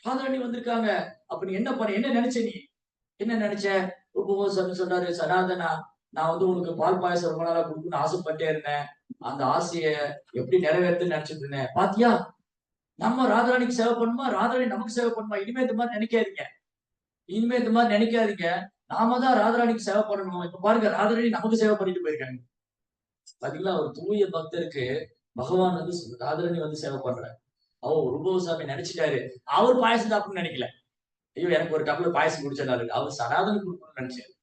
ராதாராணி வந்திருக்காங்க. அப்ப நீ என்ன பண்ண, என்ன நினைச்ச, நீ என்ன நினைச்ச? ரூபகோஸ்வாமி சொன்னாரு, சனாதனா, நான் வந்து உனக்கு பால் பாயசம் ரொம்ப நாளா கொடுக்கணும்னு ஆசைப்பட்டே இருந்தேன். அந்த ஆசைய எப்படி நிறைவேற்றுன்னு நினைச்சிட்டு இருந்தேன். பாத்தியா, நம்ம ராதாராணிக்கு சேவை பண்ணுமா, ராதாராணி நமக்கு சேவை பண்ணுமா? இனிமே இந்த மாதிரி நினைக்காதீங்க, இனிமே இந்த மாதிரி நினைக்காதீங்க. நாம தான் ராதாராணிக்கு சேவை பண்ணணும். இப்ப பாருங்க, ராதாராணி நமக்கு சேவை பண்ணிட்டு போயிருக்காங்க. பாத்தீங்களா, ஒரு தூய பக்தருக்கு பகவான் வந்து ராதாராணி வந்து சேவை பண்றாரு. ரூபகோஸ்வாமி நினைச்சிட்டாரு, அவர் பாயசம் சாப்பிடணும்னு நினைக்கல. ஐயோ எனக்கு ஒரு டம்ளர் பாயசம் குடிச்சாரு, அவர் சனாதன் கொடுக்கணும்னு நினைச்சாரு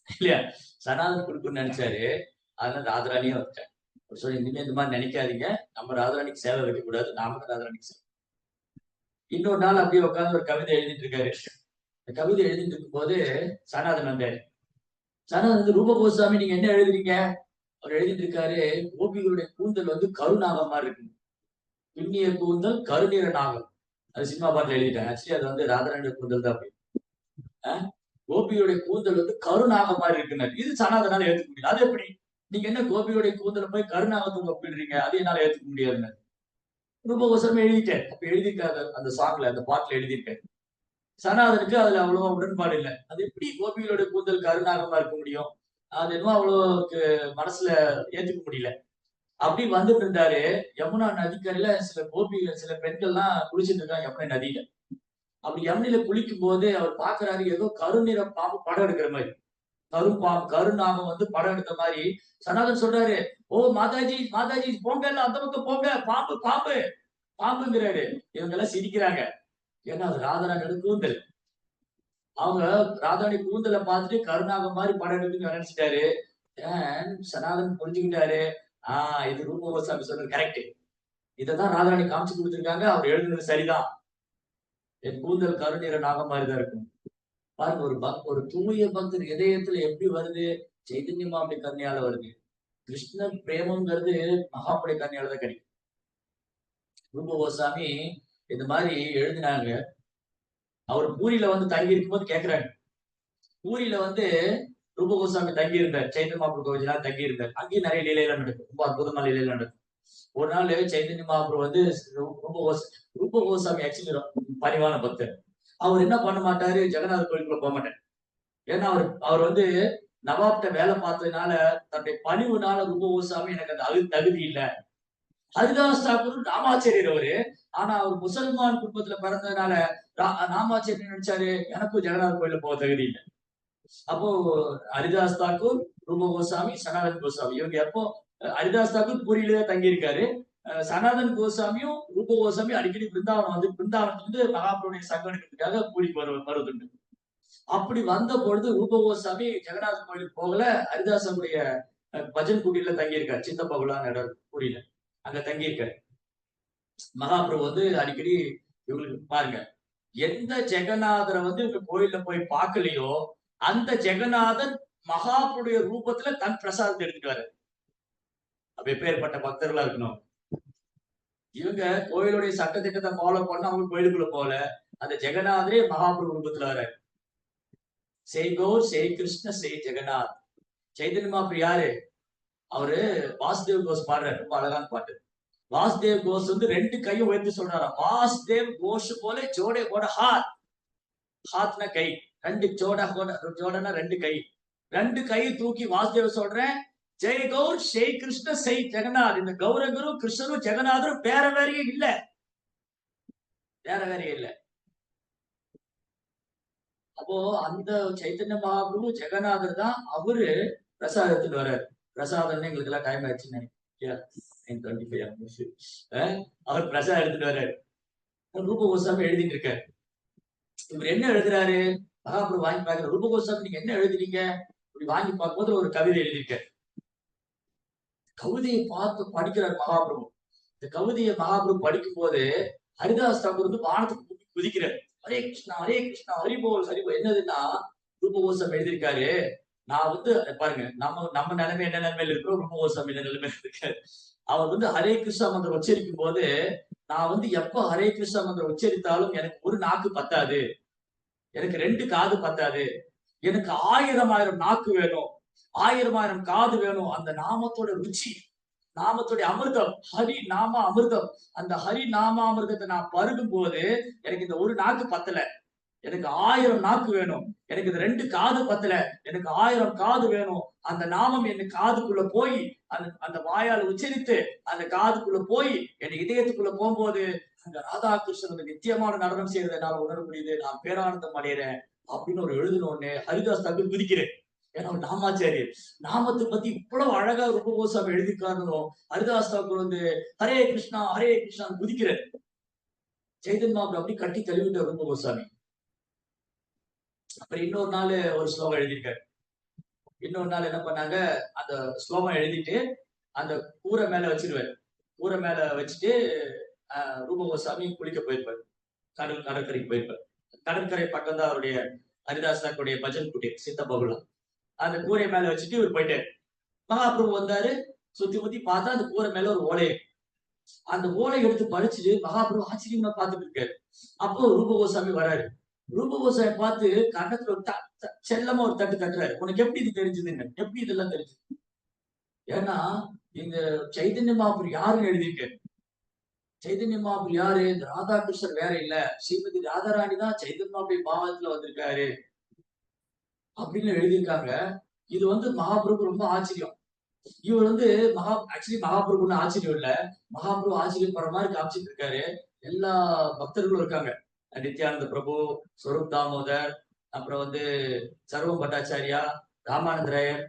இல்லையா, சனாதன் கொடுக்கணும்னு நினைச்சாரு. அதனால ராதாராணியும் வந்துட்டாங்க. சொல்லி இனிமே இந்த மாதிரி நினைக்காதீங்க, நம்ம ராதாராணிக்கு சேவை வைக்க கூடாது, நாம ராதாராணிக்கு சேவை. இன்னொரு நாள் அப்படியே உட்கார்ந்து ஒரு கவிதை எழுதிட்டு இருக்காரு. கவிதை எழுதிட்டு இருக்கும் போது சனாதன் வந்தாரு. சனாதன் வந்து, ரூபகோஸ்வாமி நீங்க என்ன எழுதுறீங்க? அவர் எழுதிட்டு இருக்காரு, கோபிகளுடைய கூந்தல் வந்து கருநாகம் மாதிரி இருக்கு, பின்னிய கூந்தல் கருநீர நாகம். அது சினிமா பாட்டுல எழுதிட்டாங்க. ஆக்சுவலி அது வந்து ராதாராணியோட கூந்தல் தான். அப்படி கோபியுடைய கூந்தல் வந்து கருநாக மாதிரி இருக்குனாரு. இது சனாதனால ஏத்துக்க முடியல. அது எப்படி? நீங்க என்ன கோபியுடைய கூந்தல போய் கருநாகத்துக்கு ஒப்பிடுறீங்க? அது என்னால ஏத்துக்க முடியாதுன்னாரு. ரூபகோசரம் எழுதிட்டாரு. அப்ப எழுதியிருக்காரு அந்த சாங்ல, அந்த பாட்டுல எழுதியிருக்காரு. சனாதனுக்கு அதுல அவ்வளவா உடன்பாடு இல்ல. அது எப்படி கோபிகளுடைய கூந்தல் கருநாகமா இருக்க முடியும்? அது என்னமோ அவ்வளவுக்கு மனசுல ஏத்துக்க முடியல. அப்படி வந்துட்டு இருந்தாரு. யமுனா நதிக்கரையில சில கோபிகள், சில பெண்கள்லாம் குளிச்சிட்டு இருக்காங்க யமுனை நதியில. அப்படி யமுனையில குளிக்கும் போது அவர் பார்க்கிறாரு ஏதோ கருநிற பாம்பு படம் எடுக்கிற மாதிரி. கரும்பாம்பு, கருநாகம் வந்து படம் எடுத்த மாதிரி சனாதன் சொல்றாரு, "ஓ மாதாஜி, மாதாஜி போங்க எல்லாம் அந்த பக்கம் போங்க. பாம்பு, பாம்பு, பாம்புங்கிறாரு." இவங்க எல்லாம் சிரிக்கிறாங்க. ஏன்னா அது ராதாராணி கூந்தல். அவங்க ராதாராணி கூந்தல பார்த்துட்டு கருநாகம் மாதிரி படம் எடுக்குன்னு நினைச்சிட்டாரு. சனாதன் புரிஞ்சுக்கிட்டாரு. இது ரூப கோஸ்வாமி சொன்னது கரெக்ட். இததான் ராதாராணி காமிச்சு கொடுத்திருக்காங்க. அவர் எழுதுனது சரிதான். என் கூந்தல் கருநிற நாகம் மாதிரி தான் இருக்கும். பாருங்க ஒரு தூய பக்தர் இதயத்துல எப்படி வருது? சைதன்ய மாமுனி கருணையால வருது. கிருஷ்ண பிரேமங்கிறது மகாபுடைய கருணையால தான் கிடைக்கும். ரூப கோஸ்வாமி இந்த மாதிரி எழுதினாங்க. அவர் பூரியில வந்து தங்கி இருக்கும்போது கேக்குறாங்க. பூரியில வந்து ரூப கோஸ்வாமி தங்கி இருந்தார். சைதன்ய மகாபிரபு கொஞ்ச நாள் தங்கி இருந்தார். அங்கேயும் நிறைய லீலையெல்லாம் நடக்கும். ரொம்ப அற்புதமான லீலையெல்லாம் நடக்கும். ஒரு நாள் சைதன்ய மகாபிரபு வந்து ரூப கோஸ்வாமி ஆக்சுவலி பணிவான பக்தர். அவர் என்ன பண்ண மாட்டாரு, ஜெகநாத கோயிலுக்குள்ள போக மாட்டார். ஏன்னா அவர் வந்து நவாப்ட வேலை பார்த்ததுனால தன்னுடைய பணிவுனால ரூப கோஸ்வாமி எனக்கு அந்த தகுதி இல்ல. ஹரிதாஸ் தாக்கூர் ராமாச்சாரியர் அவரு. ஆனா அவர் முசல்மான் குடும்பத்துல பிறந்ததுனால ராமாச்சாரியர் நினைச்சாரு எனக்கும் ஜெகநாத கோயில போக தகுதி இல்லை. அப்போ ஹரிதாஸ் தாக்கூர், ரூப கோஸ்வாமி, சனாதன் கோஸ்வாமி இவங்க எப்போ ஹரிதாஸ் தாக்கூர் பூரியிலே தங்கியிருக்காரு. சனாதன் கோஸ்வாமியும் ரூப கோஸ்வாமி அடிக்கடி பிருந்தாவனம் வந்து பிருந்தாவனத்துல இருந்து மகாபுருடைய சங்கம் எடுக்கிறதுக்காக பூரிக்கு வருவதுண்டு. அப்படி வந்த பொழுது ரூப கோஸ்வாமி ஜெகநாத கோயிலுக்கு போகல. ஹரிதாசனுடைய பஜன் குடியில தங்கியிருக்காரு. சின்ன பகுலான இடம் பூரியில. அங்க தங்கியிருக்காரு. மகாபிரபு வந்து அடிக்கடி இவங்களுக்கு பாருங்க, எந்த ஜெகநாதரை வந்து இவங்க கோயில்ல போய் பார்க்கலையோ அந்த ஜெகநாதன் மகாபுருடைய ரூபத்துல தன் பிரசாதத்தை எடுத்துட்டு வர. அப்ப எப்பேற்பட்ட பக்தர்களா இருக்கணும். இவங்க கோயிலுடைய சட்ட திட்டத்தை ஃபாலோ பண்ண அவங்க கோயிலுக்குள்ள போல. அந்த ஜெகநாதரே மகாபிரபு ரூபத்துல வர. செய் கௌர், செய் கிருஷ்ண, செய் ஜெகநாத். சைதன்ய மகாபிரபு யாரு? அவரு வாசுதேவ் கோஷ் பாடுறாரு. ரொம்ப அழகான பாட்டு. வாசுதேவ் கோஷ் வந்து 2 கையும் உயர்த்தி சொல்றாரா. வாசுதேவ் கோஷ் போல ஜோடே போட ஹாத். ஹாத்னா கை. 2 ஜோடனா 2 கை. 2 கை தூக்கி வாசுதேவ் சொல்றேன். ஜெய் கௌர், ஜெய் கிருஷ்ண, செய் ஜெகநாத். இந்த கௌரகரும் கிருஷ்ணரும் ஜெகநாதரும் வேற வேறையே இல்ல. வேற வேறையே இல்ல. அப்போ அந்த சைத்தன்ய மகாபிரபு ஜெகநாதர் தான் அவரு பிரசாதத்துக்கு வர்றாரு. பிரசாதம் எங்களுக்கு எல்லாம் டைம் ஆயிடுச்சுன்னு அவர் பிரசாதம் எடுத்துட்டு வர்றாரு. ரூப கோஸ்வாமி எழுதிட்டு இருக்காரு. இவர் என்ன எழுதுறாரு? மகாபிரபு வாங்கி பாக்குற. ரூப கோஸ்வாமி நீங்க என்ன எழுதுறீங்க? இப்படி வாங்கி பார்க்கும்போது ஒரு கவிதை எழுதியிருக்காரு. கவிதையை பார்த்து படிக்கிறார் மகாபிரபு. இந்த கவிதையை மகாபிரபு படிக்கும் போது ஹரிதாஸ் தாக்கூர் வந்து வானத்துக்கு குதிக்கிறார். ஹரே கிருஷ்ணா, ஹரே கிருஷ்ணா, ஹரிபோல் ஹரிபோல். என்னதுன்னா ரூப கோஸ்வாமி எழுதியிருக்காரு. நான் வந்து பாருங்க, நம்ம நிலைமை என்ன நிலைமையில இருக்கிறோம், ரூப கோஸ்வாமி என்ன நிலைமையில இருக்காரு. அவர் வந்து ஹரே கிருஷ்ணா மந்திரம் உச்சரிக்கும் போது நான் வந்து எப்ப ஹரே கிருஷ்ணா மந்திரம் உச்சரித்தாலும் எனக்கு ஒரு நாக்கு பத்தாது, எனக்கு 2 காது பத்தாது, எனக்கு 1000 நாக்கு வேணும், 1000 காது வேணும். அந்த நாமத்தோட ருச்சி, நாமத்துடைய அமிர்தம், ஹரி நாம அமிர்தம். அந்த ஹரி நாம அமிர்தத்தை நான் பருகும் போது எனக்கு இந்த ஒரு நாக்கு பத்தல, எனக்கு 1000 நாக்கு வேணும். எனக்கு இந்த 2 காது பத்தல, எனக்கு 1000 காது வேணும். அந்த நாமம் என் காதுக்குள்ள போய் அந்த வாயால் உச்சரித்து அந்த காதுக்குள்ள போய் என் இதயத்துக்குள்ள போகும்போது அந்த ராதாகிருஷ்ணன் நித்தியமான நடனம் செய்யறதை என்னால உணர முடியுது. நான் பேரானந்தம் அடைகிறேன் அப்படின்னு ஒரு எழுதின உடனே ஹரிதாஸ் தாக்கூர் குதிக்கிறேன். ஏன்னா நாமாச்சாரியர் நாமத்தை பத்தி இவ்வளவு அழகா ரூப கோஸ்வாமி எழுதிக்காரனும் ஹரிதாஸ் தாக்கூர் வந்து ஹரே கிருஷ்ணா குதிக்கிறார். சைதன்ய மகாபிரபு அப்படி கட்டி தழுவிட்டார் ரூப கோஸ்வாமி. அப்புறம் இன்னொரு நாள் ஒரு ஸ்லோகம் எழுதியிருக்காரு. இன்னொரு நாள் என்ன பண்ணாங்க, அந்த ஸ்லோகம் எழுதிட்டு அந்த கூரை மேல வச்சிருவாரு. கூரை மேல வச்சுட்டு ரூப கோஸ்வாமி குளிக்க போயிருப்பாரு. கடற்கரைக்கு போயிருப்பாரு. கடற்கரை பக்கம் தான் அவருடைய ஹரிதாஸ் தாக்கூருடைய பஜன் குட்டி சித்த பகுலம். அந்த கூரை மேல வச்சுட்டு இவர் போயிட்டாரு. மகாபிரபு வந்தாரு. சுத்தி முத்தி பார்த்தா அந்த கூரை மேல ஒரு ஓலை. அந்த ஓலை எடுத்து படிச்சுட்டு மகாபிரபு ஆச்சரியமா பார்த்துட்டு இருக்காரு. அப்போ ரூப கோஸ்வாமி வராரு. ரூப கோசாமி பார்த்து கன்னத்துல ஒரு செல்லமா ஒரு தட்டு தட்டுறாரு. உனக்கு எப்படி இது தெரிஞ்சதுன்னு? எப்படி இதெல்லாம் தெரிஞ்சது? ஏன்னா இந்த சைதன்ய மகாபுரு யாருன்னு எழுதியிருக்காரு. சைதன்ய மகாபுரு யாரு? இந்த ராதாகிருஷ்ணன் வேற இல்ல. ஸ்ரீமதி ராதாராணி தான் சைதன்ய மகாபுரு பாவத்துல வந்திருக்காரு அப்படின்னு எழுதியிருக்காங்க. இது வந்து மகாபிரபு ரொம்ப ஆச்சரியம். இவர் வந்து ஆக்சுவலி மகாபிரபுன்னு ஆச்சரியம் இல்ல. மகாபிரபு ஆச்சரியப்படுற மாதிரி காமிச்சிட்டு இருக்காரு. எல்லா பக்தர்களும் இருக்காங்க. நித்யானந்த பிரபு, ஸ்வரூப் தாமோதர், அப்புறம் வந்து சர்வம் பட்டாச்சாரியா, ராமானந்தராயர்.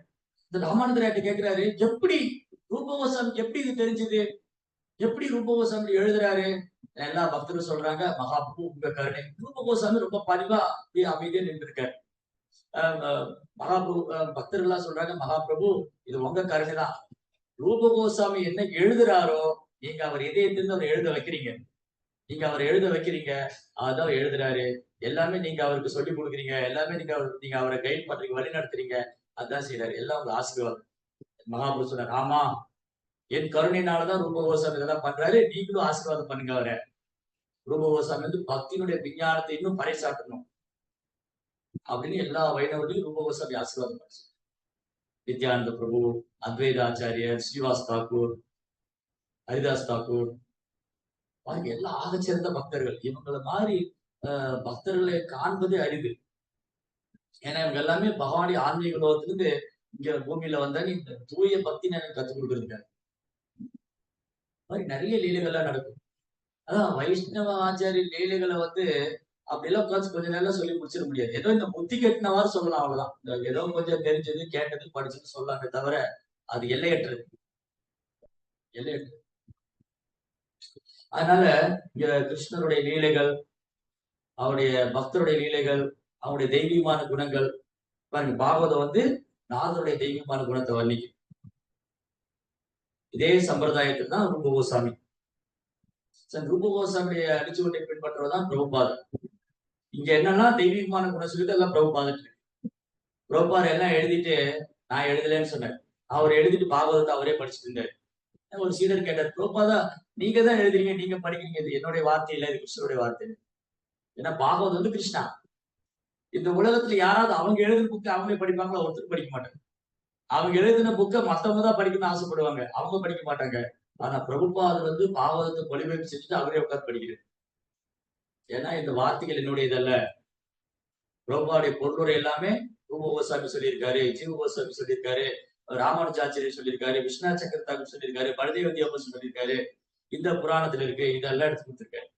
இந்த ராமானந்தராயர்ட்ட கேட்கிறாரு, எப்படி ரூப கோசாமிக்கு எப்படி இது தெரிஞ்சது? எப்படி ரூப கோசாமி எழுதுறாரு? எல்லா பக்தரும் சொல்றாங்க, மகாபிரபு உங்க கருணை. ரூப கோசாமி ரொம்ப பணிவா அப்படியே அமைதியா நின்று இருக்காரு. மகாபிரபு பக்தர்கள்லாம் சொல்றாங்க, மகாபிரபு இது உங்க கருணை தான். ரூப கோசாமி என்ன எழுதுறாரோ நீங்க அவர் இதயத்திலிருந்து அவர் எழுத வைக்கிறீங்க. நீங்க அவர் எழுத வைக்கிறீங்க. அதான் எழுதுறாரு. எல்லாமே நீங்க அவருக்கு சொல்லிக் கொடுக்குறீங்க. எல்லாமே நீங்க அவரை கைட் பண்றீங்க, வழி நடத்துறீங்க. அதான் செய்யறாரு. எல்லாம் உங்க ஆசீர்வாதம். மகாபிரபு சொன்னார், ஆமா என் கருணையினாலதான் ரூப கோசாமி இதெல்லாம் பண்றாரு. நீங்களும் ஆசீர்வாதம் பண்ணுங்க அவரை. ரூப கோசாமி வந்து பக்தியினுடைய விஞ்ஞானத்தை இன்னும் பறைசாற்றணும் அப்படின்னு எல்லா வைணவர்களையும் ரூப கோசாமி ஆசீர்வாதம் பண்ணு. நித்யானந்த பிரபு, அத்வைத ஆச்சாரியர், ஸ்ரீவாஸ் தாக்கூர், ஹரிதாஸ் தாக்கூர், பாருங்க எல்லாம் ஆகச்சிறந்த பக்தர்கள். இவங்கள மாதிரி பக்தர்களை காண்பதே அரிது. ஏன்னா இவங்க எல்லாமே பகவானுடைய ஆன்மீக உலகத்திலிருந்து இங்க பூமியில வந்தாங்க இந்த தூய பக்தி எனக்கு கத்துக் கொடுக்குறதுக்காக. மாதிரி நிறைய லீலைகள்லாம் நடக்கும். அதான் வைஷ்ணவ ஆச்சாரிய லீலைகளை வந்து அப்படியெல்லாம் உட்காந்து கொஞ்ச நேரம் சொல்லி முடிச்சிட முடியாது. ஏதோ இந்த புத்தி கட்டினவாறு சொல்லலாம் அவ்வளவுதான். ஏதோ கொஞ்சம் தெரிஞ்சது, கேட்டது, படிச்சது சொல்லாங்க தவிர அது எல்லையற்றது. எல்லையற்றது. அதனால இங்க கிருஷ்ணருடைய லீலைகள், அவருடைய பக்தருடைய லீலைகள், அவருடைய தெய்வீகமான குணங்கள் பாருங்க. பாகவதம் வந்து நாதருடைய தெய்வீகமான குணத்தை வர்ணிக்கும். இதே சம்பிரதாயத்தில் தான் ரூப கோசாமி. ரூப கோசாமியுடைய அடிச்சுவட்டை பின்பற்றுவதுதான் பிரபுபாதர். இங்க என்னன்னா தெய்வீகமான குணம் சொல்லிட்டு எல்லாம் பிரபுபாதர். பிரபுபாதர் எல்லாம் எழுதிட்டு நான் எழுதலன்னு சொன்னேன். அவர் எழுதிட்டு பாகவதத்தை அவரே படிச்சுட்டு இருந்தாரு. ஒரு சீடர் கேட்டார், பிரபுபாதா நீங்க தான் எழுதுறீங்க, நீங்க படிக்கிறீங்க, இது என்னுடைய வார்த்தை இல்ல, இது கிருஷ்ணருடைய வார்த்தை. ஏன்னா பாகவதம் வந்து கிருஷ்ணா. இந்த உலகத்துல யாராவது அவங்க எழுதுன புக்கு அவங்களே படிப்பாங்களா? ஒருத்தர் படிக்க மாட்டாங்க. அவங்க எழுதின புக்கை மத்தவங்க தான் படிக்கணும்னு ஆசைப்படுவாங்க. அவங்க படிக்க மாட்டாங்க. ஆனா பிரபுபாதர் வந்து பாகவதத்தை மொழிபெயர்ப்பு செஞ்சுட்டு அவரே உட்கார்ந்து படிக்கிறார். ஏன்னா இந்த வார்த்தைகள் என்னுடையதல்ல. பிரபுபாவுடைய பொருளுரை எல்லாமே ரூப கோசாமி சொல்லியிருக்காரு, ஜீவ கோசாமி சொல்லியிருக்காரு, ராமானுஜாச்சாரியர் சொல்லியிருக்காரு, விஸ்வநாத சக்கரவர்த்தி சொல்லியிருக்காரு, பரதேவ வித்யாபதி சொல்லியிருக்காரு. இந்த புராணத்துல இருக்கு, இதெல்லாம் எடுத்து கொடுத்திருக்காரு.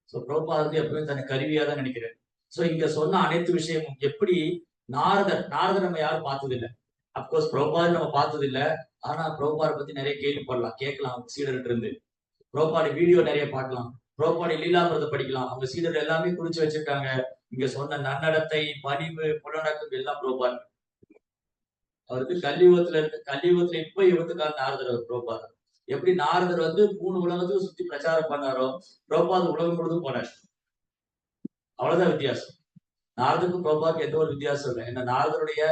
சோ பிரபுபாதர் வந்து எப்பவுமே தன்னை கருவியா தான் நினைக்கிறார். சோ இங்க சொன்ன அனைத்து விஷயமும் எப்படி நாரதர் நம்ம யாரும் பார்த்தது இல்லை. அப்கோர்ஸ் பிரபுபாதர் நம்ம பார்த்தது இல்லை. ஆனா பிரபுபாதரை பத்தி நிறைய கேள்விப்படலாம், கேட்கலாம் சீடர்கிட்ட இருந்து. பிரபுபாடி வீடியோ நிறைய பார்க்கலாம். பிரபுபாடி லீலாமிரதத்தை படிக்கலாம். அவங்க சீடர் எல்லாமே குறிச்சு வச்சிருக்காங்க. இங்க சொன்ன நன்னடத்தை, பணிவு, புலனடக்கம் எல்லாம் பிரபுபாதர். அவருக்கு கலியுகத்துல இப்ப யுகத்துக்கான நாரதர் அவர் பிரபுபாதர். எப்படி நாரதர் வந்து 3 உலகத்துக்கும் சுத்தி பிரச்சாரம் பண்ணாரோ பிரபுபாதர் உலகம் முழுதும் போனார். அவ்வளவுதான் வித்தியாசம். நாரதருக்கும் பிரபுபாதுக்கும் எந்த ஒரு வித்தியாசம் இல்லை. ஏன்னா நாரதருடைய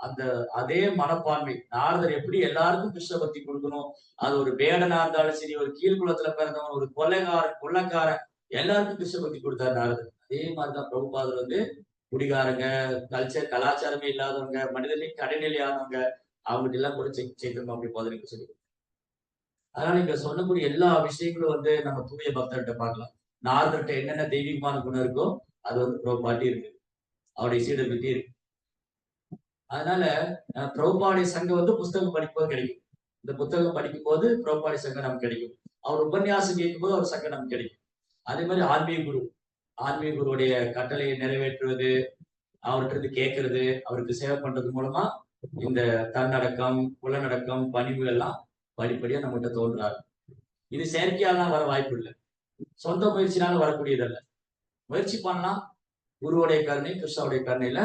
அந்த அதே மனப்பான்மை. நாரதர் எப்படி எல்லாருக்கும் கிருஷ்ண பக்தி கொடுக்கணும், அது ஒரு வேடனா இருந்தாலும் சரி, ஒரு கீழ்குளத்துல பிறந்தவன், ஒரு கொள்ளைக்காரன் எல்லாருக்கும் கிருஷ்ண பக்தி கொடுத்தாரு நாரதர். அதே மாதிரிதான் பிரபுபாதர் வந்து குடிகாரங்க, கலாச்சாரமே இல்லாதவங்க, மனிதனையும் கடைநிலையானவங்க, அவங்ககிட்ட எல்லாம் கூட செய்யணும் அப்படி போதனைக்கு சொல்லி. அதனால இங்க சொல்லக்கூடிய எல்லா விஷயங்களும் வந்து நம்ம தூய பக்தர்கிட்ட பார்க்கலாம். நாரதர்கிட்ட என்னென்ன தெய்வீகமான குணம் இருக்கோ அது வந்து பிரபுபாட்டி இருக்கு, அவருடைய சீடர்கிட்டே இருக்கு. அதனால பிரபுபாடி சங்கம் வந்து புஸ்தகம் படிக்கும்போது கிடைக்கும். இந்த புத்தகம் படிக்கும் போது பிரபுபாடி சங்கம் நமக்கு கிடைக்கும். அவர் உபன்யாசம் கேட்கும் போது அவர் சங்கம் நமக்கு கிடைக்கும். அதே மாதிரி ஆன்மீக குருவுடைய கட்டளையை நிறைவேற்றுவது, அவர்கிட்ட இருந்து கேட்கறது, அவருக்கு சேவை பண்றது மூலமா இந்த தன்னடக்கம், புலனடக்கம், பணிவு எல்லாம் படிப்படியா நம்மகிட்ட தோன்றாரு. இது செயற்கையாலாம் வர வாய்ப்பு இல்லை. சொந்த முயற்சினாலும் வரக்கூடியதல்ல. முயற்சி பண்ணலாம். குருவுடைய கருணை, கிருஷ்ணாவுடைய கருணையில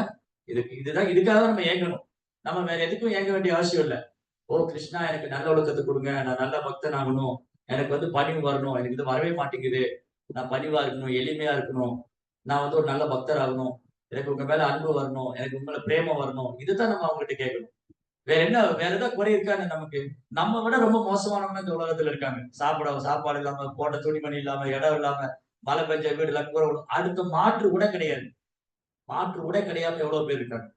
இதுக்காக நம்ம ஏங்கணும். நம்ம வேற எதுக்கும் ஏங்க வேண்டிய அவசியம் இல்லை. ஓ கிருஷ்ணா எனக்கு நல்ல ஒழுக்கத்தை கொடுங்க, நான் நல்ல பக்தன் ஆகணும், எனக்கு வந்து பணிவு வரணும், எனக்கு இது வரவே மாட்டேங்குது, நான் பணிவா இருக்கணும், எளிமையா இருக்கணும், நான் வந்து ஒரு நல்ல பக்தர் ஆகணும், எனக்கு உங்க மேல அன்பு வரணும், எனக்கு உங்க மேல பிரேமம் வரணும். இதுதான் நம்ம அவங்ககிட்ட கேட்கணும். வேற ஏதாவது குறை இருக்கான்னு நமக்கு? நம்ம விட ரொம்ப மோசமானவங்க இந்த உலகத்துல இருக்காங்க. சாப்பாடு இல்லாம, போட்ட துணிமணி இல்லாம, இடம் இல்லாம மழை பெஞ்ச வீடுல கூரை விடும். அடுத்த மாற்று கூட கிடையாது. மாற்று கூட கிடையாம எவ்வளவு பேர் இருக்காங்க.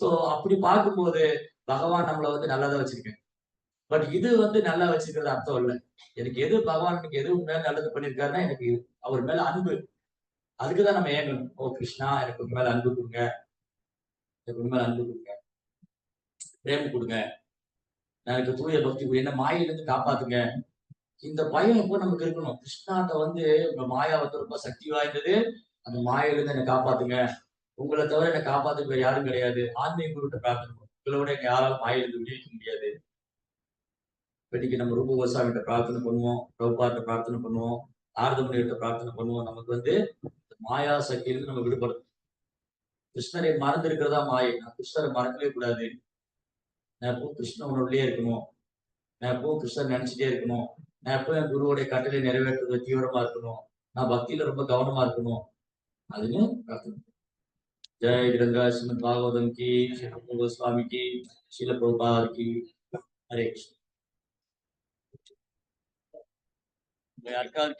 சோ அப்படி பார்க்கும்போது பகவான் நம்மள வந்து நல்லா தான் வச்சிருக்காரு. பட் இது வந்து நல்லா வச்சிருக்கிறது அர்த்தம் இல்ல. எனக்கு எது பகவான் எனக்கு எது உண்மையில நல்லது பண்ணியிருக்காருன்னா, எனக்கு அவர் மேல அன்பு. அதுக்கு தான் நம்ம ஏங்கணும். ஓ கிருஷ்ணா எனக்கு உங்க மேல அன்பு குடுங்க. எனக்கு உங்க மேல அன்பு குடுங்க. பிரேமம் குடுங்க. எனக்கு தூய பக்தி குடுங்க. என்ன மாயையிலிருந்து காப்பாத்துங்க. இந்த பயம் எப்போ நமக்கு இருக்கணும். கிருஷ்ணாட்ட வந்து உங்க மாயா வந்து ரொம்ப சக்தி வாய்ந்தது. அந்த மாயையிலிருந்து என்ன காப்பாத்துங்க. உங்கள தவிர என்ன காப்பாத்துக்க வேற யாரும் கிடையாது. ஆன்மீக குருட்ட பிரார்த்தனை பண்ணுவோம். உங்கள விட எங்க யாராலும் மாயையிலிருந்து விடுவிக்க முடியாது. இன்னைக்கு நம்ம ரூப கோஸ்வாமிகிட்ட பிரார்த்தனை பண்ணுவோம். பிரபுபாட்ட பிரார்த்தனை பண்ணுவோம். நாரத முனிவர்ட்ட பிரார்த்தனை பண்ணுவோம். நமக்கு வந்து மாயா சக்தியிலிருந்து நம்ம விடுபடணும். கிருஷ்ணரை மறந்து இருக்கிறதா மாயை. நான் கிருஷ்ணரை மறக்கவே கூடாது. நான் எப்பவும் கிருஷ்ண உணர்வுலயே இருக்கணும். நான் எப்பவும் கிருஷ்ணர் நினைச்சிட்டே இருக்கணும். நான் எப்பவும் என் குருவுடைய கட்டளை நிறைவேற்றுறது தீவிரமா இருக்கணும். நான் பக்தியில ரொம்ப கவனமா இருக்கணும். அதுன்னு பிரார்த்தனை. जय गंगा श्रीमद भागवतम की, श्री रूप गोस्वामी की, श्रील प्रभुपाद की। हरे कृष्ण।